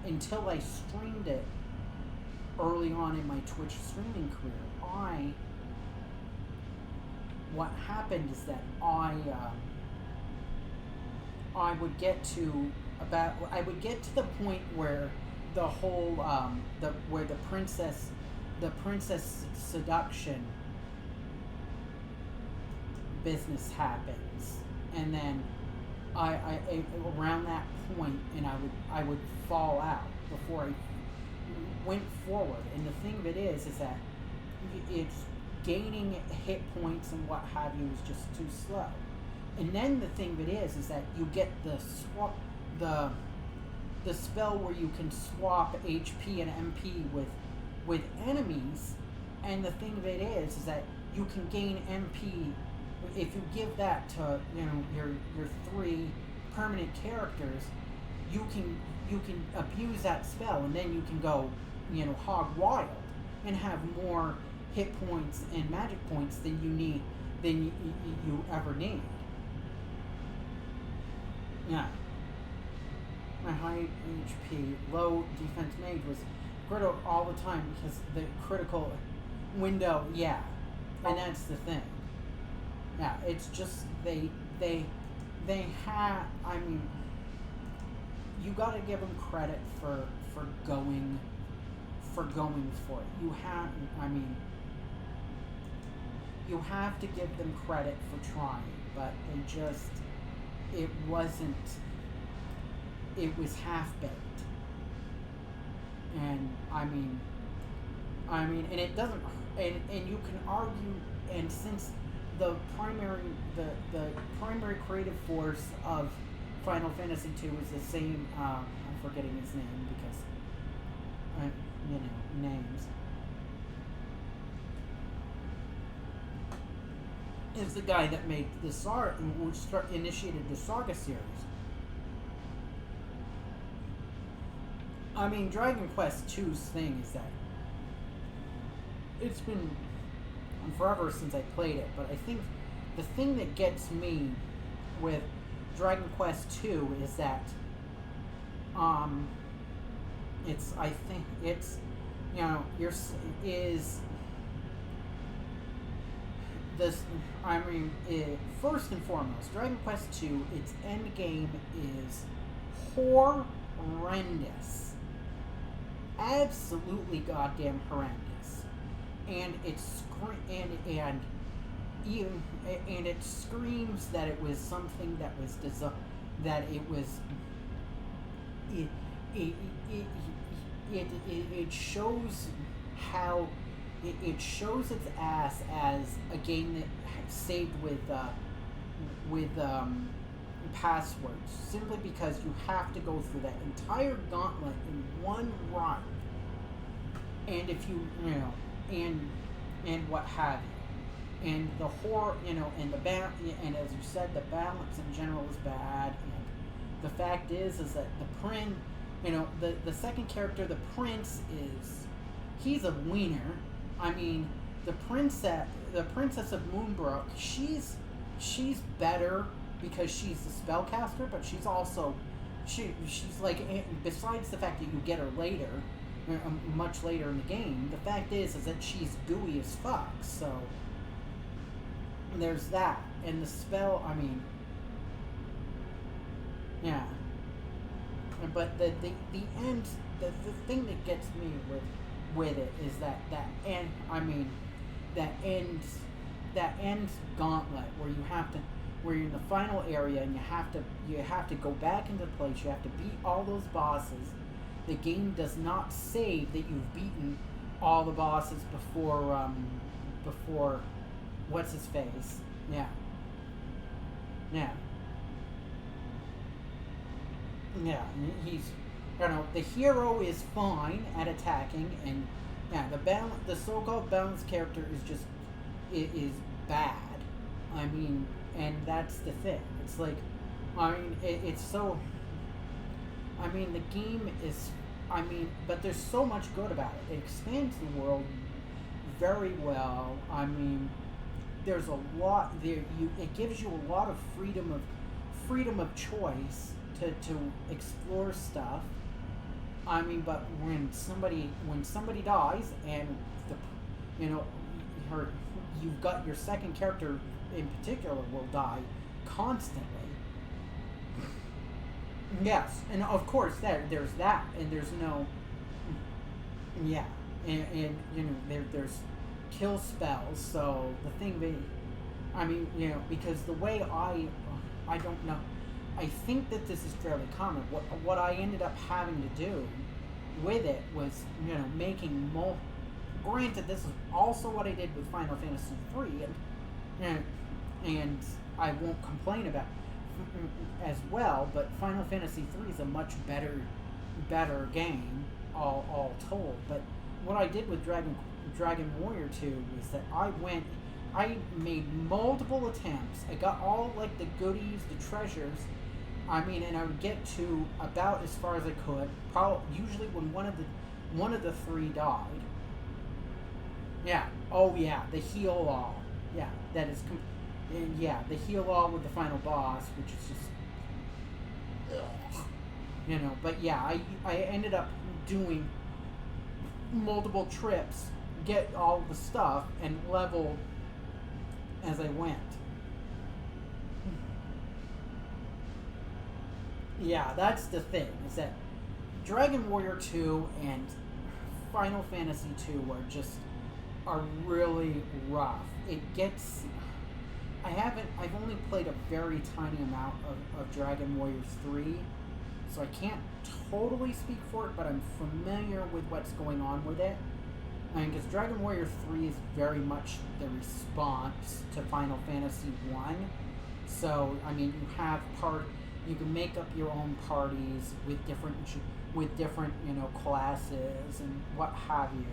Until I streamed it early on in my Twitch streaming career, what happened is that I would get to the point where the whole where the princess seduction business happens, and then I around that point, and I would fall out before I went forward. And the thing of it is that it's gaining hit points and what have you is just too slow. And then the thing of it is that you get the spell where you can swap HP and MP with enemies, and the thing of it is that you can gain MP if you give that to your 3 permanent characters. You can abuse that spell, and then you can go hog wild and have more hit points and magic points than you ever need. Yeah. My high HP, low defense mage was critical all the time because the critical window, yeah. And that's the thing. Yeah, it's just they have, I mean, you gotta give them credit for going for it. You have to give them credit for trying, but it was half-baked. And and it doesn't, and you can argue, and since the primary creative force of Final Fantasy II is the same, I'm forgetting his name because names, is the guy that made the Saga, which initiated the Saga series. I mean, Dragon Quest II's thing is that it's been forever since I played it, but I think the thing that gets me with Dragon Quest II is that first and foremost, Dragon Quest II, its end game is horrendous. Absolutely goddamn horrendous. And it screams that it was something that was it shows how it shows its ass as a game that saved with passwords, simply because you have to go through that entire gauntlet in one run, and if you and what have you, and the horror, and and as you said, the balance in general is bad, and the fact is that the second character, the prince, he's a wiener. I mean, the princess of Moonbrook, she's better because she's the spellcaster, but she's also she's like, besides the fact that you get her later, much later in the game, the fact is that she's gooey as fuck. So there's that, and the spell. I mean, yeah. But the end, the thing that gets me with it is that end. I mean, that end gauntlet where you're in the final area and you have to go back into place. You have to beat all those bosses. The game does not save that you've beaten all the bosses before what's his face? Yeah. He's, the hero is fine at attacking, and the so-called balanced character is bad. I mean, and that's the thing. It's like, it's so. I mean, the game is. But there's so much good about it. It expands the world very well. I mean, there's a lot there. It gives you a lot of freedom of choice to explore stuff. I mean, but when somebody dies and you've got your second character in particular will die constantly. Yes, and of course there's that, and there's no Yeah, and you know there's kill spells. So the thing that I mean, you know, because the way I don't know, I think that this is fairly common. What I ended up having to do with it was, you know, making more. Granted, this is also what I did with Final Fantasy III, and I won't complain about as well. But Final Fantasy III is a much better game, all told. But what I did with Dragon Warrior 2 was that I made multiple attempts. I got all like the goodies, the treasures. I mean, and I would get to about as far as I could. Probably usually when one of the three died. Yeah. Oh yeah, the heal all. Yeah, that is. And yeah, the heal all with the final boss, which is just. Ugh. You know, but yeah, I ended up doing multiple trips, get all the stuff, and level as I went. Yeah, that's the thing, is that Dragon Warrior 2 and Final Fantasy 2 are really rough. It gets... I've only played a very tiny amount of Dragon Warrior 3, so I can't totally speak for it, but I'm familiar with what's going on with it. I mean, because Dragon Warrior 3 is very much the response to Final Fantasy 1. So, I mean, you can make up your own parties with different, you know, classes and what have you.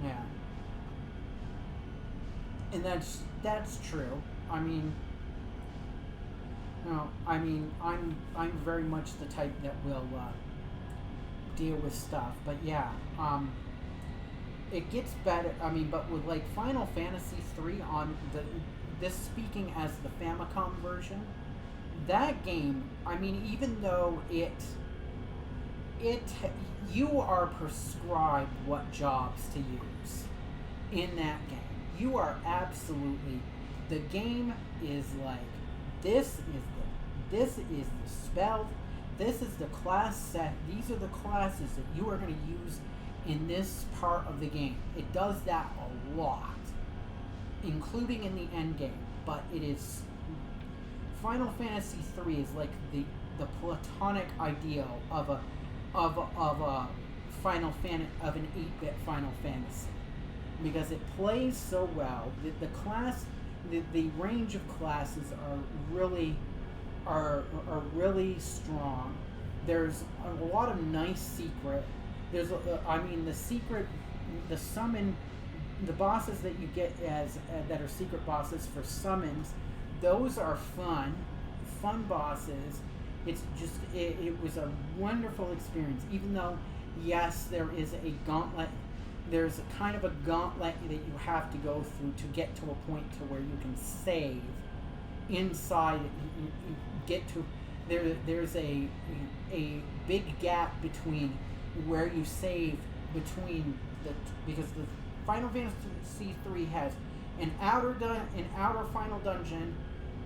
Yeah. And that's true. I mean, no, I mean, I'm very much the type that will deal with stuff, but yeah, it gets better. I mean, but with like Final Fantasy 3 on this speaking as the Famicom version, that game, I mean, even though you are prescribed what jobs to use in that game. You are absolutely, the game is like, this is the spell, this is the class set, these are the classes that you are going to use in this part of the game. It does that a lot, including in the end game, but it is, Final Fantasy 3 is like the platonic ideal of an 8-bit Final Fantasy. Because it plays so well, the range of classes are really strong. There's a lot of nice secret. There's the bosses that you get that are secret bosses for summons. Those are fun bosses. It's just it was a wonderful experience. Even though yes, there is a gauntlet. There's a kind of a gauntlet that you have to go through to get to a point to where you can save inside. You get to there's a big gap between where you save because the Final Fantasy 3 has an outer final dungeon,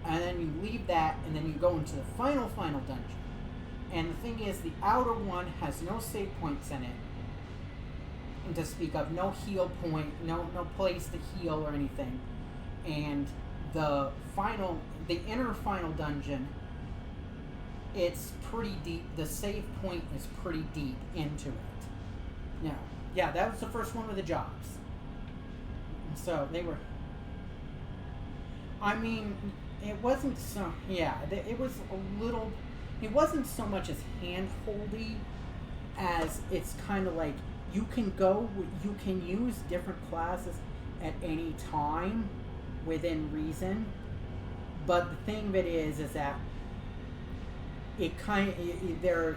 and then you leave that and then you go into the final dungeon. And the thing is, the outer one has no save points in it to speak of, no heal point, no place to heal or anything. And the inner final dungeon, it's pretty deep. The save point is pretty deep into it. Yeah, that was the first one with the jobs. So they were. I mean, it wasn't so. Yeah, it was a little. It wasn't so much as hand-holdy as it's kind of like. You can use different classes at any time within reason, but the thing of it is that it there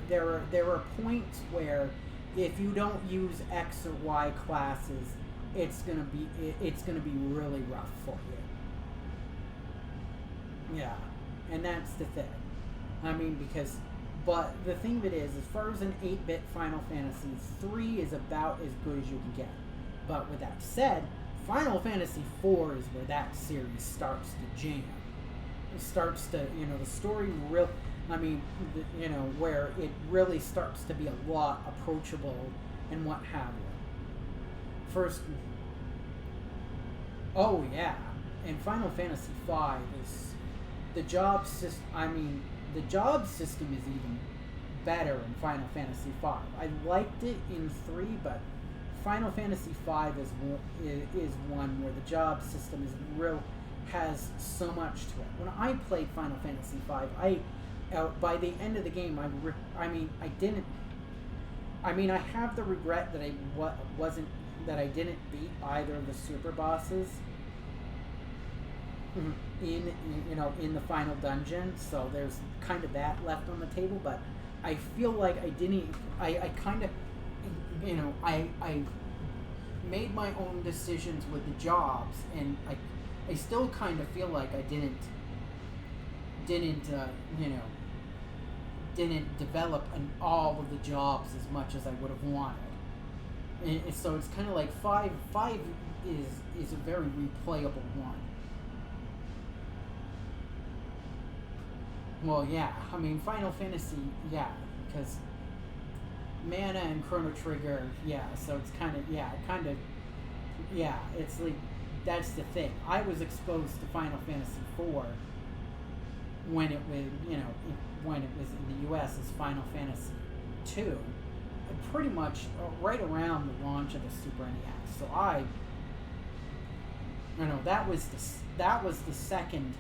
are points where if you don't use X or Y classes, it's gonna be really rough for you. Yeah, and that's the thing. I mean, but the thing of it is, as far as an 8-bit Final Fantasy, 3 is about as good as you can get. But with that said, Final Fantasy 4 is where that series starts to jam. It starts to, the story where it really starts to be a lot approachable and what have you. First, oh yeah, and Final Fantasy V is the job system. I mean, the job system is even better in Final Fantasy V. I liked it in 3, but Final Fantasy V is one where the job system is has so much to it. When I played Final Fantasy V, by the end of the game, I have the regret that I didn't beat either of the super bosses in the final dungeon. So there's kind of that left on the table, but I feel like I made my own decisions with the jobs, and I still kind of feel like I didn't develop all of the jobs as much as I would have wanted. And so it's kind of like 5 is a very replayable one. Well, yeah, I mean, Final Fantasy, yeah, because Mana and Chrono Trigger, yeah, so it's kind of, it's like, that's the thing. I was exposed to Final Fantasy IV when it was, when it was in the US as Final Fantasy II, pretty much right around the launch of the Super NES. So that was the second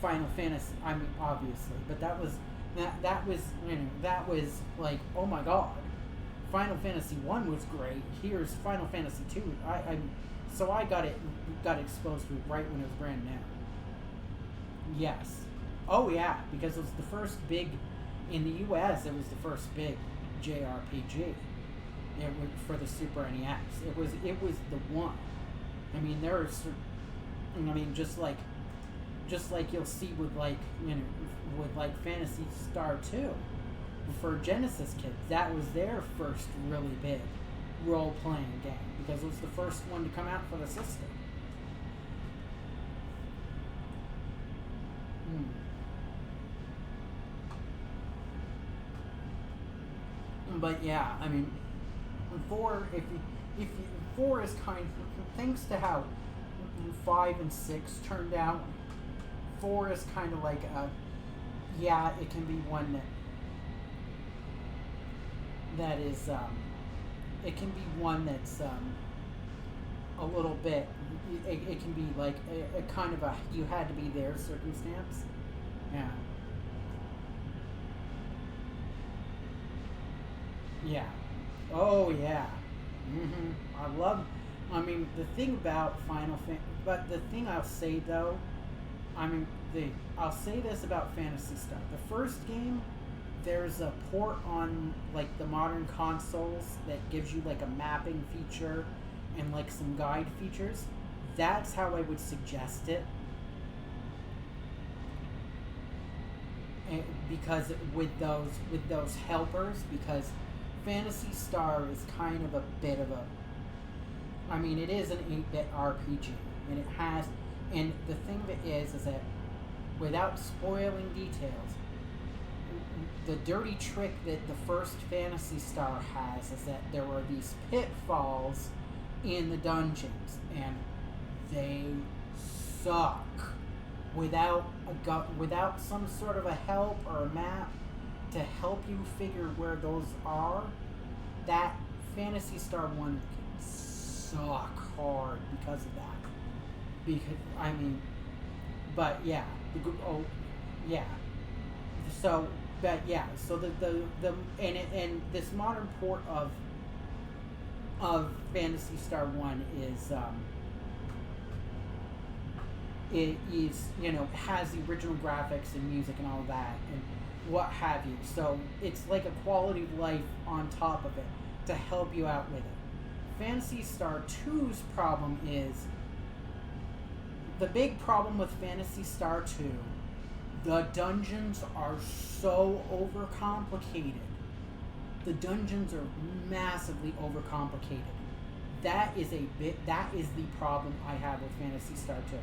Final Fantasy. I mean, obviously, but that was like, oh my god, Final Fantasy 1 was great. Here's Final Fantasy 2. So I got exposed to it right when it was brand new. Yes. Oh yeah, because it was the first big, in the US, it was the first big JRPG. For the Super NES. It was the one. I mean, just like you'll see with with Phantasy Star 2 for Genesis kids, that was their first really big role-playing game because it was the first one to come out for the system. But yeah, I mean, 4 4 is kind of, thanks to how 5 and 6 turned out, 4 is kind of like it can be one that is it can be one that's a little bit, it can be like a kind of a you had to be there circumstance. Yeah. Yeah. Oh yeah. I mean, the thing about Final Fantasy, but the thing I'll say though, I'll say this about Phantasy Star. The first game, there's a port on like the modern consoles that gives you like a mapping feature and like some guide features. That's how I would suggest it. And because with those helpers, because Phantasy Star is kind of a bit of a, I mean, it is an 8-bit RPG, and it has, and the thing that is that without spoiling details, the dirty trick that the first Phantasy Star has is that there were these pitfalls in the dungeons, and they suck. Without some sort of a help or a map to help you figure where those are, that Phantasy Star 1 can suck hard because of that. Because, I mean, but yeah, so, but yeah, so and this modern port of Phantasy Star 1 is, it is, has the original graphics and music and all that, and what have you. So it's like a quality of life on top of it to help you out with it. Phantasy Star 2's problem is, the big problem with Phantasy Star 2, the dungeons are so overcomplicated. The dungeons are massively overcomplicated. That is the problem I have with Phantasy Star 2.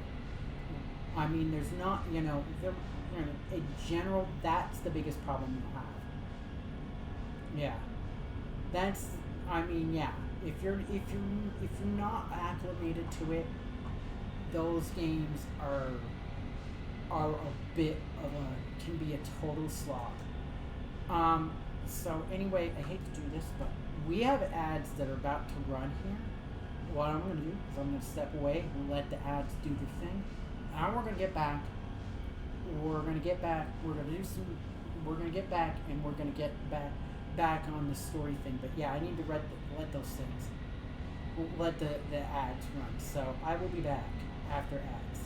I mean, there's not, in general, that's the biggest problem you have. Yeah. I mean, yeah. If you're not acclimated to it, those games are a bit of a can be a total slog. So anyway, I hate to do this, but we have ads that are about to run here. What I'm gonna do is I'm gonna step away and let the ads do their thing. Now we're gonna get back. We're gonna get back. We're gonna do some. We're gonna get back, and we're gonna get back on the story thing. But yeah, I need to let those things. Let the ads run. So I will be back after ads.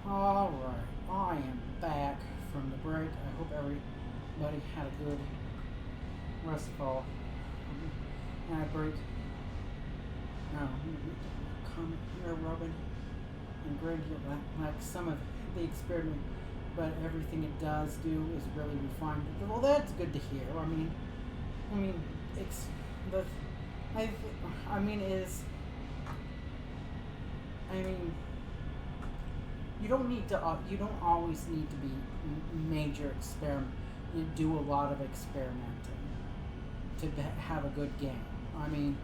Alright, I am back from the break. I hope everybody had a good rest of all. Break. Now, comment here, Robin and Grandia, like some of the experiment, but everything it does do is really refined. Well, that's good to hear. I mean, it's the. You don't need to. You don't always need to be major experiment. You do a lot of experimenting to have a good game. I mean,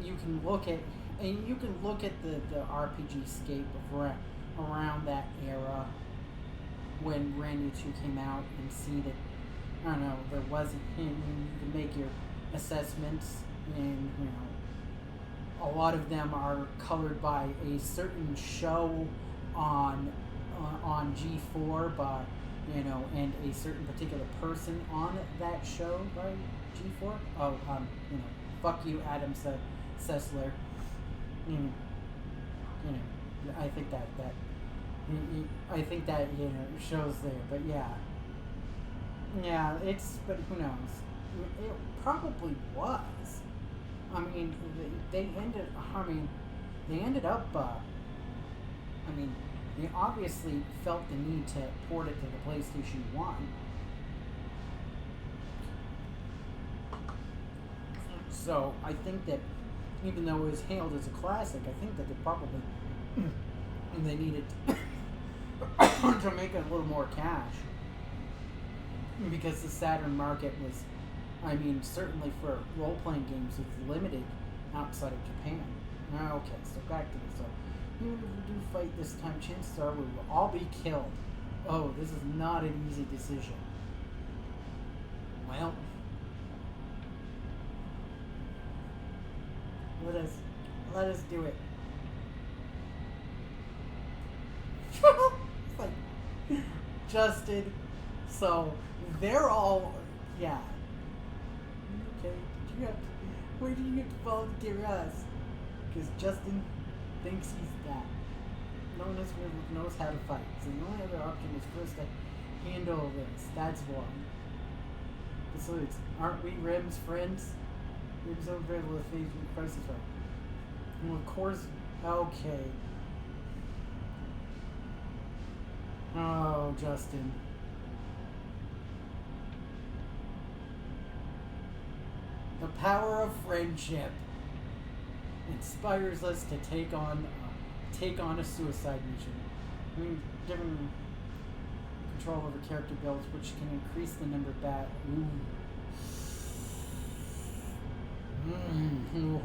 you can look at the RPG scape of around that era when Grandia 2 came out and see that, I don't know, there wasn't, you can make your assessments, and a lot of them are colored by a certain show on G4 by, and a certain particular person on that show by G4. Oh, fuck you, Adam Sessler. I think that shows there, but but who knows? It probably was. I mean, they ended up. They obviously felt the need to port it to the PlayStation 1. So I think that even though it was hailed as a classic, I think that they needed to make it a little more cash, because the Saturn market was, certainly for role-playing games, it's limited outside of Japan. Okay, so back to this. So even if we do fight this time, chances are we will all be killed. Oh, this is not an easy decision. Well, let us do it. It's like, Justin, so they're all, okay, where did you get to volunteer us? Because Justin thinks he's that. No one else knows how to fight, so the only other option is first to handle this. That's one. Besides, aren't we Rem's friends? Rem's unavailable to phase with crisis right. Well, of course, okay. Oh, Justin. The power of friendship inspires us to take on a suicide mission. Given control over character builds, which can increase the number of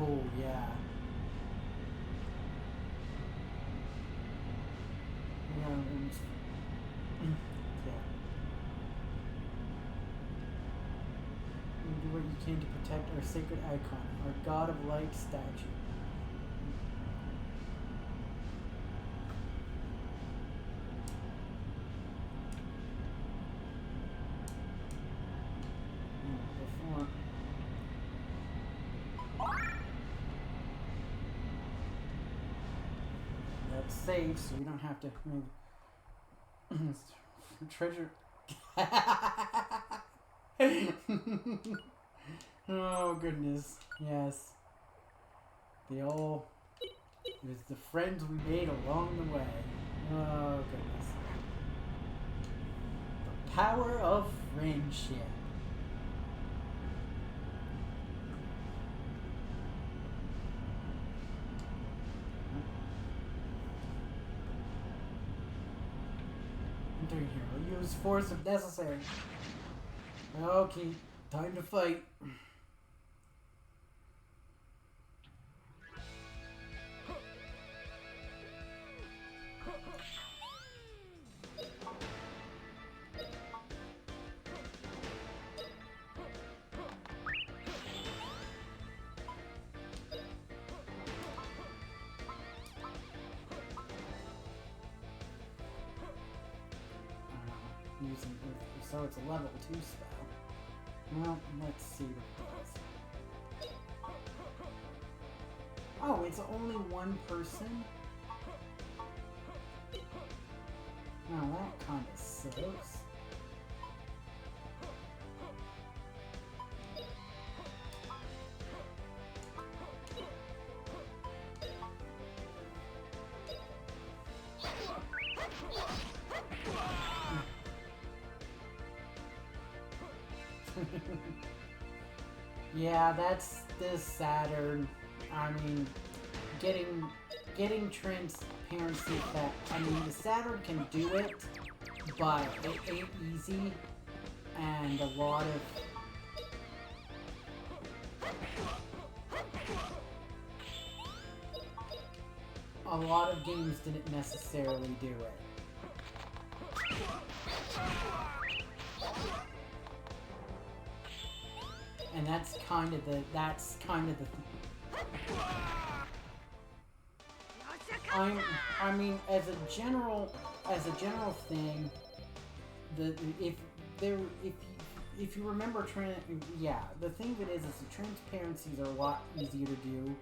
oh, yeah. Do what you can to protect our sacred icon, our God of Light statue. That's safe, so we don't have to treasure. Oh goodness, yes. It was the friends we made along the way. Oh goodness. The power of friendship. Enter here. Use force if necessary. Okay, time to fight. So it's a level 2 spell. Well, let's see what it does. Oh, it's only one person? Oh, that kind of sucks. Yeah, that's the Saturn. I mean, getting transparency that, I mean, the Saturn can do it, but it ain't easy, and a lot of games didn't necessarily do it. And that's kind of the I mean, as a general thing, if you remember, the thing of it is the transparencies are a lot easier to do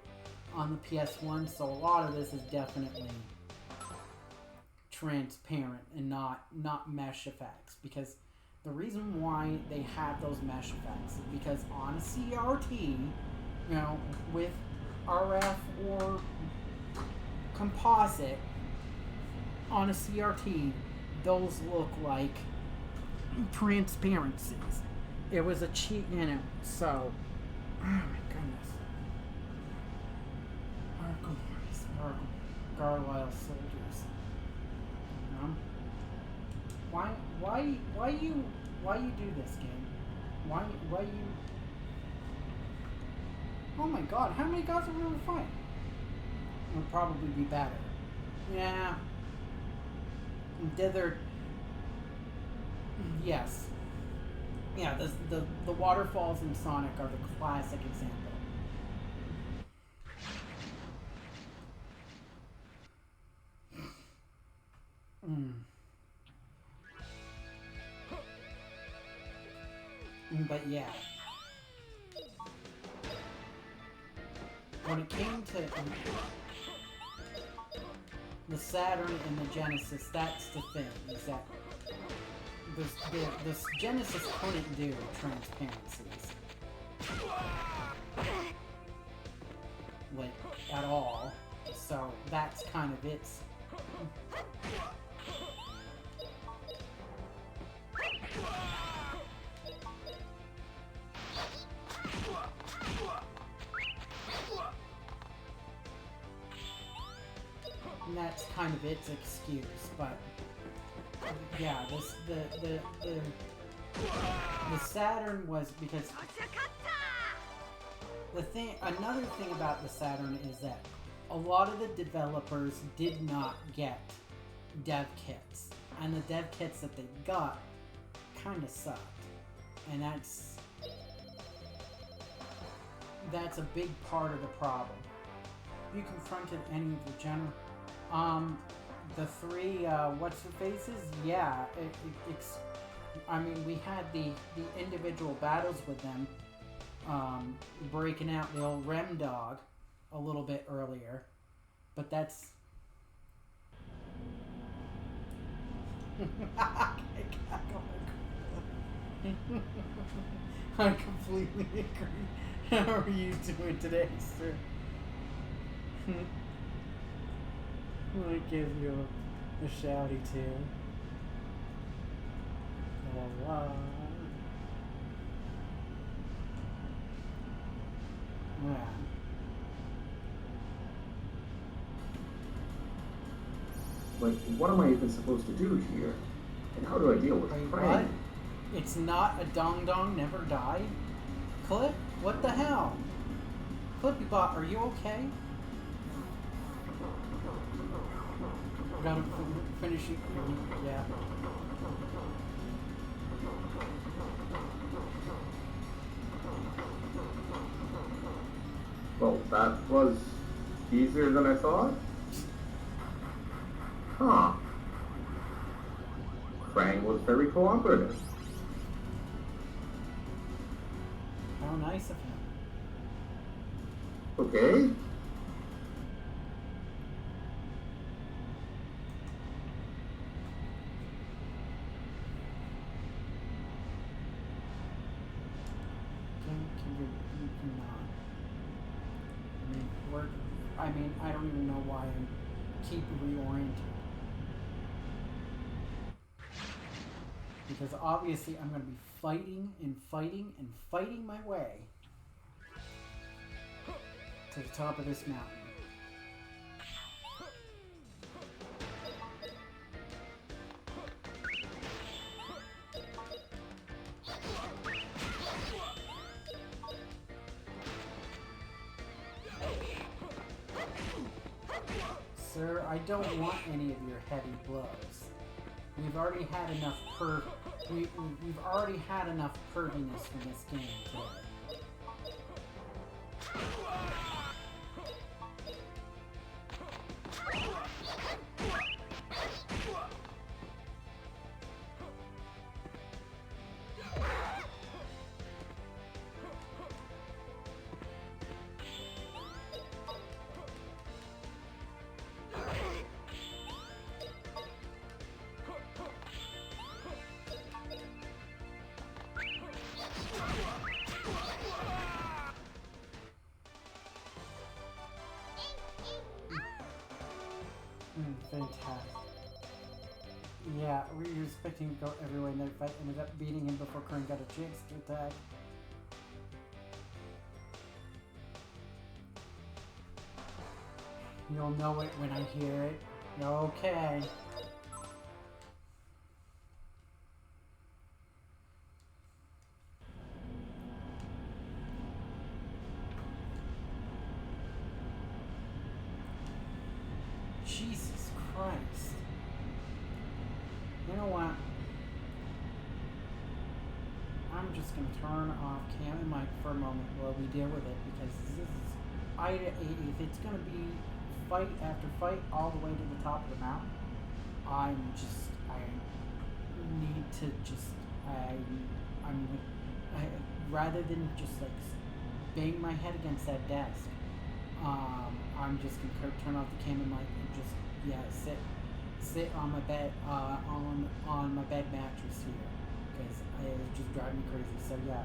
on the PS1, so a lot of this is definitely transparent and not mesh effects, because the reason why they have those mesh effects is because on a CRT, you know, with RF or composite, on a CRT, those look like transparencies. It was a cheat, you know, so, oh my goodness. Gargoyle soldiers. You know? Why you do this game? Why you? Oh my God! How many gods are we gonna fight? Would probably be better. Yeah. Dither. Yes. Yeah. The waterfalls in Sonic are the classic example. But yeah, when it came to the Saturn and the Genesis, that's the thing, is that the Genesis couldn't do transparencies, like, at all, so that's kind of its... And that's kind of its excuse, but yeah, the Saturn was because another thing about the Saturn is that a lot of the developers did not get dev kits, and the dev kits that they got kind of sucked, and that's a big part of the problem. You confronted any of the general... the three, what's-her-faces? Yeah, I mean, we had the individual battles with them, breaking out the old Remdawg a little bit earlier, but that's... I completely agree. How are you doing today, sir? I give you a shouty too. Alright. Yeah. Like, what am I even supposed to do here? And how do I deal with Frank? What? It's not a dong dong never died? Clip? What the hell? Clippy Bot, are you okay? Gotta finish it. Yeah. Well, that was easier than I thought. Huh. Frank was very cooperative. How nice of him. Okay. I mean, I don't even know why I keep reorienting. Because obviously I'm going to be fighting and fighting and fighting my way to the top of this mountain. Sir, I don't want any of your heavy blows. We've already had enough we've already had enough perviness from this game today. Fantastic. Yeah, we were expecting to go everywhere and that fight ended up beating him before Kern got a chance to attack. You'll know it when I hear it. Okay. Jesus Christ. You know what? I'm just gonna turn off cam and mic for a moment while we deal with it, because this is, if it's gonna be fight after fight all the way to the top of the mountain, I need to just, rather than just like bang my head against that desk, I'm just gonna turn off the camera mic and just sit on my bed on my bed mattress here, because it's just driving me crazy. So yeah,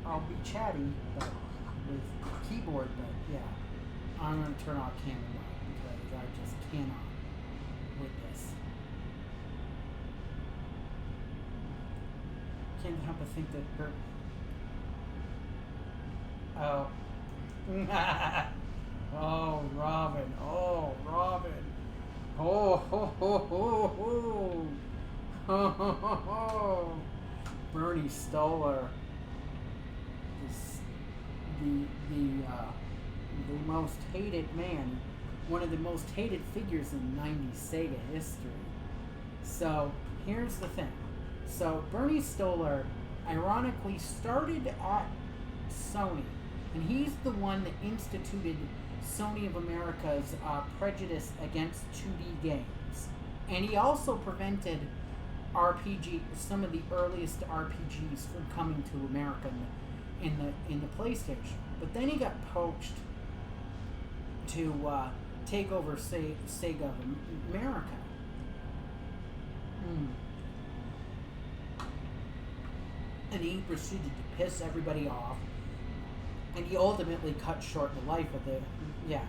I'll be chatty but with keyboard, but yeah, I'm gonna turn off camera mic because I just cannot with this. Can't help but think that her. Oh. Oh, Robin. Oh, Robin. Oh, ho, ho, ho, ho. Ho, ho, ho, ho. Bernie Stoller. The most hated man. One of the most hated figures in 90s Sega history. So, here's the thing. So, Bernie Stoller, ironically, started at Sony. And he's the one that instituted Sony of America's prejudice against 2D games. And he also prevented some of the earliest RPGs from coming to America in the PlayStation. But then he got poached to take over Sega of America. And he proceeded to piss everybody off. And he ultimately cut short the life of the... Yeah.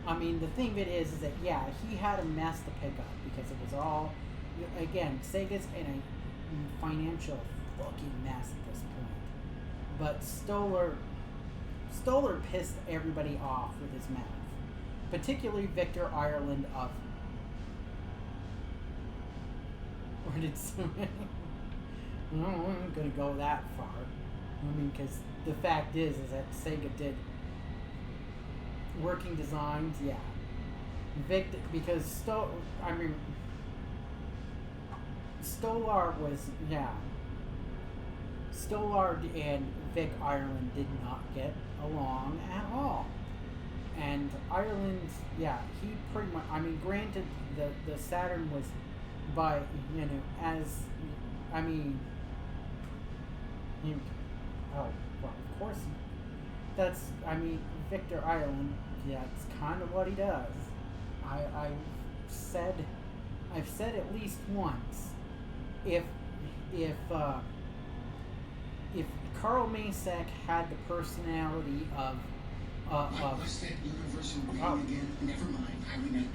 I mean, the thing of it is that, yeah, he had a mess to pick up, because it was all... Again, Sega's in a financial fucking mess at this point. But Stoller pissed everybody off with his mouth. Particularly Victor Ireland of... Or did somebody... I'm not going to go that far. I mean, because the fact is that Sega did working designs, yeah. Because Stolar was, yeah. Stolar and Vic Ireland did not get along at all. And Ireland, yeah, he pretty much, I mean, granted, the Saturn was by, you know, as, I mean, oh, well, of course, that's, I mean, Victor Ireland, yeah, it's kind of what he does. I've said at least once if Carl Masek had the personality of What's that universal name again? Never mind, I remember.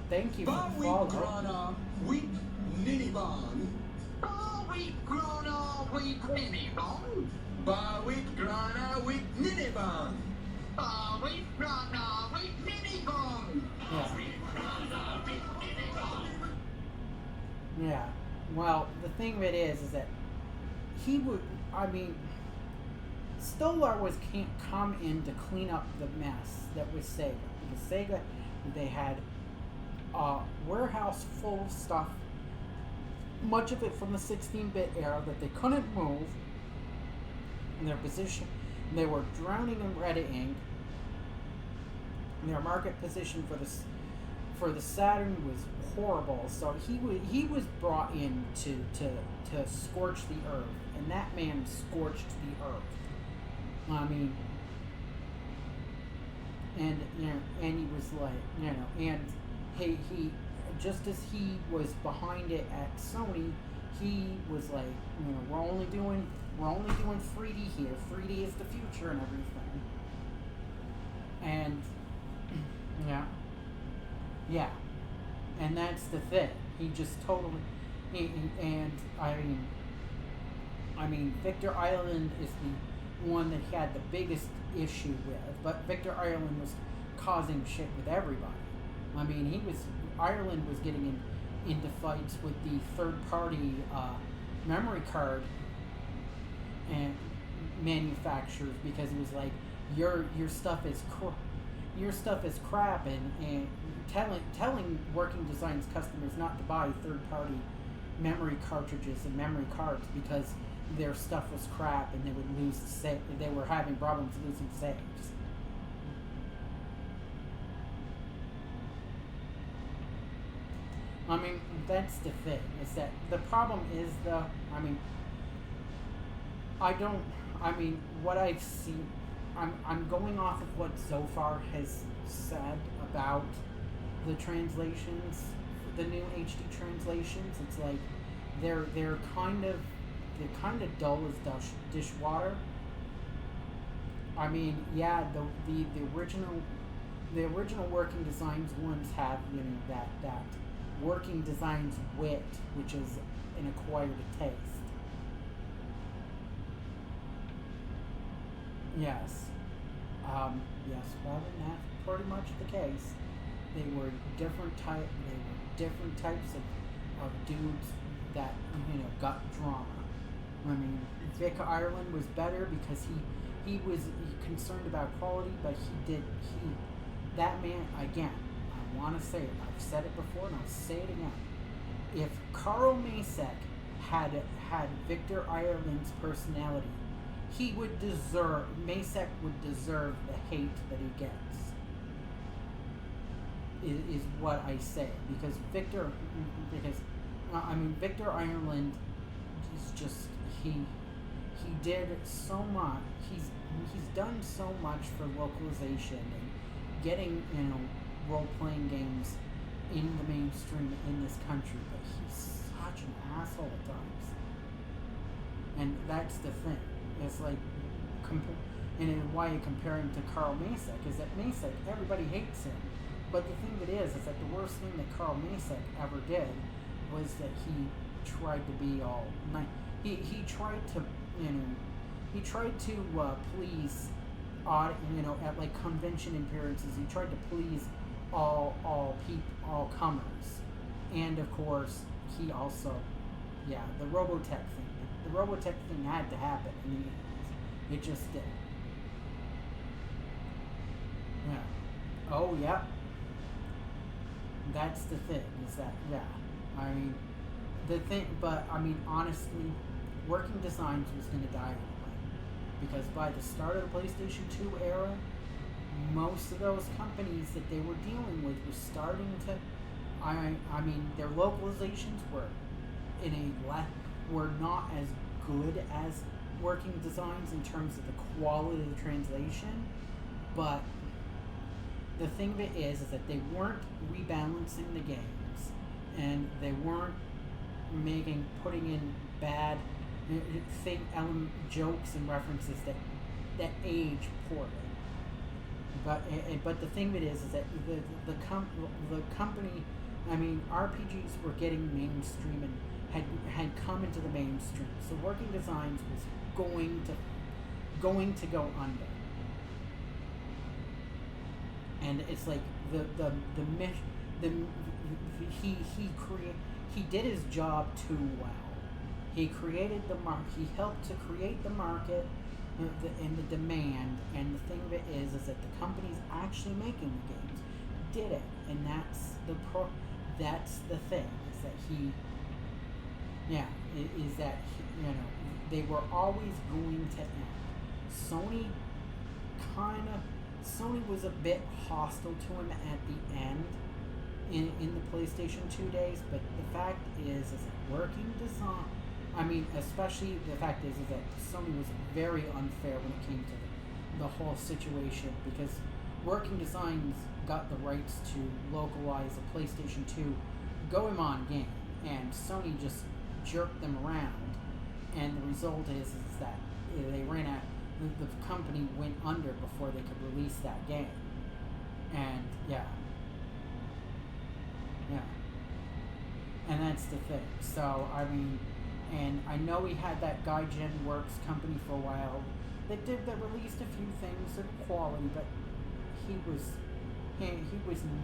Thank you for the follow. Weep Ninibon. Weep Grana, weep Ninibon. Weep Grana, weep Ninibon. Weep Grana, weep Ninibon. Yeah. Well, the thing of it is that he would. I mean, Stolar can't come in to clean up the mess that was Sega, because Sega, they had a warehouse full of stuff, much of it from the 16-bit era that they couldn't move. In their position, they were drowning in red ink. Their market position for the Saturn was horrible, so he was brought in to scorch the earth, and that man scorched the earth. I mean, and he was like, and he just as he was behind it at Sony, he was like, we're only doing 3D here. 3D is the future and everything. And yeah, and that's the thing. He just totally, and I mean, Victor Ireland is the one that he had the biggest issue with, but Victor Ireland was causing shit with everybody. I mean, Ireland was getting into fights with the third-party memory card and manufacturers, because it was like your stuff is crap, and telling Working Designs customers not to buy third-party memory cartridges and memory cards because their stuff was crap and they would lose they were having problems losing saves. I mean, that's the thing, is that the problem is what I've seen, I'm going off of what Zofar has said about the translations, the new HD translations. It's like they're kind of dull as dishwater. I mean, yeah, the original Working Designs ones have that Working Designs wit, which is an acquired taste. Yes. Yes, well, that's pretty much the case. They were different types of dudes that, got drama. I mean, Vic Ireland was better because he was concerned about quality, but that man, again, I want to say it, I've said it before and I'll say it again. If Carl Masek had Victor Ireland's personality, Masek would deserve the hate that he gets. Is what I say, because Victor Ireland is just, he did so much, he's done so much for localization and getting, role-playing games in the mainstream in this country, but he's such an asshole at times. And that's the thing. It's like, and why you compare him to Carl Masek is that Masek, everybody hates him. But the thing of it is that the worst thing that Carl Masek ever did was that he tried to be all nice. He tried to, please, at like convention appearances, he tried to please all comers, and of course he also, the Robotech thing. The Robotech thing had to happen. I mean, it just did. Yeah. Oh, yeah. That's the thing, is that, I mean, honestly, Working Designs was going to die anyway. Because by the start of the PlayStation 2 era, most of those companies that they were dealing with were starting to, their localizations were not as good as Working Designs in terms of the quality of the translation, but the thing of it is that they weren't rebalancing the games, and they weren't putting in bad jokes and references that age poorly. But the thing of it is that the company, I mean, RPGs were getting mainstream and had come into the mainstream. So Working Designs was going to go under. And it's like he did his job too well. He created he helped to create the market and the demand, and the thing of it is that the companies actually making the games did it, and that's the thing, is that they were always going to end. Sony was a bit hostile to him at the end in the PlayStation 2 days, but the fact is that Working Design, I mean, especially the fact is that Sony was very unfair when it came to the whole situation, because Working Designs got the rights to localize a PlayStation 2 Goemon game, and Sony just jerked them around, and the result is that they ran out. The company went under before they could release that game, and and that's the thing. So I mean, and I know we had that Gaijin Works company for a while. They released a few things of quality, but he was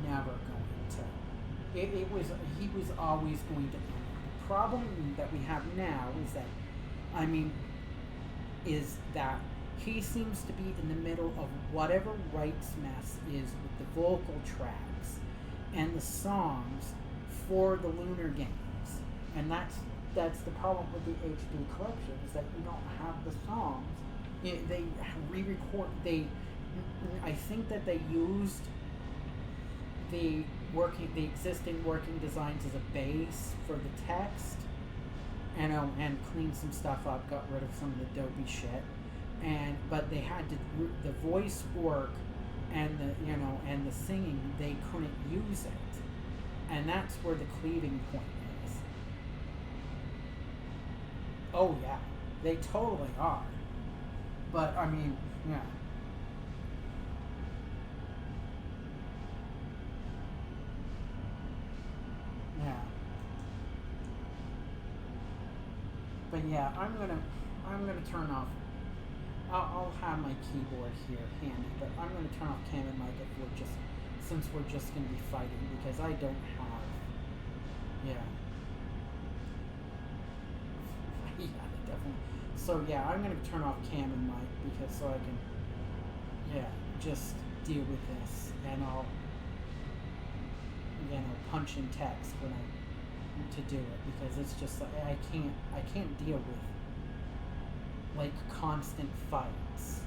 never going to. He was always going to. The problem that we have now is that, he seems to be in the middle of whatever Rite's mess is with the vocal tracks and the songs for the Lunar games, and that's the problem with the HD collection, is that you don't have the songs. They re-record. I think that they used the existing Working Designs as a base for the text, and cleaned some stuff up, got rid of some of the dopey shit. But they had to the voice work and the singing, they couldn't use it, and that's where the cleaving point is. Oh yeah, they totally are. But I mean, yeah. Yeah. But yeah, I'm gonna turn off. I'll have my keyboard here handy, but I'm gonna turn off cam and mic since we're just gonna be fighting, because I don't have. Yeah. Yeah, definitely. So yeah, I'm gonna turn off cam and mic because so I can, just deal with this, and I'll, punch in text when to do it, because it's just like I can't deal with constant fights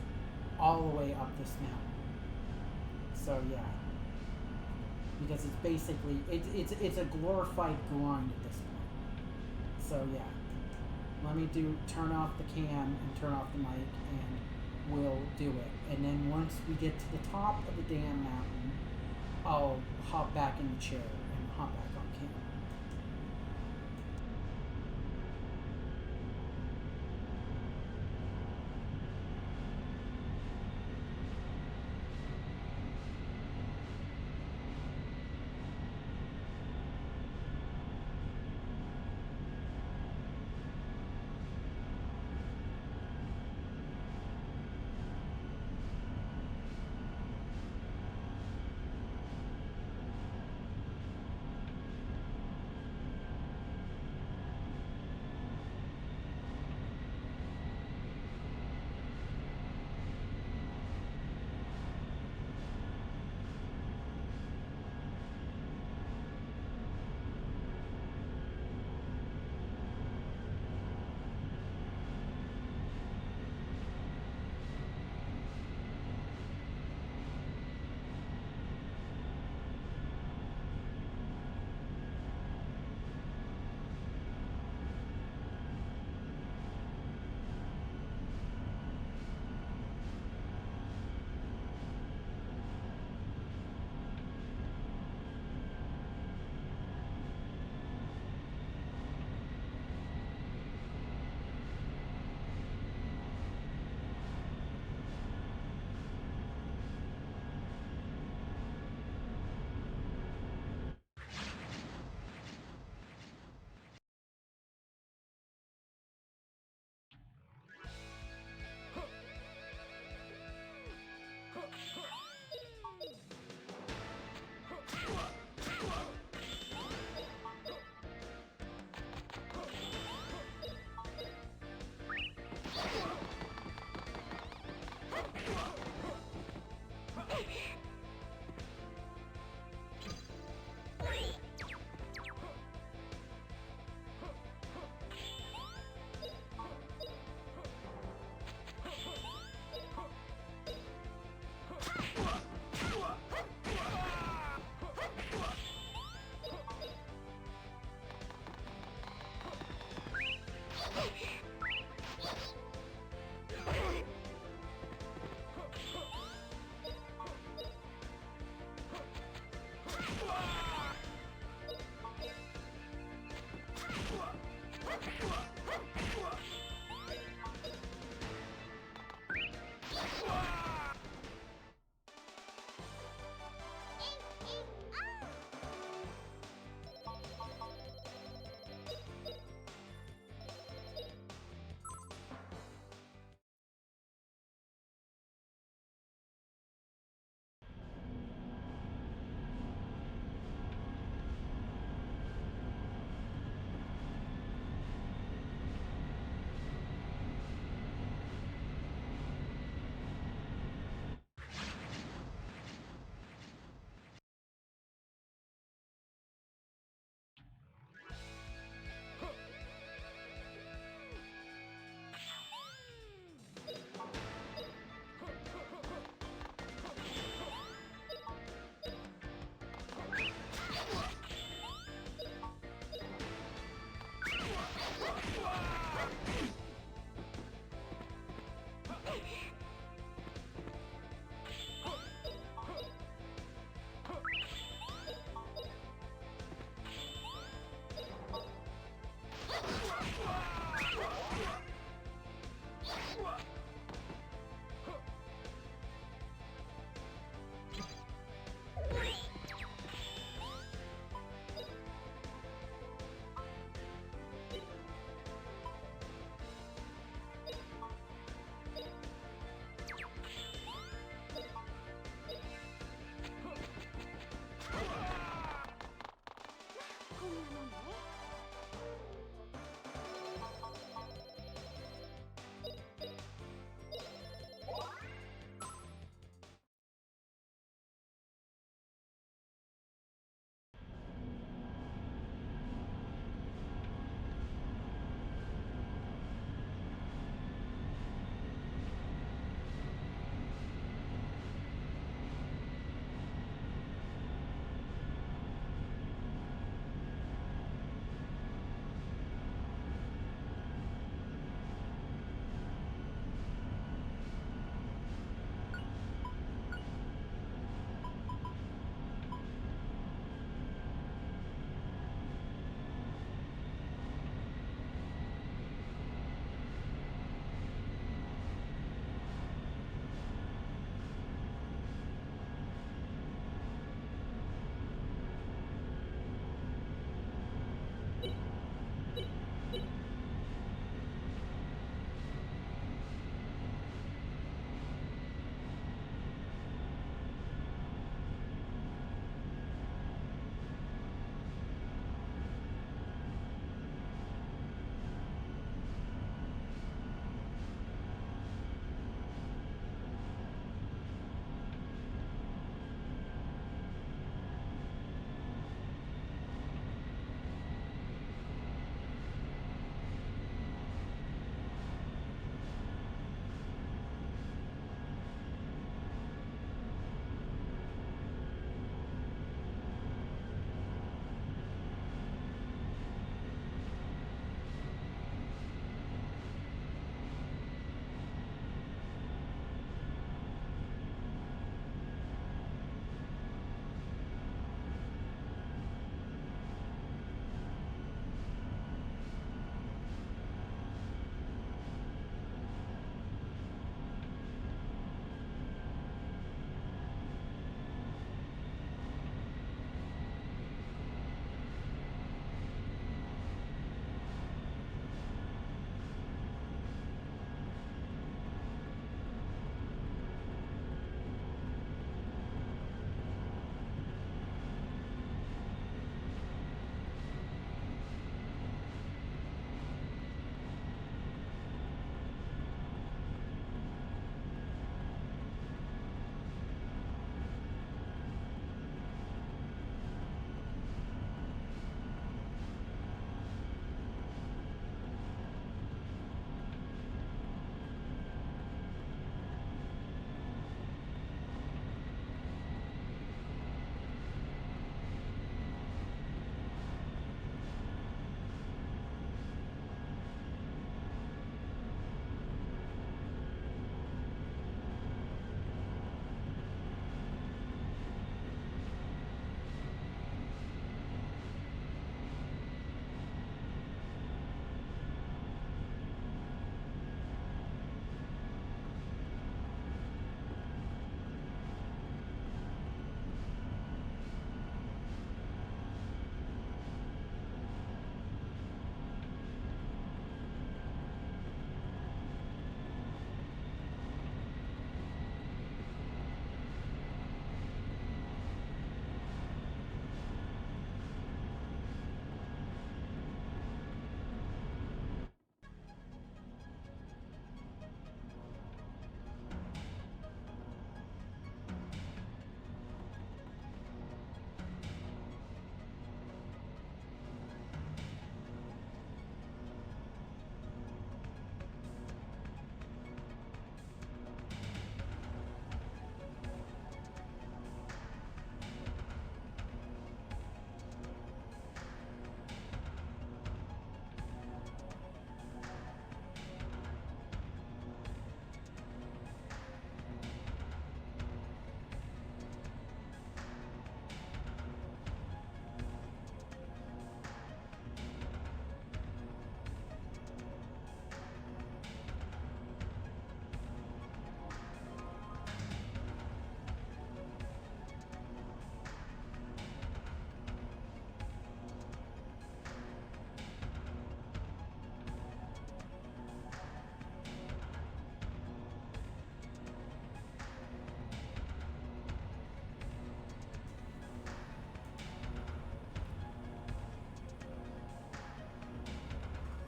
all the way up this mountain. So yeah, because it's basically it's a glorified grind at this point. So yeah, let me turn off the cam and turn off the mic, and we'll do it. And then once we get to the top of the damn mountain, I'll hop back in the chair and hop back on cam.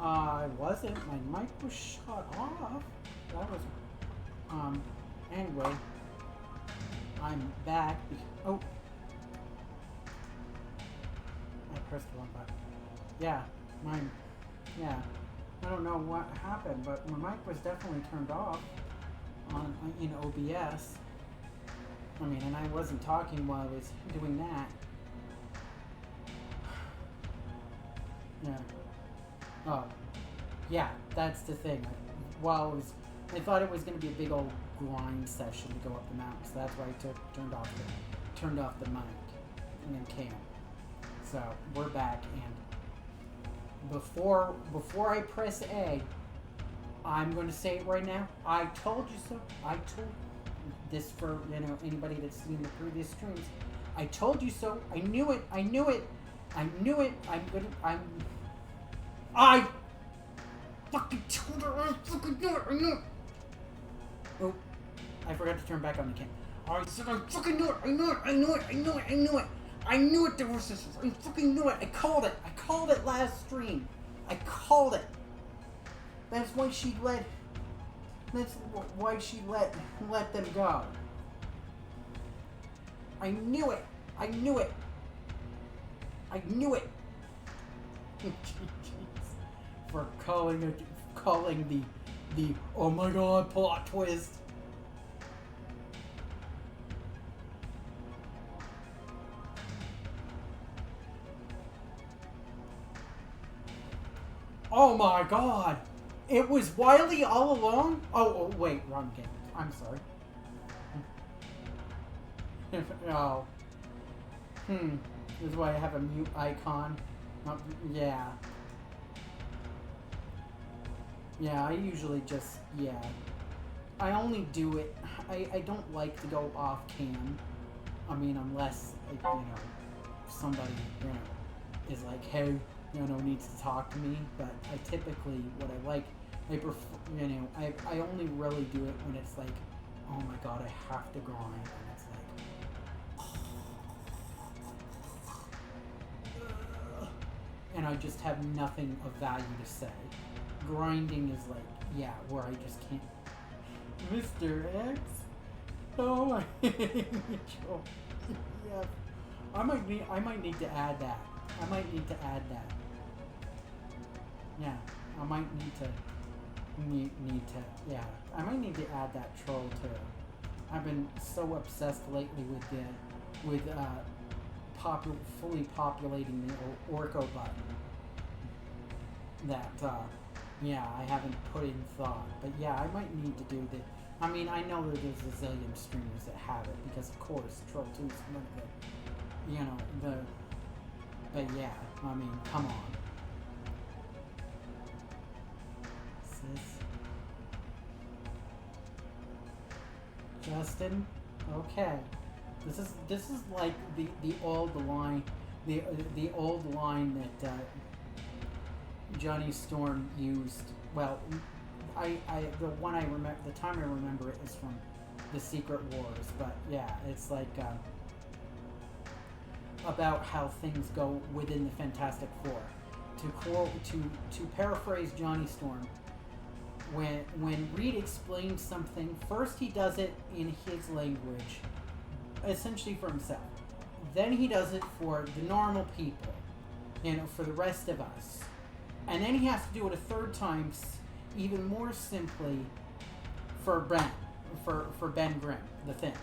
I wasn't. My mic was shut off. That was... Anyway. I'm back. Oh. I pressed the wrong button. Yeah. Mine. Yeah. I don't know what happened, but my mic was definitely turned off in OBS. I mean, and I wasn't talking while I was doing that. Yeah. Oh. Yeah, that's the thing. I thought it was going to be a big old grind session to go up the mountain, so that's why I turned off the mic and then cam. So we're back, and before I press A, I'm going to say it right now. I told you so. I told this for anybody that's seen the previous streams. I told you so. I knew it. I knew it. I knew it. I fucking told her. I fucking knew it. I knew it. Oh, I forgot to turn back on the cam. I said I fucking knew it. I knew it. I knew it. I knew it. I knew it. I knew it, Divorce Sisters. I fucking knew it. I called it. I called it last stream. I called it. That's why she let. That's why she let them go. I knew it. I knew it. I knew it. For calling the oh my god plot twist. Oh my god! It was Wily all along? Oh wait, wrong game. I'm sorry. Oh. This is why I have a mute icon. Yeah. Yeah, I usually just, yeah. I only do it, I don't like to go off cam. I mean, unless, somebody, is like, hey, needs to talk to me. But I typically, what I like, I prefer, I only really do it when it's like, oh my god, I have to grind. And it's like, and I just have nothing of value to say. Grinding is like, yeah, where I just can't. Mr. X? Oh my yeah. I might need to add that. I might need to add that. Yeah. I might need to yeah. I might need to add that troll too. I've been so obsessed lately with fully populating the Orco button that yeah, I haven't put in thought. But yeah, I might need to do that. I mean, I know that there's a zillion streamers that have it, because of course, Troll 2 is one of the, but yeah, I mean, come on. Sis. Justin? Okay. This is like the old line, the old line that, Johnny Storm used. Well, the one I remember, the time I remember it is from the Secret Wars. But yeah, it's like about how things go within the Fantastic Four. To paraphrase Johnny Storm, when Reed explains something, first he does it in his language, essentially for himself. Then he does it for the normal people, for the rest of us. And then he has to do it a third time, even more simply, for Ben Grimm, the Thing.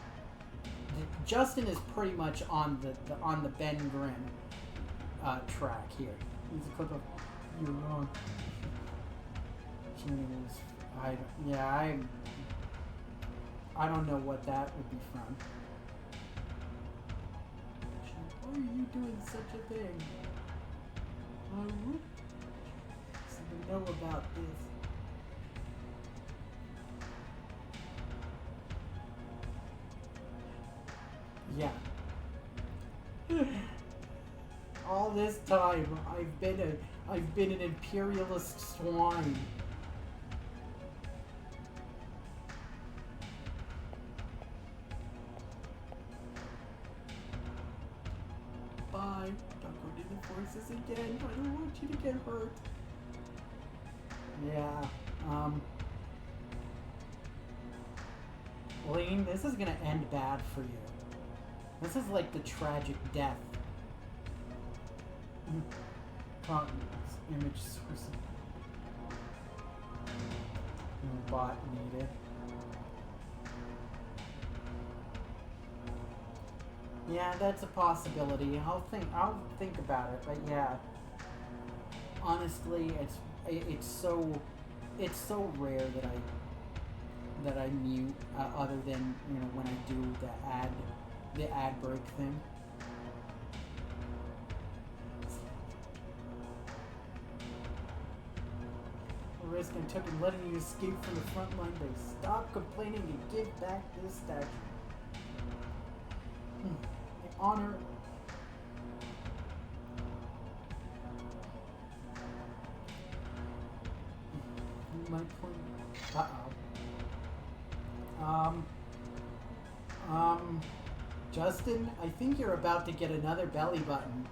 Justin is pretty much on the Ben Grimm track here. He's a clip of "You're wrong." I don't know what that would be from. Why are you doing such a thing? Know about this. Yeah. All this time I've been an imperialist swine. Bye. Don't go to the forces again. I don't want you to get hurt. Yeah, Leen, this is gonna end bad for you. This is like the tragic death. Image source. No bot needed. Yeah, that's a possibility. I'll think about it, but yeah. Honestly, it's so rare that I mute other than, you know, when I do the ad break thing. The risk I took in letting you escape from the front line base. Stop complaining and give back this statue. The honor. My point. Justin, I think you're about to get another belly button.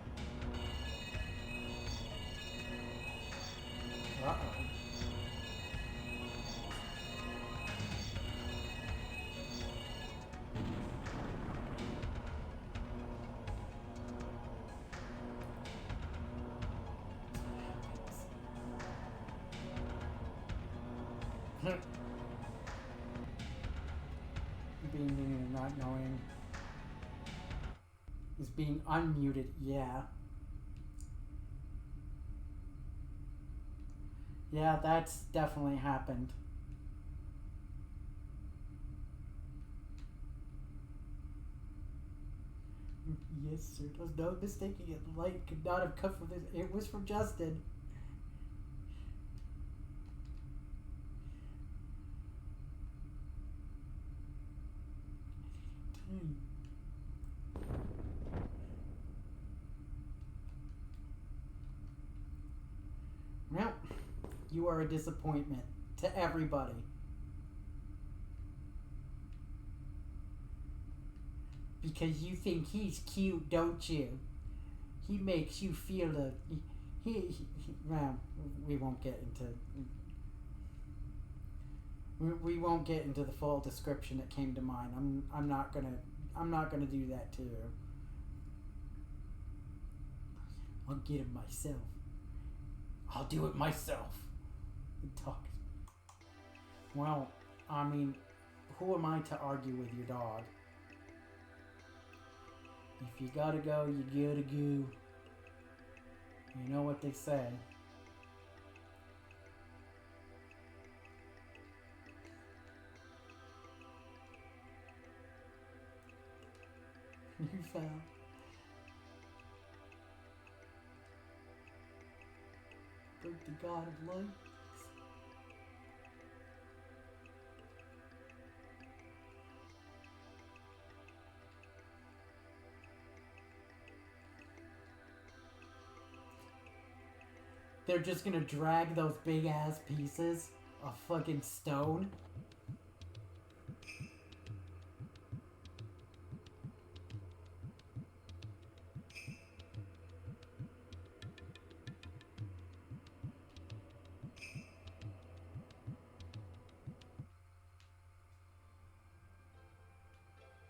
Being not knowing. He's being unmuted, yeah. Yeah, that's definitely happened. Yes, sir. There's no mistaking it. The light could not have come from this. It was from Justin. Well, you are a disappointment to everybody. Because you think he's cute, don't you? He makes you feel well, we won't get into... We won't get into the full description that came to mind. I'm not gonna do that to you. I'll get him myself. I'll do it myself. Well, I mean, who am I to argue with your dog? If you gotta go, you gotta go. You know what they say. You fell. Break the god of light. They're just gonna drag those big ass pieces of fucking stone.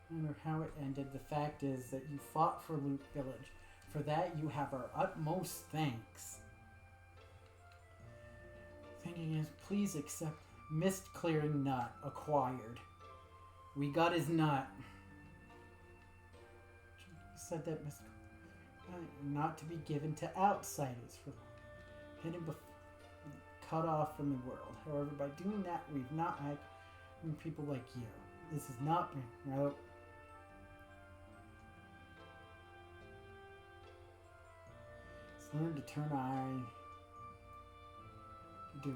No matter how it ended, the fact is that you fought for Loot Village. For that, you have our utmost thanks. Thinking is, please accept mist clearing nut acquired. We got his nut. You said that mist not to be given to outsiders, for hidden, cut off from the world. However, by doing that, we've not had people like you. This has not been. No. Let's learn to turn eye. Do it.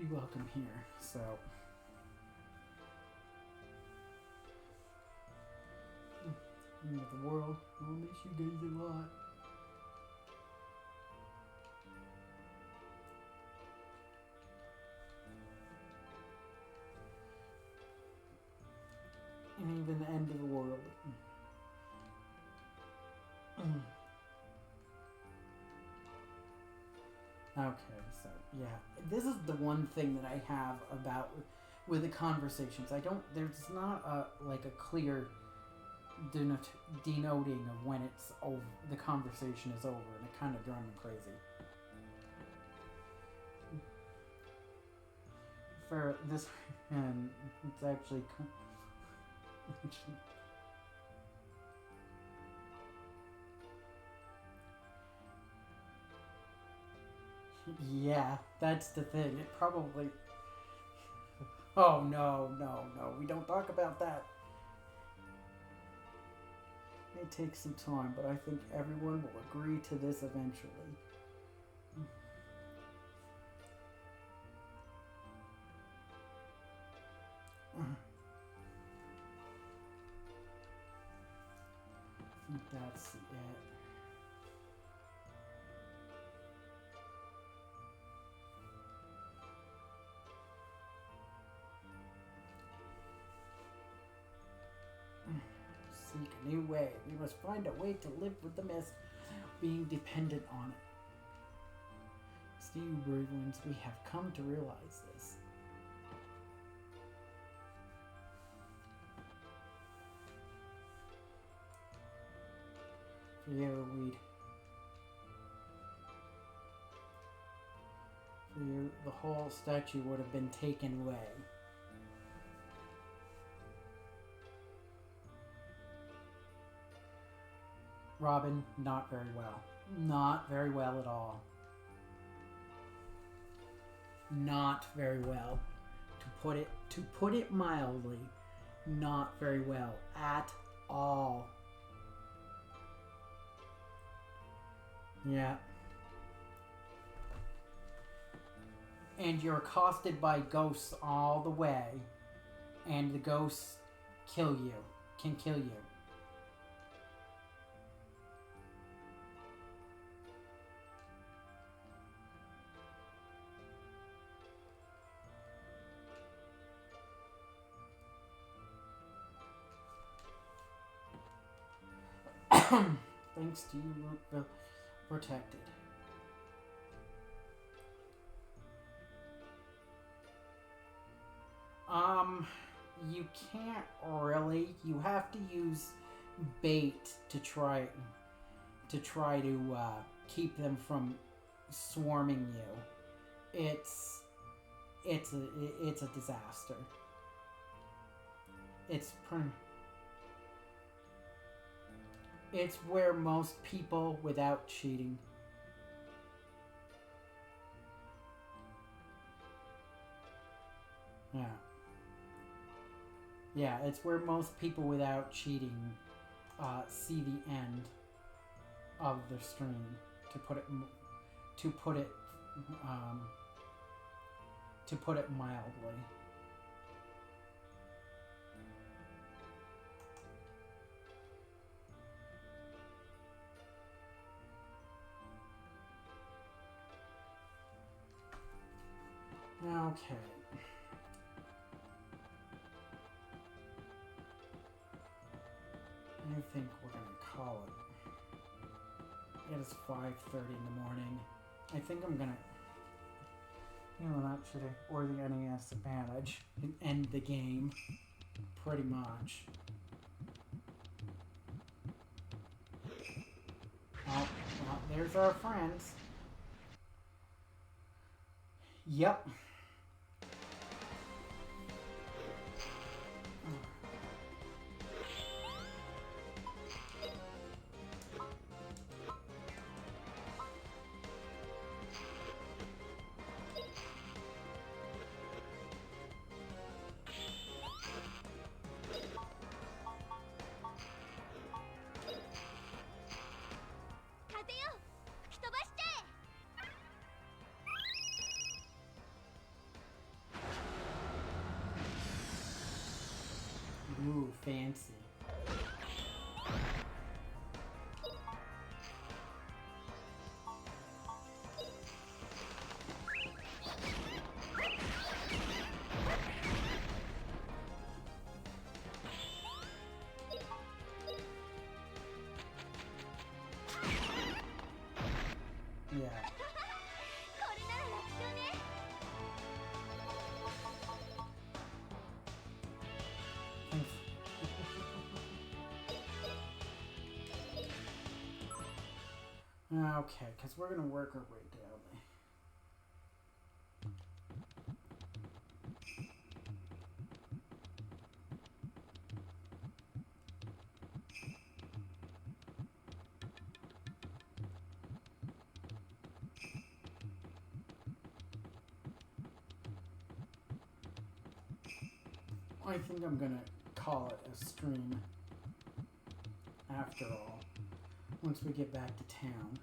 Be welcome here, so. The world will miss you guys a lot. Okay, so yeah, this is the one thing that I have about with the conversations. There's not a clear denoting of when it's over. The conversation is over, and it kind of drives me crazy. For this, and it's actually. Yeah, that's the thing. It probably... Oh, no, we don't talk about that. It may take some time, but I think everyone will agree to this eventually. I think that's it. Seek a new way. We must find a way to live with the mist, being dependent on it. See, you brave ones, we have come to realize this. For you, the whole statue would have been taken away. Robin, not very well. Not very well at all. Not very well. To put it mildly, not very well at all. Yeah. And you're accosted by ghosts all the way, and the ghosts can kill you. Thanks to you, protected. You can't really. You have to use bait to try to keep them from swarming you. It's a disaster. It's where most people without cheating. Yeah. Yeah, it's where most people without cheating see the end of the stream. To put it mildly. Okay. I think we're gonna call it. It is 5:30 in the morning. I think I'm gonna, that should, or the NES advantage, and end the game, pretty much. Oh, well, there's our friends. Yep. Ooh, fancy. Yeah. Okay, because we're going to work our way down there. I think I'm going to call it a stream after all, once we get back to town.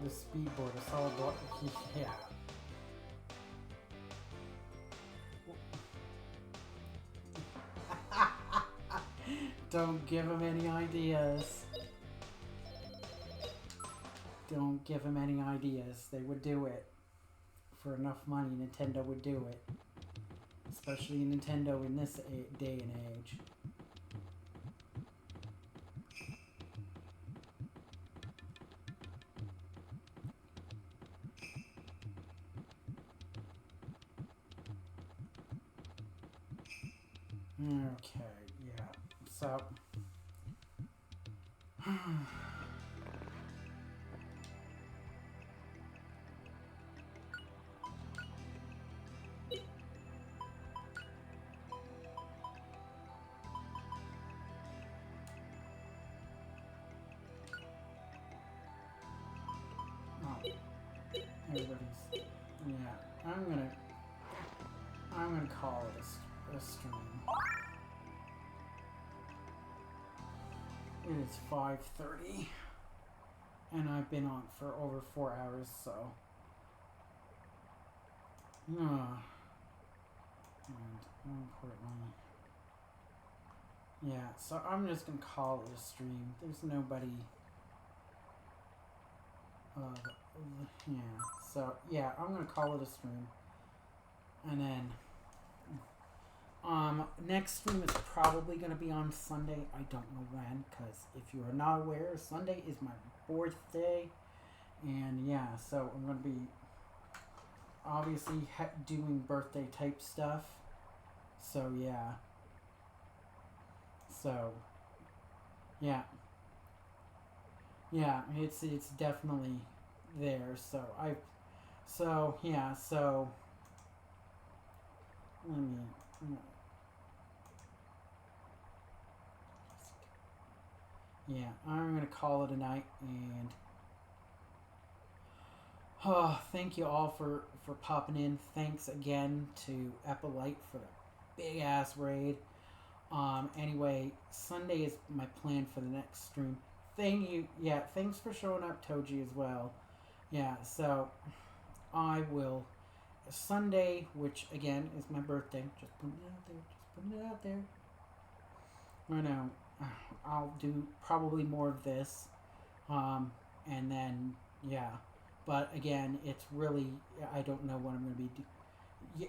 The speedboard, a solid block. Yeah. Don't give him any ideas. Don't give him any ideas. They would do it. For enough money, Nintendo would do it. Especially Nintendo in this day and age. Okay, yeah. So everybody's, yeah, I'm gonna call it a stream. It is 5:30 and I've been on for over 4 hours, so and more importantly, yeah, so I'm just gonna call it a stream. There's nobody yeah, so yeah, I'm gonna call it a stream. And then next stream is probably gonna be on Sunday. I don't know when, because if you are not aware, Sunday is my birthday. And yeah, so I'm gonna be obviously doing birthday type stuff. So yeah. So yeah. Yeah, it's definitely there. So yeah, so let me yeah, I'm gonna call it a night, and thank you all for popping in. Thanks again to Eppolite for the big ass raid. Anyway, Sunday is my plan for the next stream. Thank you. Yeah, thanks for showing up, Toji, as well. Yeah, so I will Sunday, which again is my birthday. Just putting it out there. Just putting it out there. I know. I'll do probably more of this, and then yeah. But again, it's really, I don't know what I'm going to be doing.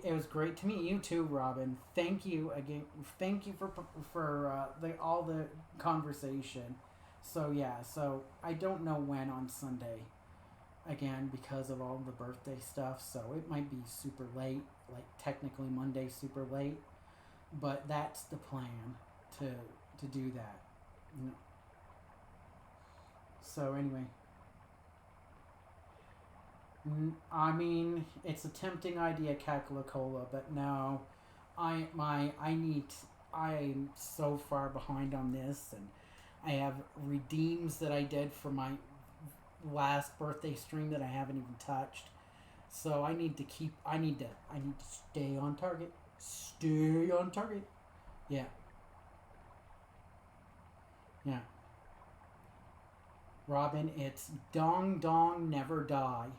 It was great to meet you too, Robin. Thank you again. Thank you for all the conversation. So yeah, so I don't know when on Sunday, again, because of all the birthday stuff, so it might be super late, like technically Monday super late, but that's the plan to do that. So anyway, I mean, it's a tempting idea, Calculacola, but no, I'm so far behind on this, and I have redeems that I did for my last birthday stream that I haven't even touched. So I need to stay on target. Stay on target. Yeah. Yeah. Robin, it's dong dong never die.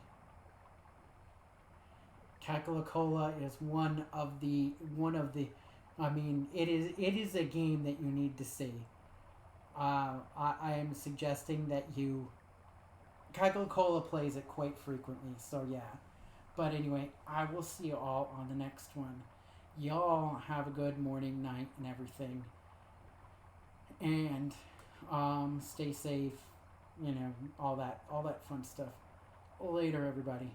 Kakalakola is one of the. I mean, it is a game that you need to see. I am suggesting that you. Kakalakola plays it quite frequently, so yeah. But anyway, I will see you all on the next one. Y'all have a good morning, night, and everything. And stay safe. You know, all that fun stuff. Later, everybody.